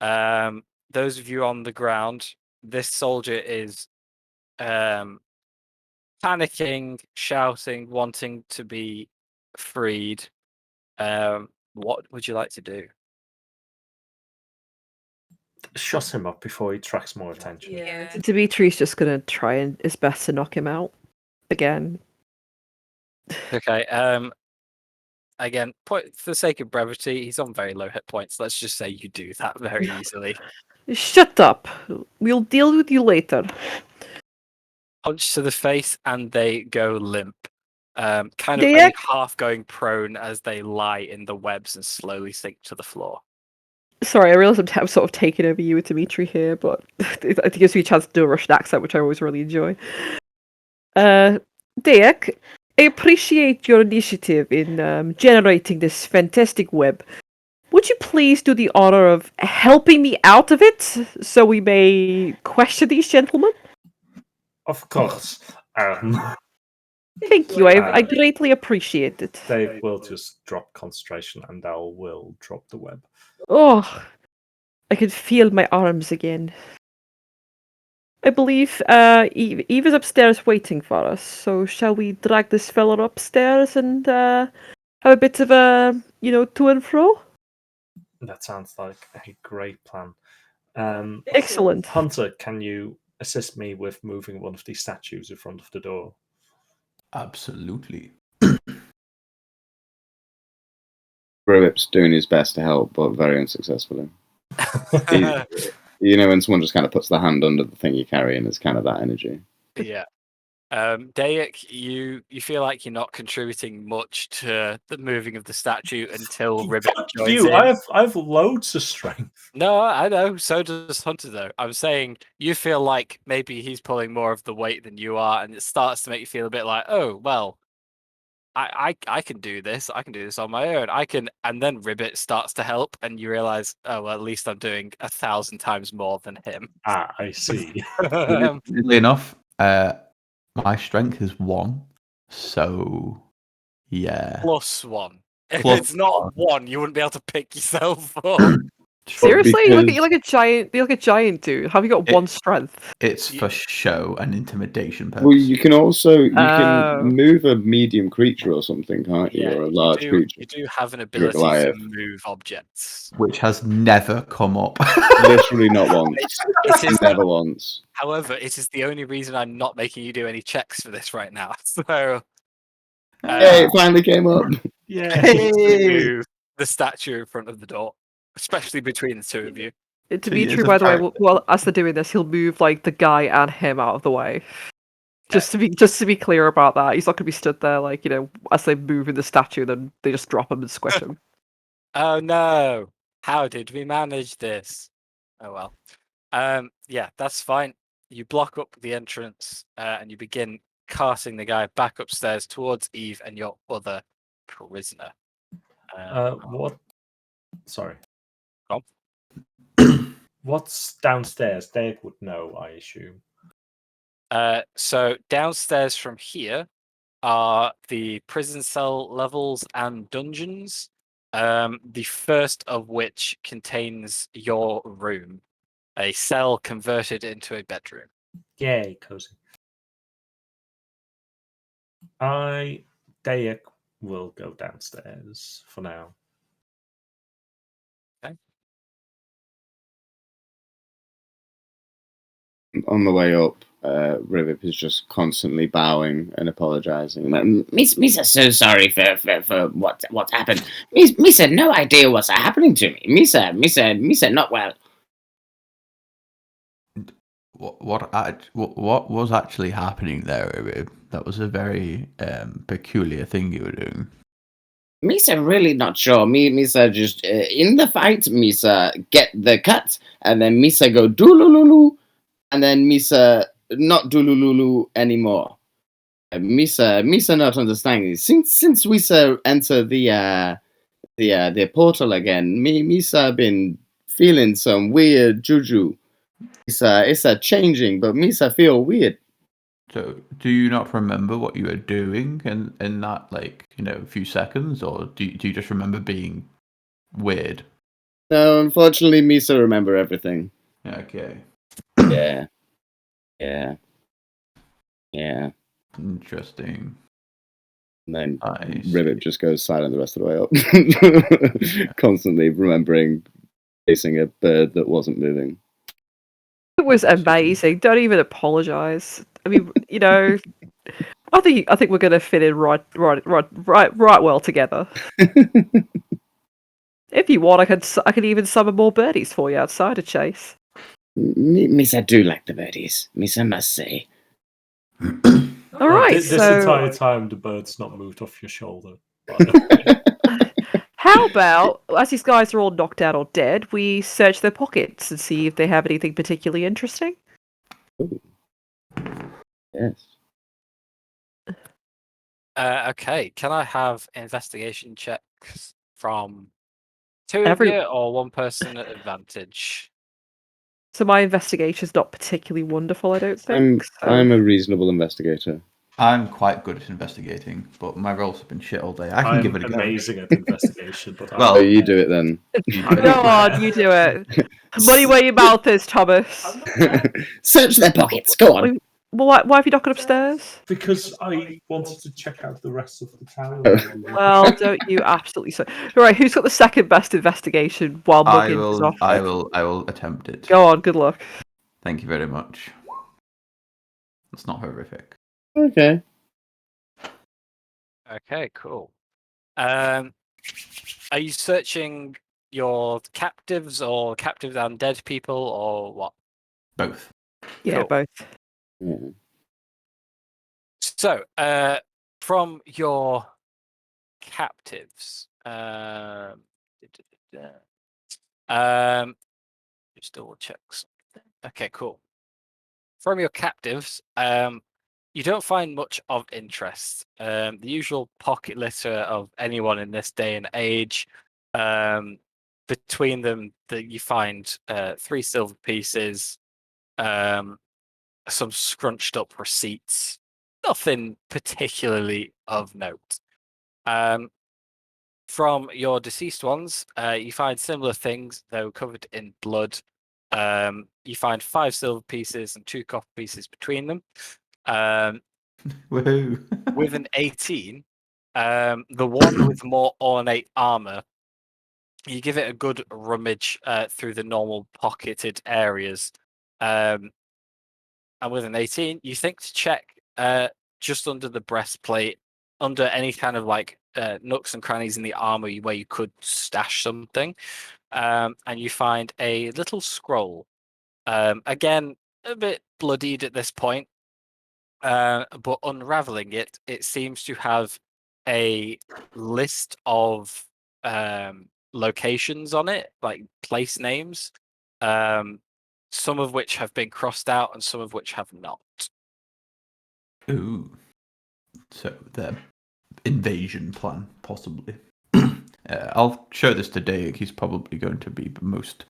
Those of you on the ground, this soldier is panicking, shouting, wanting to be freed. What would you like to do? Shut him up before he attracts more attention. Yeah, Dimitri's just gonna try and his best to knock him out again. Okay. Again, for the sake of brevity, he's on very low hit points. Let's just say you do that very easily. Shut up. We'll deal with you later. Punch to the face, and they go limp. Kind of They only act- half going prone as they lie in the webs and slowly sink to the floor. Sorry, I realise I'm sort of taking over you with Dimitri here, but it gives me a chance to do a Russian accent, which I always really enjoy. Deek, I appreciate your initiative in generating this fantastic web. Would you please do the honor of helping me out of it, so we may question these gentlemen? Of course. Thank you, I greatly appreciate it. Dave will just drop concentration and Al will drop the web. Oh, I can feel my arms again. I believe Eve is upstairs waiting for us, so shall we drag this fella upstairs and have a bit of a, to and fro? That sounds like a great plan. Excellent. Hunter, can you assist me with moving one of these statues in front of the door? Absolutely. Brewip's doing his best to help, but very unsuccessfully. When someone just kind of puts their hand under the thing you're carrying, it's kind of that energy. Yeah. Dayak, you feel like you're not contributing much to the moving of the statue until Ribbit joins in. I have loads of strength. No, I know. So does Hunter, though. I'm saying you feel like maybe he's pulling more of the weight than you are, and it starts to make you feel a bit like, oh, well, I can do this. I can do this on my own. I can, and then Ribbit starts to help, and you realize, oh, well, at least I'm doing 1,000 times more than him. I see. Weirdly enough, my strength is 1, so yeah. +1. If Plus it's not 1, you wouldn't be able to pick yourself up. Seriously? You look because- like a giant. You look like a giant dude. Have you got It- 1 strength? It's for show and intimidation purpose. Well, you can also Oh. move a medium creature or something, can't you? Yeah, Or a large creature. you do have an ability to Goliath. move objects. Which has never come up. Literally not once. It is, Never once. however, it is the only reason I'm not making you do any checks for this right now. So, Hey, it finally came up. Yeah. move the statue in front of the door, especially between the two of you. Dimitri, years by of the way, character. well, as they're doing this, he'll move like the guy and him out of the way. Just to be clear about that, he's not going to be stood there like as they move in the statue, then they just drop him and squish him. Oh no! How did we manage this? Oh well. Yeah, that's fine. You block up the entrance and you begin carting the guy back upstairs towards Eve and your other prisoner. What? Sorry. Go What's downstairs? Dave would know, I assume. So downstairs from here are the prison cell levels and dungeons. The first of which contains your room, a cell converted into a bedroom. Yay, cozy. Dayak will go downstairs for now. on the way up, Rivip is just constantly bowing and apologizing. Misa so sorry for what happened. Misa no idea what's happening to me. Misa not well. What was actually happening there, Rib? That was a very peculiar thing you were doing. Misa really not sure. Misa just in the fight. Misa get the cut, and then Misa go doolululu, and then Misa not doolululu anymore. Misa not understanding. Since Misa enter the portal again, Misa been feeling some weird juju. It's a changing, but Misa feel weird. So, do you not remember what you were doing in that, few seconds, or do you just remember being weird? No, unfortunately, Misa remember everything. Okay. Yeah. Interesting. And then Nice. Ribbit just goes silent the rest of the way up, constantly remembering chasing a bird that wasn't moving. It was amazing. Don't even apologize. I mean, I think we're gonna fit in right well together. If you want, I could even summon more birdies for you outside of Chase. Misa do like the birdies. Misa must say. All right, This so entire time, the bird's not moved off your shoulder. how about, as these guys are all knocked out or dead, we search their pockets and see if they have anything particularly interesting? Ooh. Yes. Okay, can I have investigation checks from two of Every- you or one person at advantage? So my investigation's not particularly wonderful, I don't think. I'm a reasonable investigator. I'm quite good at investigating, but my rolls have been shit all day. I can give it a go. amazing at investigation, but Well, Oh, you do it then. Go on, you do it. Money where your mouth is, Thomas. Search their pockets. Go on. Well, why have you not gone upstairs? because I wanted to check out the rest of the town. Well, don't you absolutely so. Right, who's got the second best investigation while I Muggins is will. off? I will attempt it. Go on, good luck. Thank you very much. It's not horrific. Okay. Okay, cool. Are you searching your captives or captives and dead people or what? Both. Yeah, Cool. both. Yeah. So, from your captives, just double check something. Okay, cool. From your captives, you don't find much of interest. The usual pocket litter of anyone in this day and age. Between them, you find 3 silver pieces, some scrunched up receipts. Nothing particularly of note. From your deceased ones, you find similar things, though covered in blood. You find 5 silver pieces and 2 copper pieces between them. Woohoo! With an 18, the one with more ornate armor, you give it a good rummage through the normal pocketed areas. And with an 18, you think to check just under the breastplate, under any kind of nooks and crannies in the armor where you could stash something. And you find a little scroll. Again, a bit bloodied at this point. But unraveling it, it seems to have a list of locations on it, like place names, some of which have been crossed out and some of which have not. Ooh. So the invasion plan, possibly. I'll show this to Dayak. He's probably going to be the most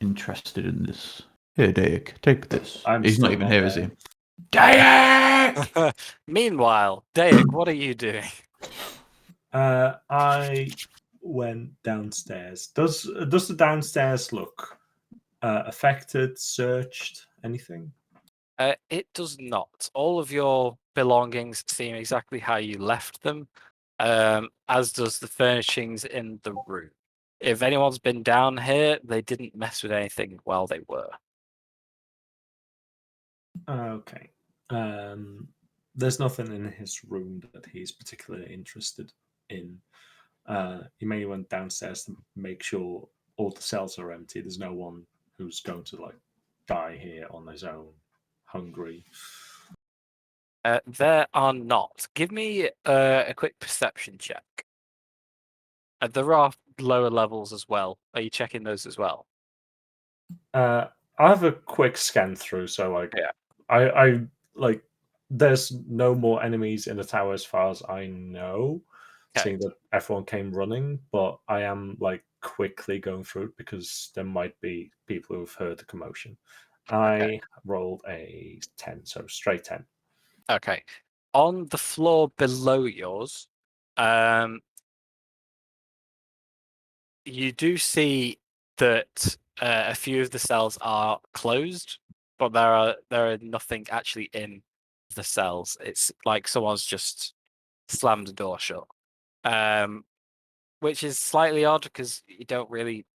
interested in this. Here, Dayak, take this. He's not even here, is he? Dayak! Meanwhile, Dayak, what are you doing? I went downstairs. Does the downstairs look affected, searched, anything? It does not. All of your belongings seem exactly how you left them, as does the furnishings in the room. If anyone's been down here, they didn't mess with anything while they were. Okay. There's nothing in his room that he's particularly interested in. He mainly went downstairs to make sure all the cells are empty. There's no one who's going to like die here on his own, hungry. There are not. Give me a quick perception check. There are lower levels as well. Are you checking those as well? I have a quick scan through, so like, Yeah. I like. There's no more enemies in the tower as far as I know. Okay. Seeing that everyone came running, but I am like quickly going through it because there might be people who've heard the commotion. I rolled a 10, so straight 10. Okay. On the floor below yours, you do see that a few of the cells are closed, but there are nothing actually in the cells. It's like someone's just slammed the door shut, which is slightly odd because you don't really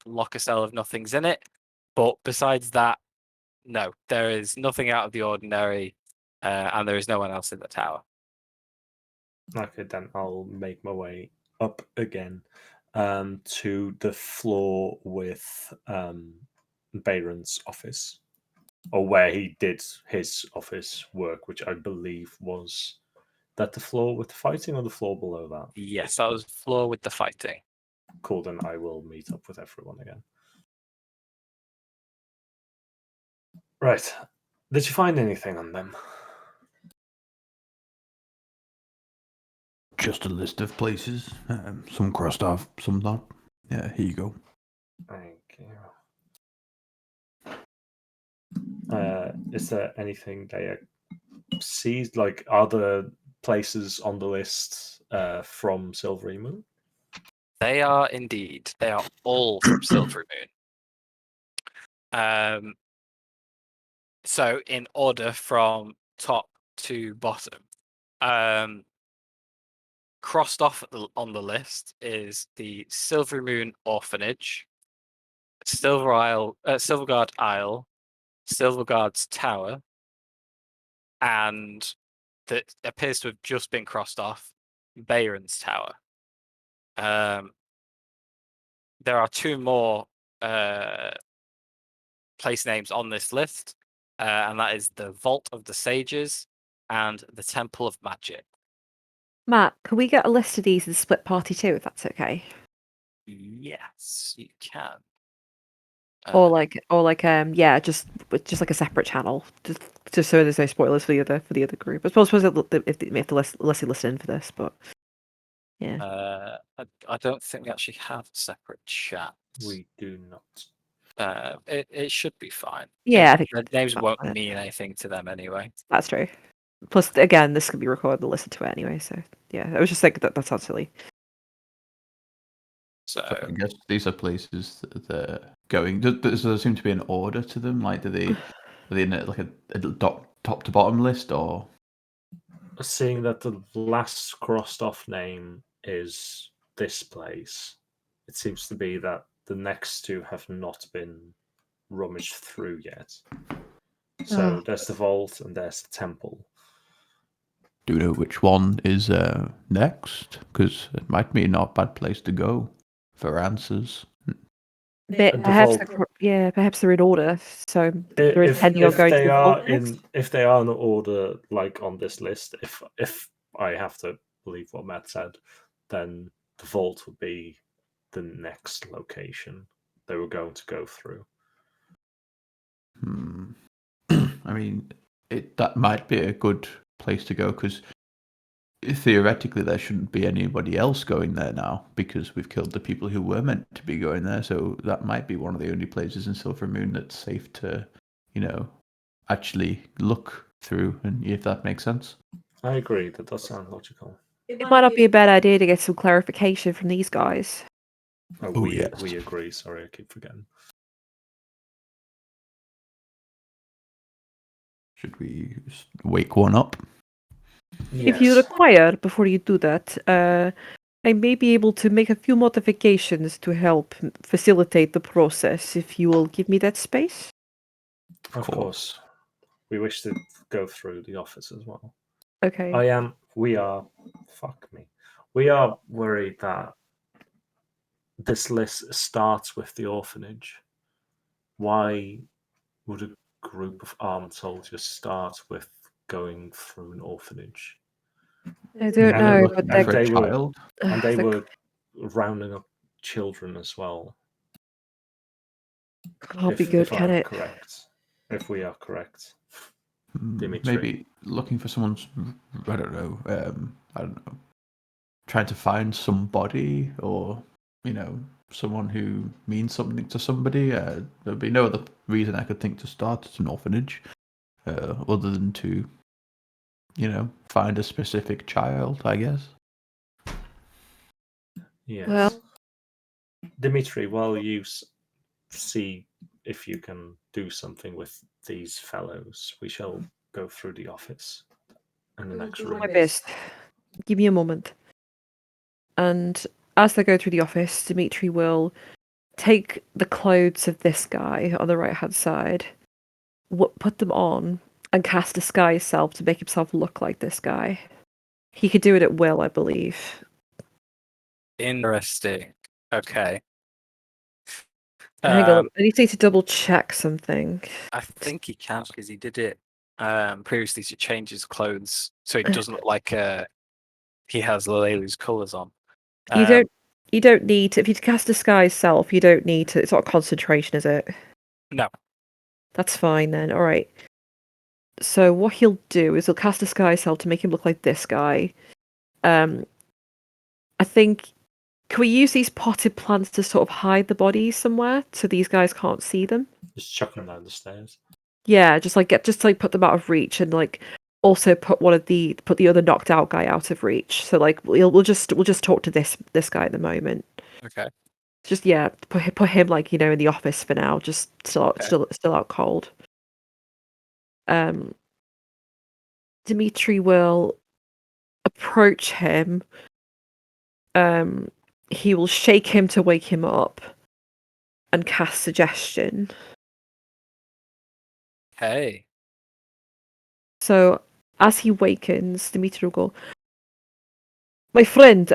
lock a cell if nothing's in it. But besides that, no, there is nothing out of the ordinary, and there is no one else in the tower. Okay, then I'll make my way up again to the floor with Beyron's office, or where he did his office work, which I believe was that the floor with the fighting or the floor below that. Yes, that was the floor with the fighting. Cool, then I will meet up with everyone again. Right. Did you find anything on them? Just a list of places. Some crossed off, some not. Yeah, here you go. Thank you. Is there anything they see? Like, are there places on the list from Silvery Moon? They are indeed. They are all from Silvery Moon. So in order from top to bottom, crossed off on the list is the Silvery Moon Orphanage, Silverguard Isle, Silverguard's Tower, and that appears to have just been crossed off, Beyron's Tower. There are two more place names on this list, and that is the Vault of the Sages and the Temple of Magic. Matt, can we get a list of these and split party too, if that's okay? Yes, you can. Or yeah, just like a separate channel, just so there's no spoilers for the other group. I suppose if the less listen for this, but yeah. I don't think we actually have separate chats. We do not. It should be fine. Yeah, I think The names that's won't fine. mean anything to them anyway. That's true. Plus, again, this could be recorded and listened to it anyway. So yeah, I was just thinking that sounds silly. So I guess these are places that they're going. Does there seem to be an order to them? Like, are they in like a top to bottom list, or? Seeing that the last crossed off name is this place, it seems to be that the next two have not been rummaged through yet. So there's the vault and there's the temple. Do you know which one is next? Because it might be not a bad place to go for answers. Perhaps they're in order. So there is pending on going to the vault next. If they are in order, like on this list, if I have to believe what Matt said, then the vault would be the next location they were going to go through. I mean, that might be a good place to go because theoretically there shouldn't be anybody else going there now because we've killed the people who were meant to be going there. So that might be one of the only places in Silver Moon that's safe to, actually look through, and if that makes sense. I agree. That does sound logical. It might not be a bad idea to get some clarification from these guys. We agree. Sorry, I keep forgetting. Should we wake one up? If you require, before you do that, I may be able to make a few modifications to help facilitate the process if you will give me that space. Of course. we wish to go through the office as well. Okay. We are worried that this list starts with the orphanage. Why would a group of armed soldiers start with going through an orphanage? I don't And know, Looking but for they're a child. And they they're- were rounding up children as well. can't be good, if can I'm it? correct. If we are correct. Mm, Dimitri. Maybe looking for someone's. I don't know. I don't know. Trying to find somebody, or someone who means something to somebody. There'd be no other reason I could think to start at an orphanage, other than to, find a specific child, I guess. Yes. Well- Dimitri, while you see if you can do something with these fellows, we shall go through the office in the next room. My best. Give me a moment. And as they go through the office, Dimitri will take the clothes of this guy on the right hand side, put them on, and cast disguise self to make himself look like this guy. He could do it at will, I believe. Interesting. Okay. Hang on, I need to double check something. I think he can because he did it previously to change his clothes so it doesn't look like he has Lillaeliya's colours on. You don't need to, if you cast disguise self, you don't need to. It's not concentration, is it? No. That's fine then. All right. So what he'll do is he'll cast disguise self to make him look like this guy. I think. Can we use these potted plants to sort of hide the bodies somewhere so these guys can't see them? Just chuck them down the stairs. Yeah, just put them out of reach, and also put the other knocked out guy out of reach. So we'll just talk to this guy at the moment. Okay. Just put him in the office for now. Just still out cold. Dimitri will approach him. He will shake him to wake him up, and cast suggestion. Hey. So as he wakens, Dimitri will go, my friend,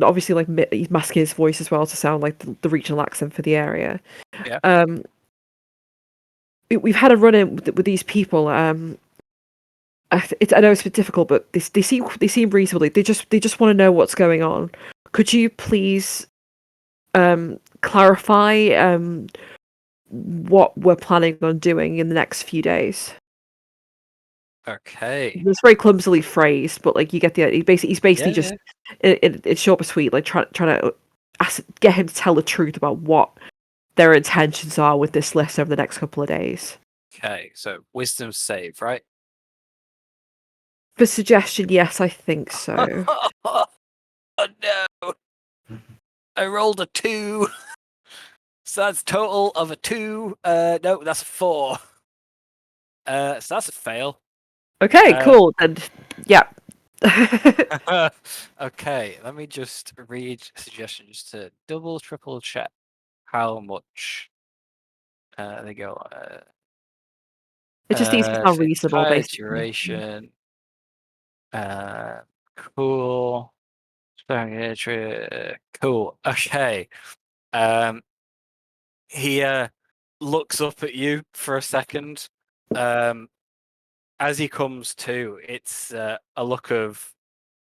obviously he's masking his voice as well to sound like the regional accent for the area. Yeah. We've had a run-in with these people. I know it's a bit difficult, but they seem reasonable. They just want to know what's going on. Could you please clarify what we're planning on doing in the next few days? Okay. It's very clumsily phrased, but you get the idea. He's basically just it's short but sweet, trying to get him to tell the truth about what their intentions are with this list over the next couple of days. Okay. So wisdom save, right? For suggestion, yes, I think so. Oh no! I rolled a 2. So that's total of a 2. No, that's a 4. So that's a fail. Okay, cool. And yeah. Okay, let me just read suggestion just to triple check how much they go. It just needs to sound reasonable, entire basically. duration. Cool. Cool. Okay. He looks up at you for a second. As he comes to, it's a look of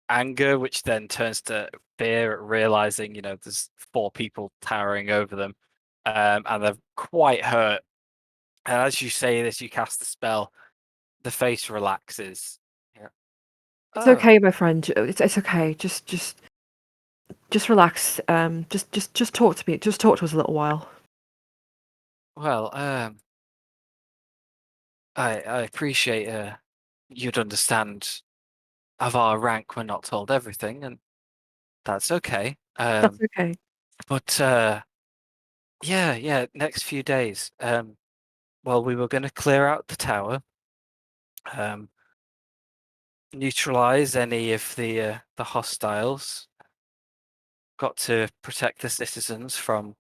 anger, which then turns to fear at realizing, there's 4 people towering over them, and they're quite hurt. And as you say this, you cast the spell. The face relaxes. Yeah. It's okay, my friend. It's okay. Just relax. Just talk to me. Just talk to us a little while. Well, I appreciate you'd understand. Of our rank, we're not told everything, and that's okay. That's okay. But yeah. Next few days. Well, we were going to clear out the tower. Neutralize any of the hostiles. Got to protect the citizens from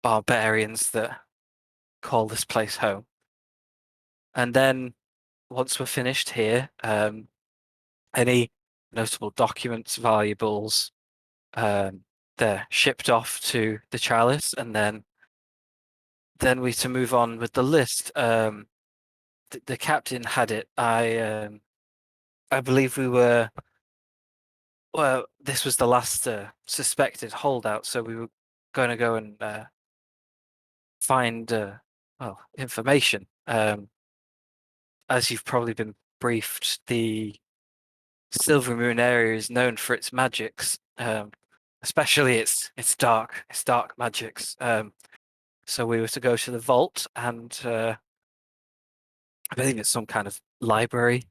barbarians that call this place home. And then once we're finished here, any notable documents, valuables, they're shipped off to the chalice, and then we to move on with the list. The captain had it. I believe we were. Well, this was the last suspected holdout, so we were going to go and find information. As you've probably been briefed, the Silver Moon area is known for its magics, especially its dark magics. So we were to go to the vault, and I believe it's some kind of library.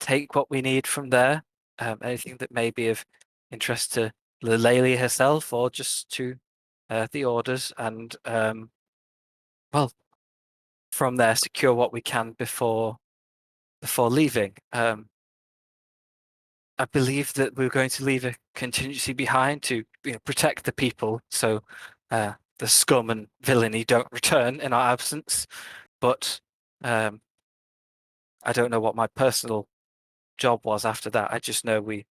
Take what we need from there. Anything that may be of interest to Lillaeliya herself, or just to the orders, and well, from there secure what we can before leaving. I believe that we're going to leave a contingency behind to protect the people, so the scum and villainy don't return in our absence. But I don't know what my personal job was after that. I just know we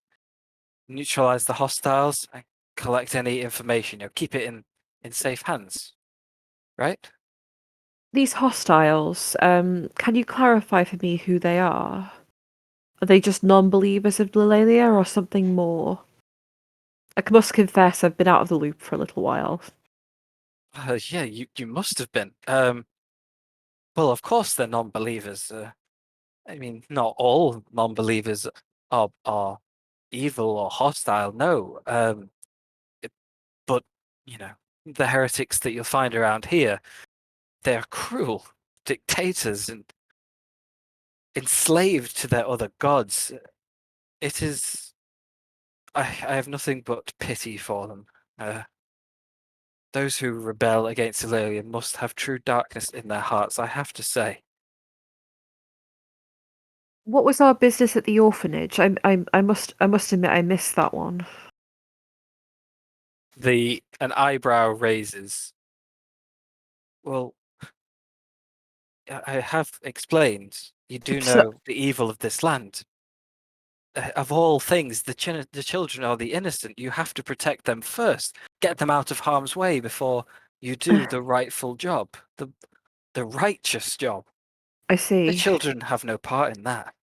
neutralize the hostiles and collect any information. Keep it in safe hands, right? These hostiles, can you clarify for me who they are? Are they just non-believers of Lillaeliya or something more? I must confess I've been out of the loop for a little while. Yeah, you must have been. Well, of course they're non-believers. I mean, not all non-believers are evil or hostile. No, but the heretics that you'll find around here, they're cruel dictators and enslaved to their other gods. It is. I have nothing but pity for them. Those who rebel against Lillaeliya must have true darkness in their hearts, I have to say. What was our business at the orphanage? I must admit I missed that one. An eyebrow raises. Well, I have explained. You do So- know the evil of this land. Of all things, the children are the innocent. You have to protect them first. Get them out of harm's way before you do the rightful job, the righteous job. I The see. children have no part in that.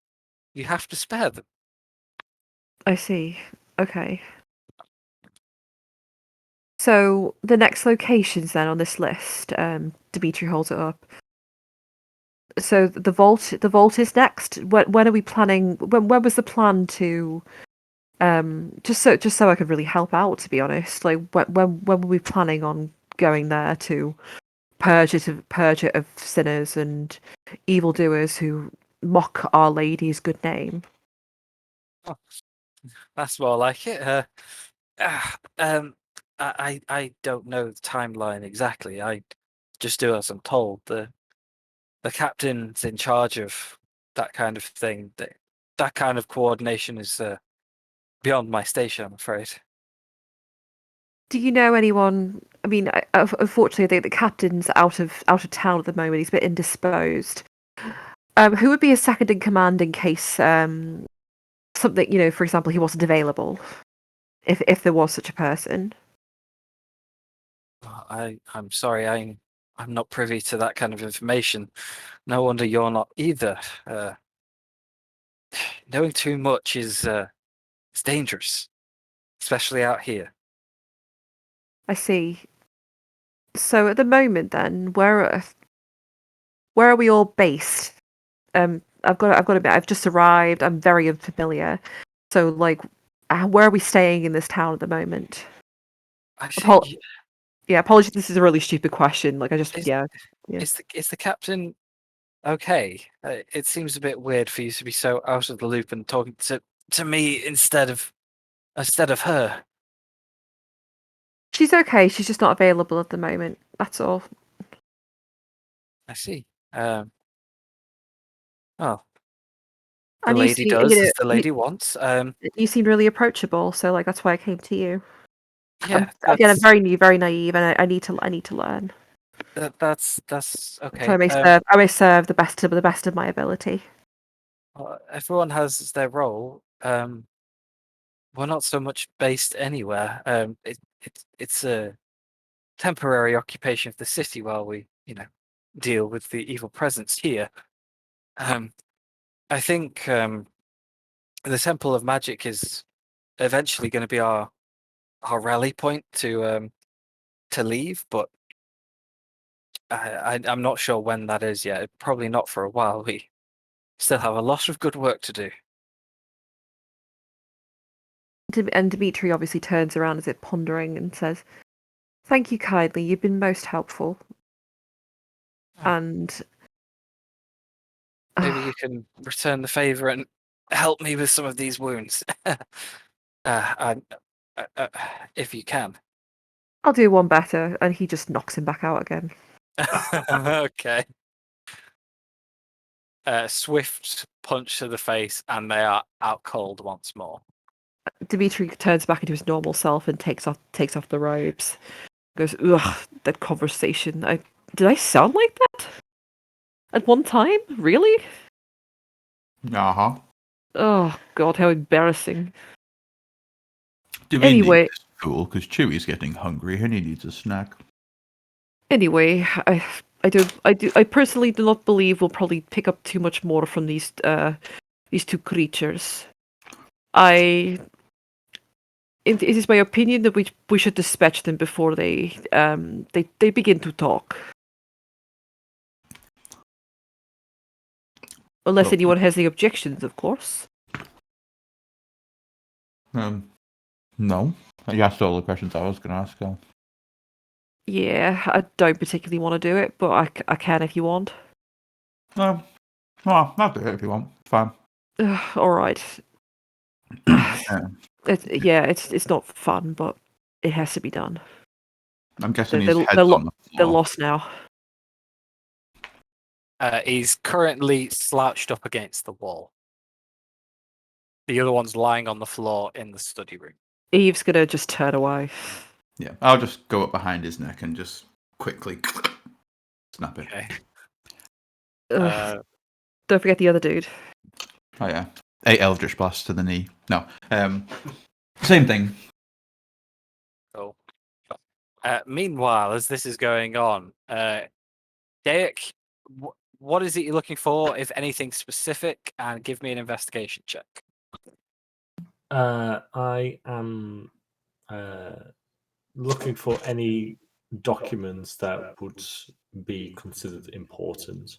You have to spare them. I see. Okay. So the next locations then on this list, Dimitri holds it up. So the vault is next. When are we planning? When was the plan to? Just so I could really help out. To be honest, like when were we planning on going there to purge it of sinners and evildoers who mock Our Lady's good name? Oh, that's more like it. I don't know the timeline exactly. I just do as I'm told. The captain's in charge of that kind of thing. That kind of coordination is beyond my station, I'm afraid. Do you know anyone? I mean, unfortunately, I think the captain's out of town at the moment. He's a bit indisposed. Who would be a second in command in case something, for example, he wasn't available, if there was such a person? I'm sorry, I'm not privy to that kind of information. No wonder you're not either. Knowing too much is it's dangerous, especially out here. I see. So at the moment, then, where are we all based? I've got to admit, I've just arrived. I'm very unfamiliar. So, like, where are we staying in this town at the moment? I think Yeah, apologies. This is a really stupid question. Like, is the captain okay? It seems a bit weird for you to be so out of the loop and talking to me instead of her. She's okay. She's just not available at the moment. That's all. I see. Well, the And lady does as the lady wants. You seem really approachable, so like that's why I came to you. Yeah. Again, I'm very naive, and I need to learn. That's okay. So I may serve the best of my ability. Everyone has their role. We're not so much based anywhere. It's a temporary occupation of the city while we, deal with the evil presence here. I think the Temple of Magic is eventually going to be our rally point to leave, but I'm not sure when that is yet. Probably not for a while. We still have a lot of good work to do. And Dimitri obviously turns around as if pondering and says, "Thank you kindly. You've been most helpful." And Maybe you can return the favor and help me with some of these wounds, if you can. I'll do one better, and he just knocks him back out again. Okay. Swift punch to the face, and they are out cold once more. Dimitri turns back into his normal self and takes off the robes. Goes, ugh, that conversation. Did I sound like that? At one time? Really? Uh-huh. Oh god, how embarrassing. Do we Anyway. need this fool? Because Chewie's getting hungry and he needs a snack. Anyway, I personally do not believe we'll probably pick up too much more from these two creatures. It is my opinion that we should dispatch them before they begin to talk. Unless Look. anyone has any objections, of course. No. You asked all the questions I was going to ask. Yeah, I don't particularly want to do it, but I can if you want. No. Well, I'll do it if you want. Fine. All right. It's not fun, but it has to be done. I'm guessing his head's on the floor. They're lost now. He's currently slouched up against the wall. The other one's lying on the floor in the study room. Eve's gonna just turn away. Yeah, I'll just go up behind his neck and just quickly snap it. Okay. Don't forget the other dude. Oh yeah, 8 Eldritch Blasts to the knee. No, same thing. Cool. Meanwhile, as this is going on, Dayak, what is it you're looking for, if anything specific, and give me an investigation check. I am looking for any documents that would be considered important.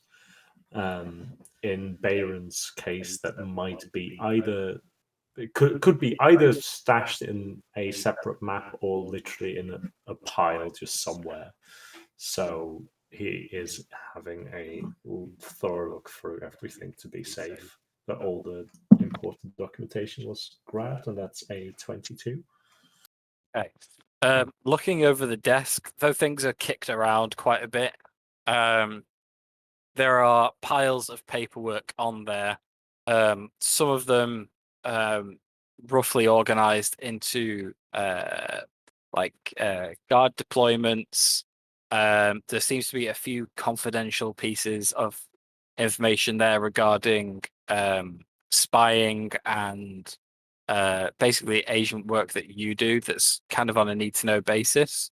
In Beyron's case, that might be either it could be either stashed in a separate map or literally in a pile just somewhere. So he is having a thorough look through everything to be safe that all the important documentation was grabbed, and that's a 22. Okay. Looking over the desk, though things are kicked around quite a bit, there are piles of paperwork on there. Some of them roughly organized into guard deployments. There seems to be a few confidential pieces of information there regarding spying and basically agent work that you do that's kind of on a need-to-know basis.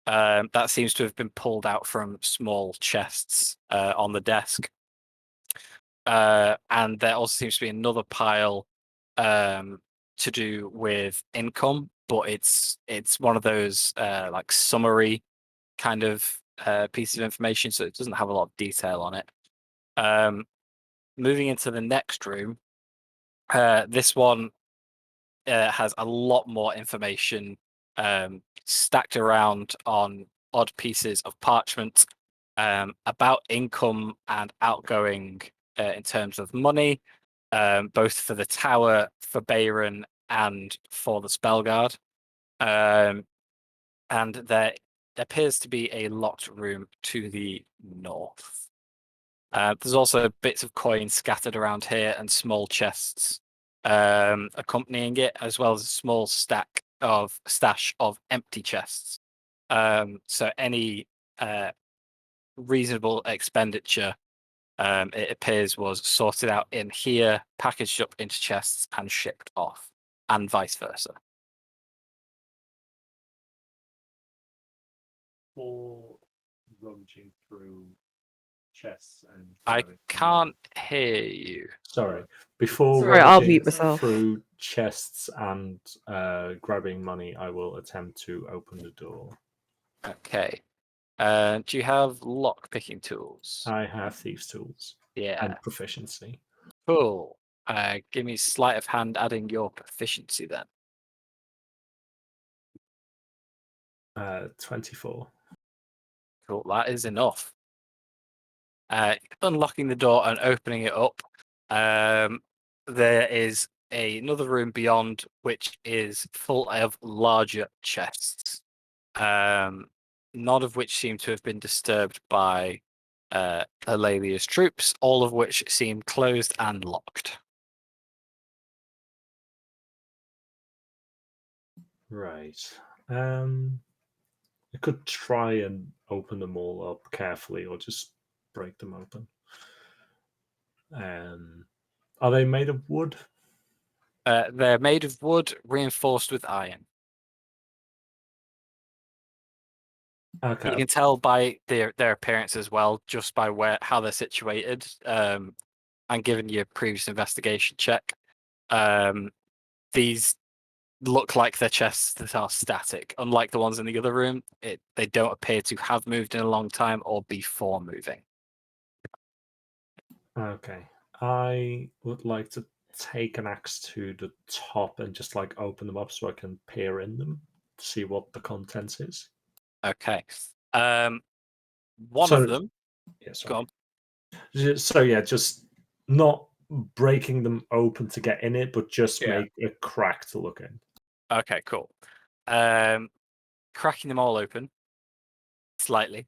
That seems to have been pulled out from small chests on the desk. And there also seems to be another pile to do with income, but it's one of those like summary kind of pieces of information, so it doesn't have a lot of detail on it. Moving into the next room, this one has a lot more information stacked around on odd pieces of parchment about income and outgoing in terms of money, both for the tower, for Beyron, and for the Spellguard. And there appears to be a locked room to the north. There's also bits of coin scattered around here and small chests accompanying it, as well as a small stash of empty chests. So any reasonable expenditure, it appears, was sorted out in here, packaged up into chests, and shipped off, and vice versa. For rummaging through chests and I grabbing can't hear you. Sorry. Before Sorry, I'll rummaging mute myself. through chests and grabbing money, I will attempt to open the door. Okay. Do you have lock picking tools? I have thieves' tools Yeah. and proficiency. Cool. Give me sleight of hand, adding your proficiency then. 24. Cool. That is enough. Unlocking the door and opening it up, there is another room beyond, which is full of larger chests. None of which seem to have been disturbed by Lillaeliya's troops, all of which seem closed and locked. Right. I could try and open them all up carefully or just break them open. Are they made of wood? They're made of wood reinforced with iron. Okay. You can tell by their appearance as well, just by how they're situated. And given your previous investigation check, these look like they're chests that are static. Unlike the ones in the other room, they don't appear to have moved in a long time or before moving. Okay. I would like to take an axe to the top and just like open them up so I can peer in them to see what the contents is. Okay. One So- of them. Yeah, Go sorry. on. So yeah, just not breaking them open to get in it, but just Yeah. make a crack to look in. Okay, cool. Cracking them all open slightly.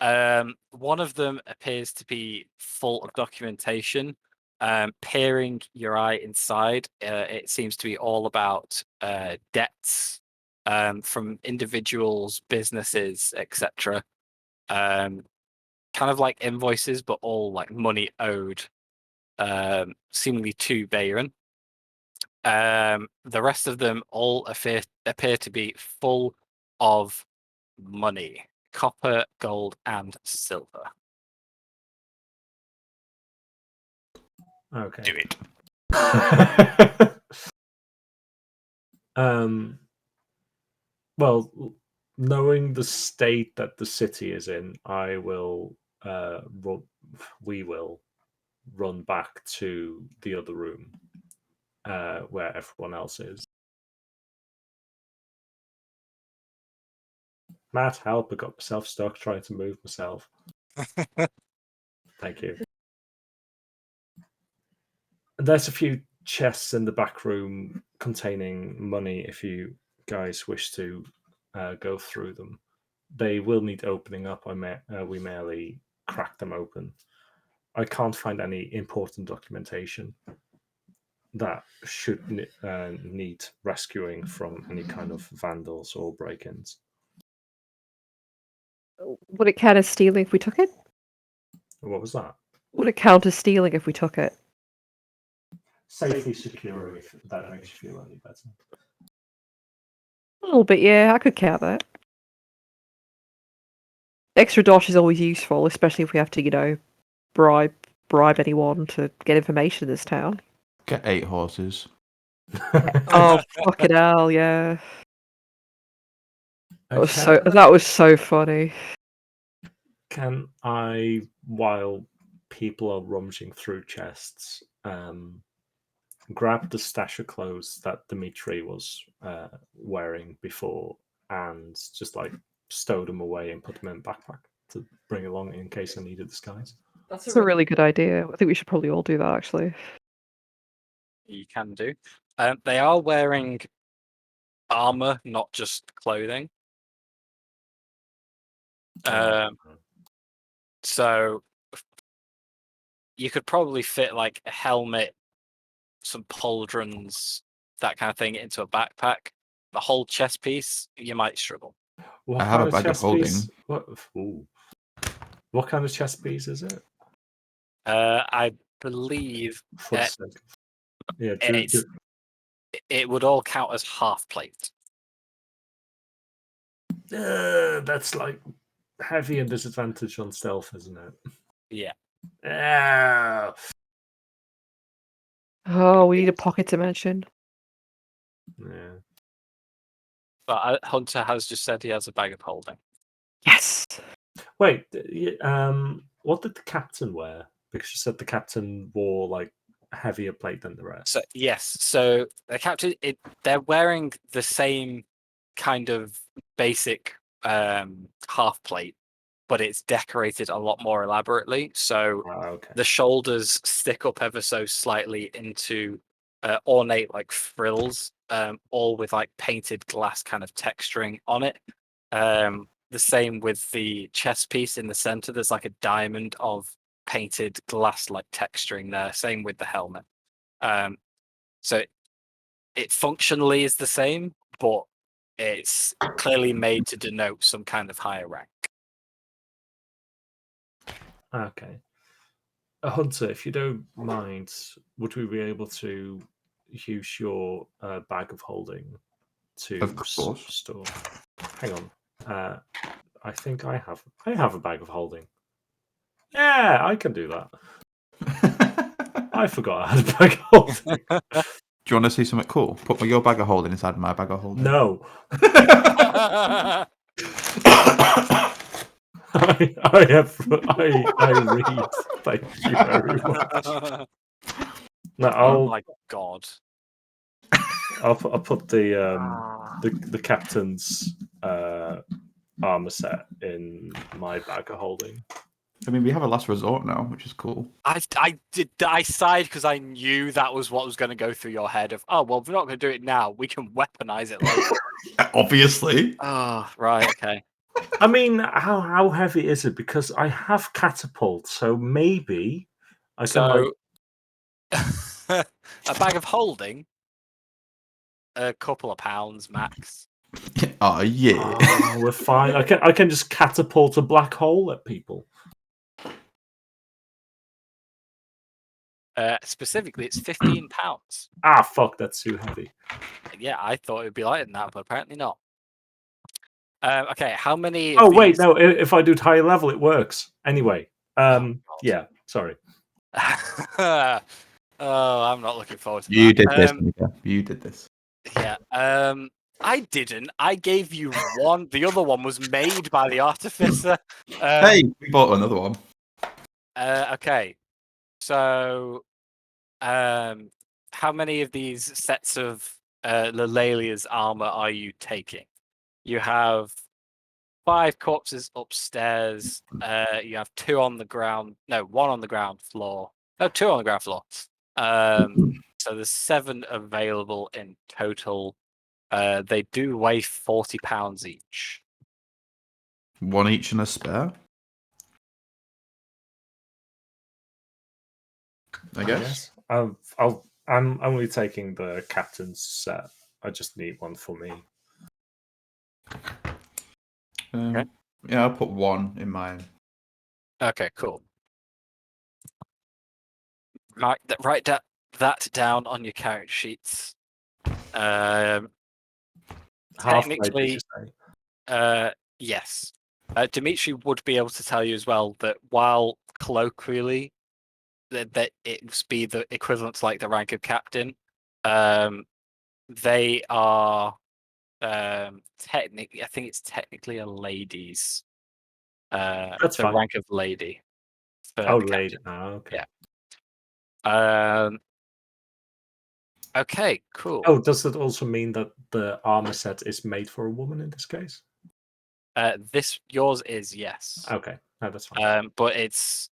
One of them appears to be full of documentation. Peering your eye inside, it seems to be all about debts from individuals, businesses, etc. Kind of like invoices, but all like money owed, seemingly to Beyron. The rest of them all appear to be full of money, copper, gold, and silver. Okay. Do it. Well, knowing the state that the city is in, we will run back to the other room where everyone else is. Matt, help! I got myself stuck trying to move myself. Thank you. There's a few chests in the back room containing money if you guys wish to go through them. They will need opening up. We merely crack them open. I can't find any important documentation that should need rescuing from any kind of vandals or break-ins. Would it count as stealing if we took it? What was that? Would it count as stealing if we took it? Safely secure, if that makes you feel any better. A little bit, yeah. I could count that. Extra dosh is always useful, especially if we have to, bribe anyone to get information in this town. Get 8 horses. Oh, fucking hell, yeah. Okay. That was so funny. Can I, while people are rummaging through chests, grab the stash of clothes that Dimitri was wearing before and just like stow them away and put them in a backpack to bring along in case I need a disguise? That's a really good idea. I think we should probably all do that, actually. You can do. They are wearing armor, not just clothing. So you could probably fit like a helmet, some pauldrons, that kind of thing into a backpack. The whole chest piece, you might struggle. What I have kind a bag of chest holding. piece? What? Ooh. What kind of chest piece is it? I believe For the sake of... Yeah, it would all count as half plate. that's like heavy and disadvantage on stealth, isn't it? Yeah. Ah. Oh, we need a pocket dimension. Yeah. But Hunter has just said he has a bag of holding. Yes. Wait, what did the captain wear? Because you said the captain wore like heavier plate than the rest. So yes, so the captain, they're wearing the same kind of basic half plate, but it's decorated a lot more elaborately. So Okay. the shoulders stick up ever so slightly into ornate like frills, all with like painted glass kind of texturing on it. The same with the chest piece in the center. There's like a diamond of painted glass like texturing there. Same with the helmet. So it functionally is the same, but it's clearly made to denote some kind of higher rank. Okay. Hunter, if you don't mind, would we be able to use your bag of holding to Of course. store? Hang on. I think I have a bag of holding. Yeah, I can do that. I forgot I had a bag of holding. Do you want to see something cool? Put your bag of holding inside my bag of holding. No. I read. Thank you very much. No, Oh my god. I'll put the captain's armor set in my bag of holding. I mean, we have a last resort now, which is cool. I sighed because I knew that was what was going to go through your head of, oh, well, we're not going to do it now. We can weaponize it later. Obviously. Oh, right, okay. I mean, how heavy is it? Because I have catapult, so maybe I can like... So, a bag of holding, a couple of pounds max. Oh yeah. Oh, we're fine. I can just catapult a black hole at people. Specifically, it's £15. Ah, fuck, that's too heavy. Yeah, I thought it would be lighter than that, but apparently not. Okay, how many? Oh wait, no. If I do higher level, it works. Anyway, yeah. Sorry. Oh, I'm not looking forward to You that. did this, Mika. You did this. Yeah. I didn't. I gave you one. The other one was made by the artificer. Hey, we bought another one. Okay. So, how many of these sets of Lillaeliya's armor are you taking? You have 5 corpses upstairs. You have 2 on the ground. No, 1 on the ground floor. No, 2 on the ground floor. So there's 7 available in total. They do weigh £40 each. One each and a spare. I guess. I'm only taking the captain's set. I just need one for me. Okay. Yeah, I'll put 1 in mine. Okay, cool. Write that down on your character sheets. Half plate, did you Technically, say? yes. Dimitri would be able to tell you as well that while colloquially that it must be the equivalent to like the rank of captain, they are technically, I think it's technically a lady's That's the fine. rank of lady. Oh, lady. Oh, okay. Yeah. Okay, cool. Oh, does that also mean that the armor set is made for a woman in this case? Yours is, yes. Okay, no, that's fine. But it's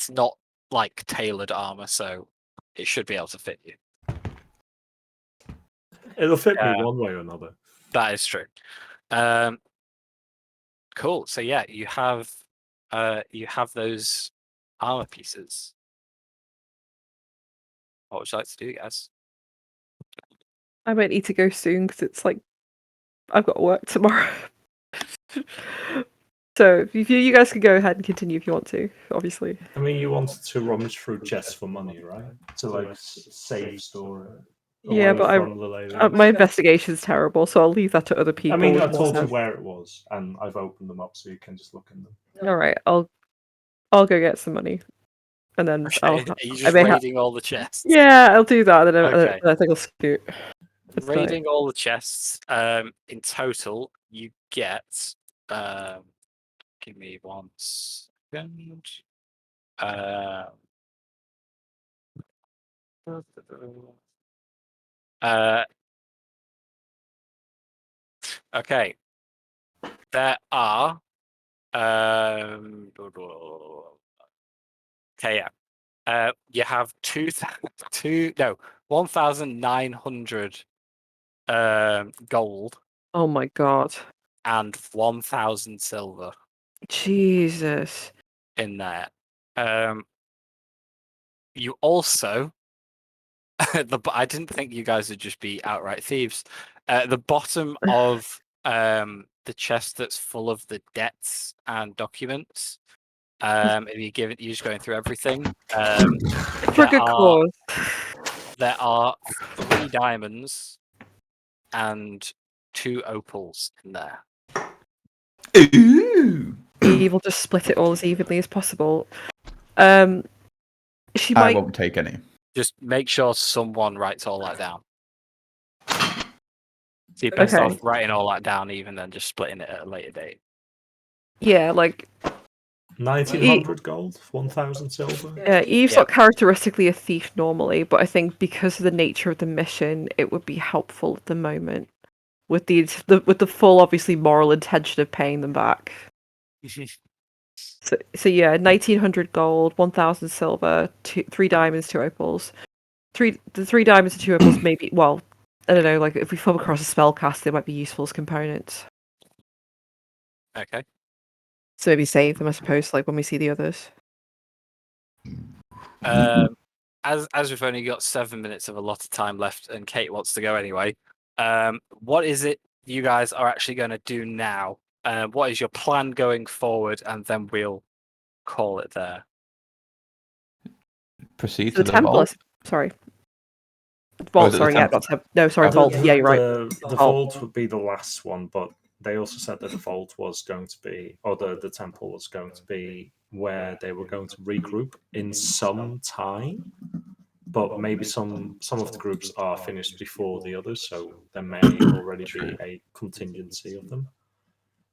not like tailored armor, so it should be able to fit you. It'll fit me one way or another. That is true. Cool. So yeah, you have those armor pieces. What would you like to do, guys? I might need to go soon because it's like I've got work tomorrow. So you guys can go ahead and continue if you want to, obviously. I mean, you wanted to rummage through chests for money, right? To like save store. Yeah, but from Lillaeliya. my investigation's terrible, so I'll leave that to other people. I mean, with I more told you sense. where it was, and I've opened them up so you can just look in them. All right, I'll go get some money, and then Okay, I'll. are you I just may raiding all the chests? Yeah, I'll do that, and then Okay. I think I'll scoot. That's fine. Raiding all the chests. In total, you get. Give me 1 second. Okay. There are. Okay, yeah. You have 1,900 gold Oh my god, and 1,000 silver Jesus! in there. You also, I didn't think you guys would just be outright thieves. The bottom of the chest that's full of the debts and documents. If you're just going through everything. For a good cause. There are 3 diamonds and 2 opals in there. Ooh. Eve will just split it all as evenly as possible. She I might. won't take any. Just make sure someone writes all that down. So you're best Okay. off writing all that down even than just splitting it at a later date. Yeah, like 1,900 gold, 1,000 silver. Eve's Yeah. not characteristically a thief normally, but I think because of the nature of the mission, it would be helpful at the moment with with the full, obviously, moral intention of paying them back. So yeah, 1,900 gold, 1,000 silver, 3 diamonds, 2 opals. The 3 diamonds and 2 opals maybe. Well, I don't know. Like if we come across a spell cast, they might be useful as components. Okay. So maybe save them, I suppose. Like when we see the others. As we've only got 7 minutes of a lot of time left, and Kate wants to go anyway. What is it you guys are actually going to do now? What is your plan going forward, and then we'll call it there. Proceed The to the temple. vault. Sorry. Oh, Vault. is it the Sorry. Yeah. temple? No. Sorry. Oh. Vault. Yeah. You're right. The vault would be the last one, but they also said that the vault was going to be, or the temple was going to be where they were going to regroup in some time. But maybe some of the groups are finished before the others, so there may already be a contingency of them.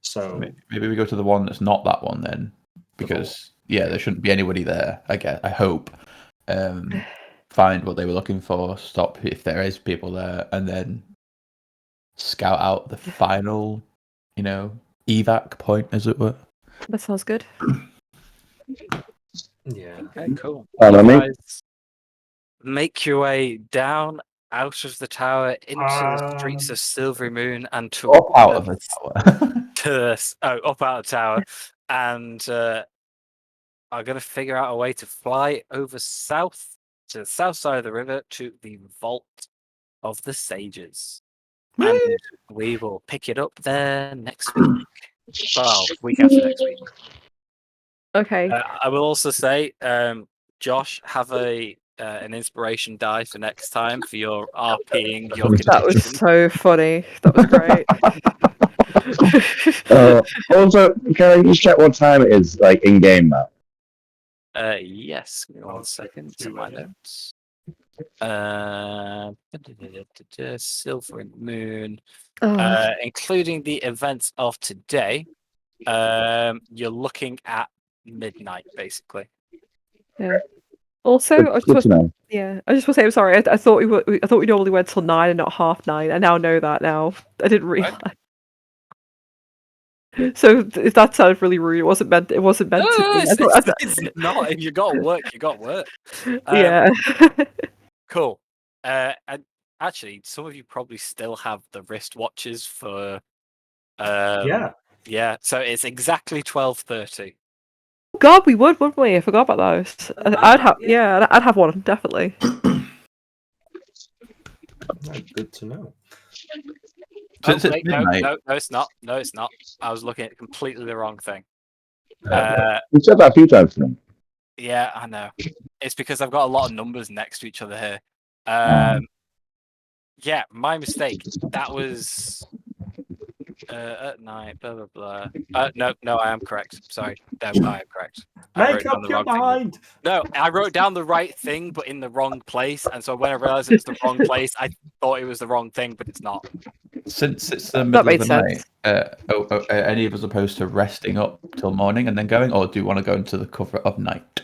So Maybe we go to the one that's not that one then, because there shouldn't be anybody there. I hope. Find what they were looking for. Stop if there is people there, and then scout out the final, evac point, as it were. That sounds good. yeah, Okay, cool. Follow me. Guys make your way down out of the tower into the streets of Silvery Moon and to Up out of the tower. up out of the tower, and are going to figure out a way to fly over south to the south side of the river to the vault of the sages. And we will pick it up there next week. Well, week after next week. Okay. I will also say, Josh, have an inspiration die for next time for your RPing your That was condition. so funny. That was great. Also, can I just check what time it is, like in game now? Yes, give me 1 second to my notes. Silver and Moon, including the events of today. You're looking at midnight, basically. Yeah. Also, I just Good to know. I just want to say I'm sorry. I thought we normally went till 9 and not 9:30. I now know that now. I didn't realize. So if that sounded really rude, it wasn't meant. It wasn't meant to be. It's not. If you got to work, you got to work. Yeah. Cool. And actually, some of you probably still have the wristwatches for. yeah. So it's exactly 12:30. God, we would, wouldn't we? I forgot about those. I'd have. Yeah, I'd have one definitely. Good to know. Since it's wait, no, midnight. no, it's not. No, it's not. I was looking at completely the wrong thing. You said that a few times now. Yeah, I know. It's because I've got a lot of numbers next to each other here. Yeah, my mistake. That was at night. Blah blah blah. No, I am correct. Sorry, no, I am correct. I wrote Make down up the your wrong thing. mind. No, I wrote down the right thing, but in the wrong place. And so when I realized it was the wrong place, I thought it was the wrong thing, but it's not. Since it's the That middle of made the sense. night, are any of us opposed to resting up till morning and then going, or do you want to go into the cover of night?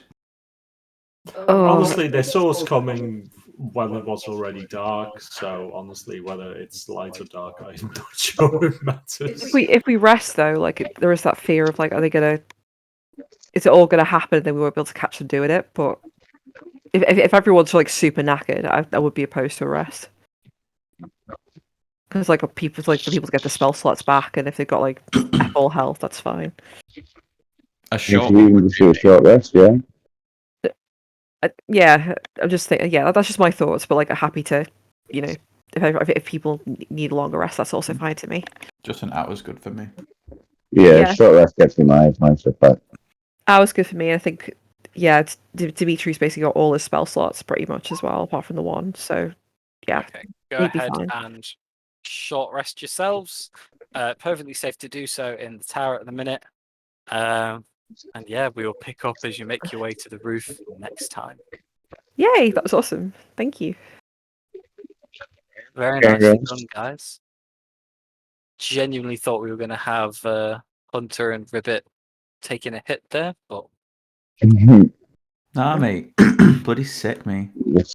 Oh, Honestly, they saw us coming when it was already dark. So honestly, whether it's light or dark, I'm not sure it matters. if we rest though, like there is that fear of like, is it all gonna happen and then we won't be able to catch them doing it? But if everyone's like super knackered, I would be opposed to a rest. Because like for people to get the spell slots back, and if they've got like full health, that's fine. A You short should one even would just do do a me. short rest, yeah. Yeah, I'm just thinking. Yeah, that's just my thoughts. But like, I'm happy to, if people need a longer rest, that's also fine to me. Just an hour's good for me. Yeah, Yeah. short rest gets me my stuff back. Hours good for me. I think. Yeah, Dimitri's basically got all his spell slots pretty much as well, apart from the one. So, yeah, Okay, go he'd be ahead fine. and short rest yourselves. Perfectly safe to do so in the tower at the minute. And yeah, we will pick up as you make your way to the roof next time. Yay, that was awesome. Thank you. Very Okay, nicely guys. done, guys. Genuinely thought we were going to have Hunter and Ribbit taking a hit there, but Nah, mate. Bloody sick, me. Yes.